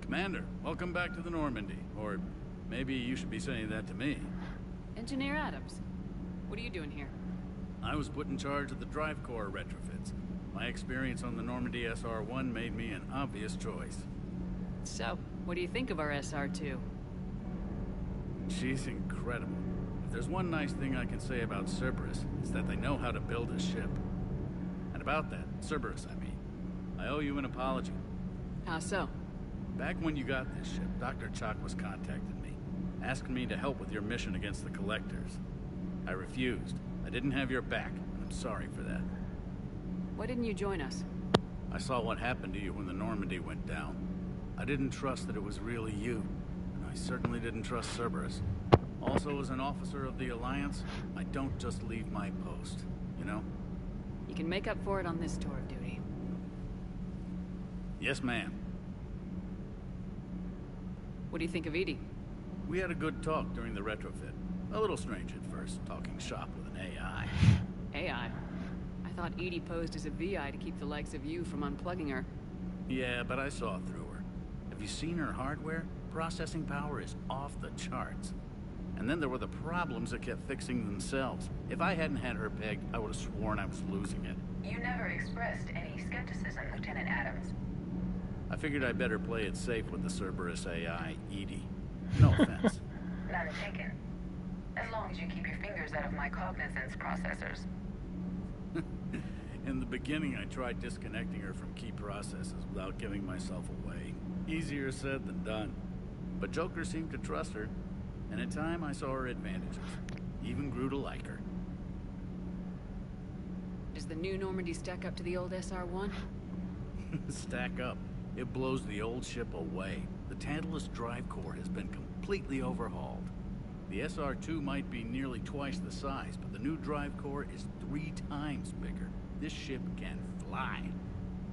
Commander, welcome back to the Normandy. Or maybe you should be saying that to me. Engineer Adams, what are you doing here? I was put in charge of the drive core retrofits. My experience on the Normandy SR-1 made me an obvious choice. So, what do you think of our SR-2? She's incredible. If there's one nice thing I can say about Cerberus, it's that they know how to build a ship. And about that, Cerberus, I mean, I owe you an apology. How so? Back when you got this ship, Dr. Chakwas contacted me, asking me to help with your mission against the Collectors. I refused. I didn't have your back, and I'm sorry for that. Why didn't you join us? I saw what happened to you when the Normandy went down. I didn't trust that it was really you, and I certainly didn't trust Cerberus. Also, as an officer of the Alliance, I don't just leave my post, you know? You can make up for it on this tour of duty. Yes, ma'am. What do you think of Edie? We had a good talk during the retrofit. A little strange at first, talking shop with an AI. AI? I thought Edie posed as a VI to keep the likes of you from unplugging her. Yeah, but I saw through her. Have you seen her hardware? Processing power is off the charts. And then there were the problems that kept fixing themselves. If I hadn't had her pegged, I would have sworn I was losing it. You never expressed any skepticism, Lieutenant Adams. I figured I'd better play it safe with the Cerberus AI, Edie. No offense. None taken. As long as you keep your fingers out of my cognizance processors. In the beginning, I tried disconnecting her from key processes without giving myself away. Easier said than done. But Joker seemed to trust her, and in time I saw her advantages. Even grew to like her. Does the new Normandy stack up to the old SR-1? Stack up. It blows the old ship away. The Tantalus drive core has been completely overhauled. The SR-2 might be nearly twice the size, but the new drive core is 3 times bigger. This ship can fly.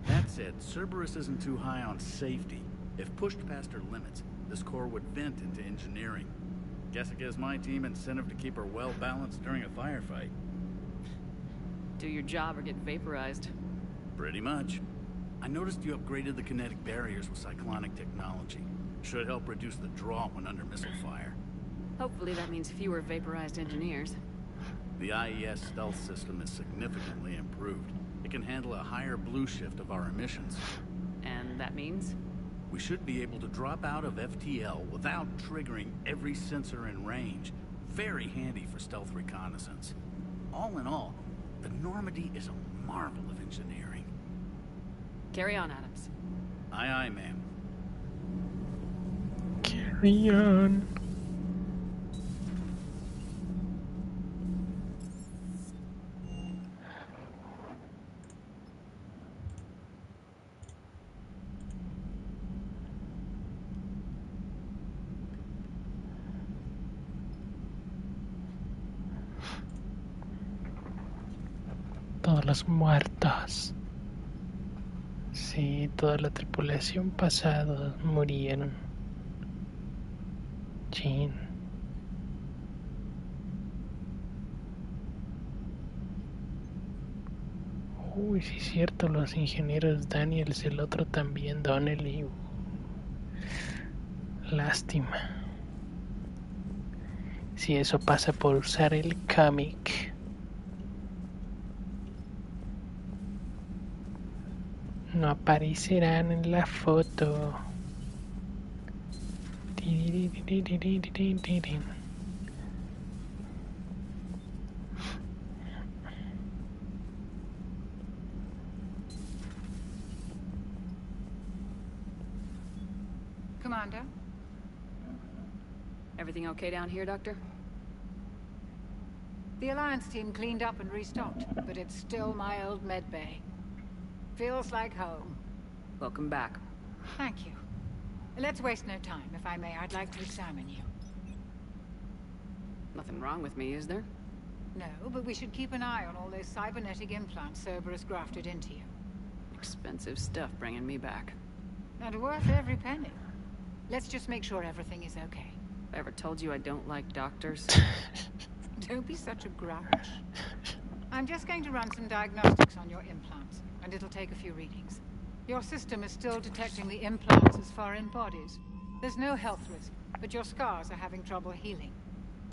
That said, Cerberus isn't too high on safety. If pushed past her limits, this core would vent into engineering. Guess it gives my team incentive to keep her well-balanced during a firefight. Do your job or get vaporized. Pretty much. I noticed you upgraded the kinetic barriers with cyclonic technology. Should help reduce the draw when under missile fire. Hopefully that means fewer vaporized engineers. The IES stealth system is significantly improved. It can handle a higher blue shift of our emissions. And that means? We should be able to drop out of FTL without triggering every sensor in range. Very handy for stealth reconnaissance. All in all, the Normandy is a marvel of engineering. Carry on, Adams. Aye, aye, ma'am. Carry on. los muertos. Sí, toda la tripulación pasada murieron. Chin. Uy, sí es cierto, los ingenieros Daniels, el otro también, Donnelly. Lástima. Si eso pasa por usar el cómic. No aparecerán en la foto. Commander? Everything okay down here, Doctor? The Alliance team cleaned up and restocked, but it's still my old med bay. Feels like home. Welcome back. Thank you. Let's waste no time. If I may, I'd like to examine you. Nothing wrong with me, is there? No, but we should keep an eye on all those cybernetic implants Cerberus grafted into you. Expensive stuff bringing me back. And worth every penny. Let's just make sure everything is okay. I ever told you I don't like doctors? Don't be such a grouch. I'm just going to run some diagnostics on your implants, and it'll take a few readings. Your system is still detecting the implants as foreign bodies. There's no health risk, but your scars are having trouble healing.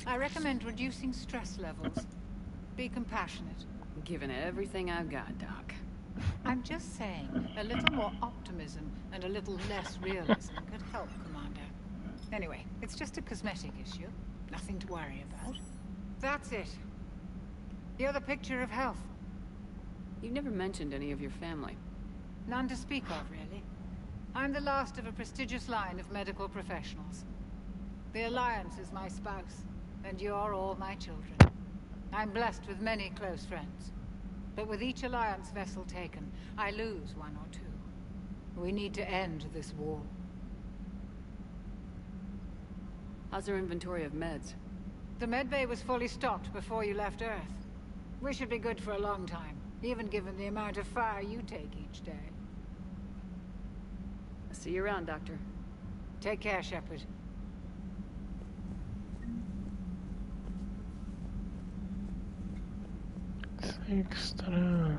I recommend reducing stress levels. Be compassionate. Giving everything I've got, Doc. I'm just saying, a little more optimism and a little less realism could help, Commander. Anyway, it's just a cosmetic issue. Nothing to worry about. That's it. You're the picture of health. You've never mentioned any of your family. None to speak of, really. I'm the last of a prestigious line of medical professionals. The Alliance is my spouse, and you're all my children. I'm blessed with many close friends. But with each Alliance vessel taken, I lose one or two. We need to end this war. How's our inventory of meds? The medbay was fully stocked before you left Earth. We should be good for a long time, even given the amount of fire you take each day. I'll see you around, Doctor. Take care, Shepard. Extra.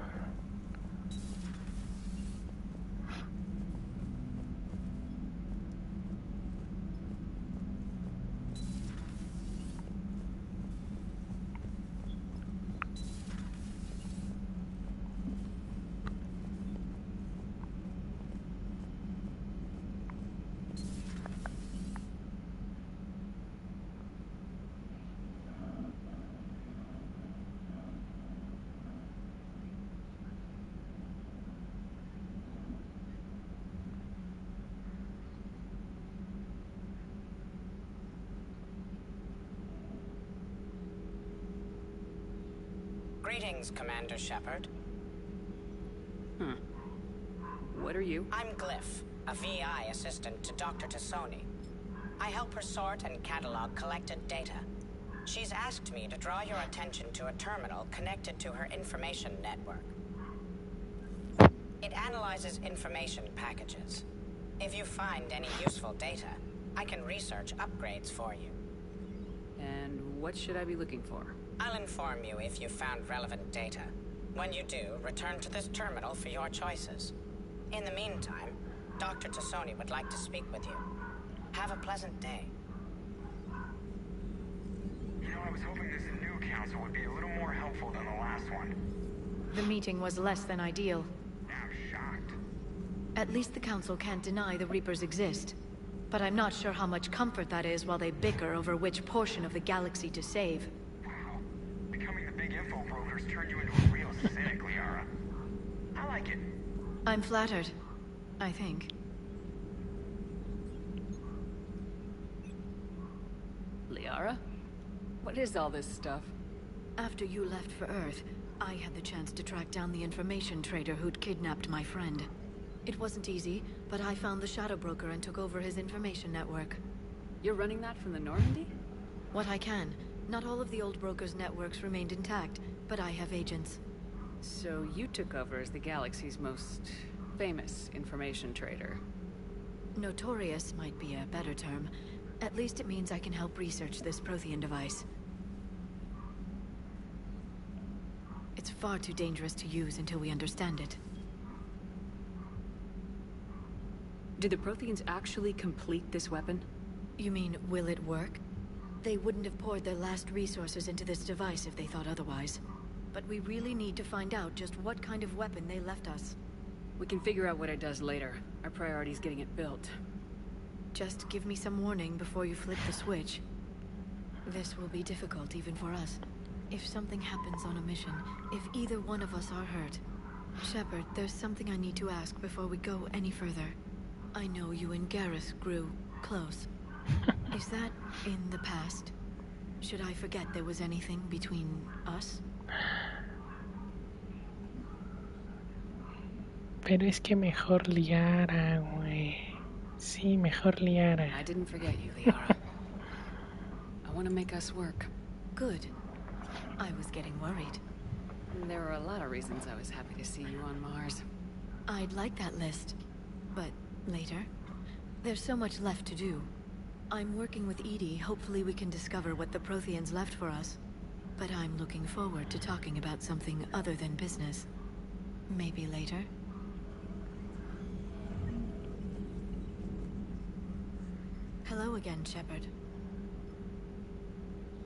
Greetings, Commander Shepard. What are you? I'm Glyph, a VI assistant to Dr. Tassoni. I help her sort and catalog collected data. She's asked me to draw your attention to a terminal connected to her information network. It analyzes information packages. If you find any useful data, I can research upgrades for you. And what should I be looking for? I'll inform you if you've found relevant data. When you do, return to this terminal for your choices. In the meantime, Dr. Tassoni would like to speak with you. Have a pleasant day. You know, I was hoping this new council would be a little more helpful than the last one. The meeting was less than ideal. I'm shocked. At least the council can't deny the Reapers exist. But I'm not sure how much comfort that is while they bicker over which portion of the galaxy to save. Wow. Becoming the big info brokers turned you into a real cynic, Liara. I like it. I'm flattered. I think. Liara? What is all this stuff? After you left for Earth, I had the chance to track down the information trader who'd kidnapped my friend. It wasn't easy, but I found the Shadow Broker and took over his information network. You're running that from the Normandy? What I can. Not all of the old broker's networks remained intact, but I have agents. So you took over as the galaxy's most famous information trader. Notorious might be a better term. At least it means I can help research this Prothean device. It's far too dangerous to use until we understand it. Do the Protheans actually complete this weapon? You mean, will it work? They wouldn't have poured their last resources into this device if they thought otherwise. But we really need to find out just what kind of weapon they left us. We can figure out what it does later. Our priority is getting it built. Just give me some warning before you flip the switch. This will be difficult even for us. If something happens on a mission, if either one of us are hurt. Shepard, there's something I need to ask before we go any further. I know you and Garrus grew close. Is that in the past? Should I forget there was anything between us? Pero es que mejor Liara, güey. Sí, mejor Liara. I didn't forget you, Liara. I want to make us work. Good. I was getting worried. There were a lot of reasons I was happy to see you on Mars. I'd like that list. But later? There's so much left to do. I'm working with EDI. Hopefully we can discover what the Protheans left for us. But I'm looking forward to talking about something other than business. Maybe later? Hello again, Shepard.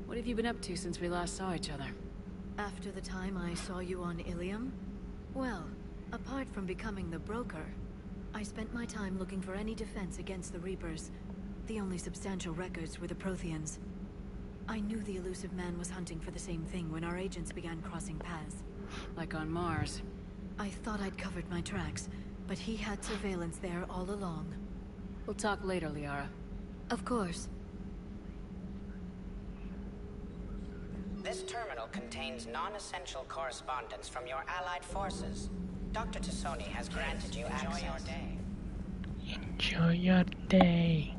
What have you been up to since we last saw each other? After the time I saw you on Ilium? Well, apart from becoming the broker, I spent my time looking for any defense against the Reapers. The only substantial records were the Protheans. I knew the elusive man was hunting for the same thing when our agents began crossing paths. Like on Mars. I thought I'd covered my tracks, but he had surveillance there all along. We'll talk later, Liara. Of course. This terminal contains non-essential correspondence from your allied forces. Dr. Tassoni has granted you access. Enjoy your day. Enjoy your day.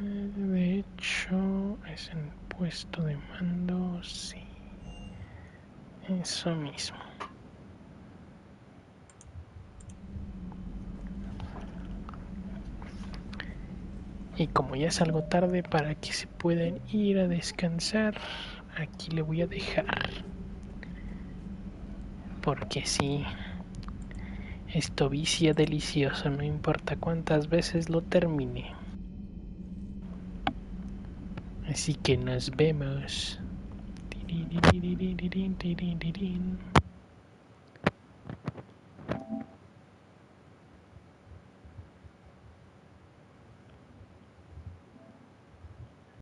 De hecho, es el puesto de mando, sí. Eso mismo. Y como ya es algo tarde para que se puedan ir a descansar, aquí le voy a dejar. Porque sí, esto vicia delicioso, no importa cuántas veces lo termine. Así que nos vemos.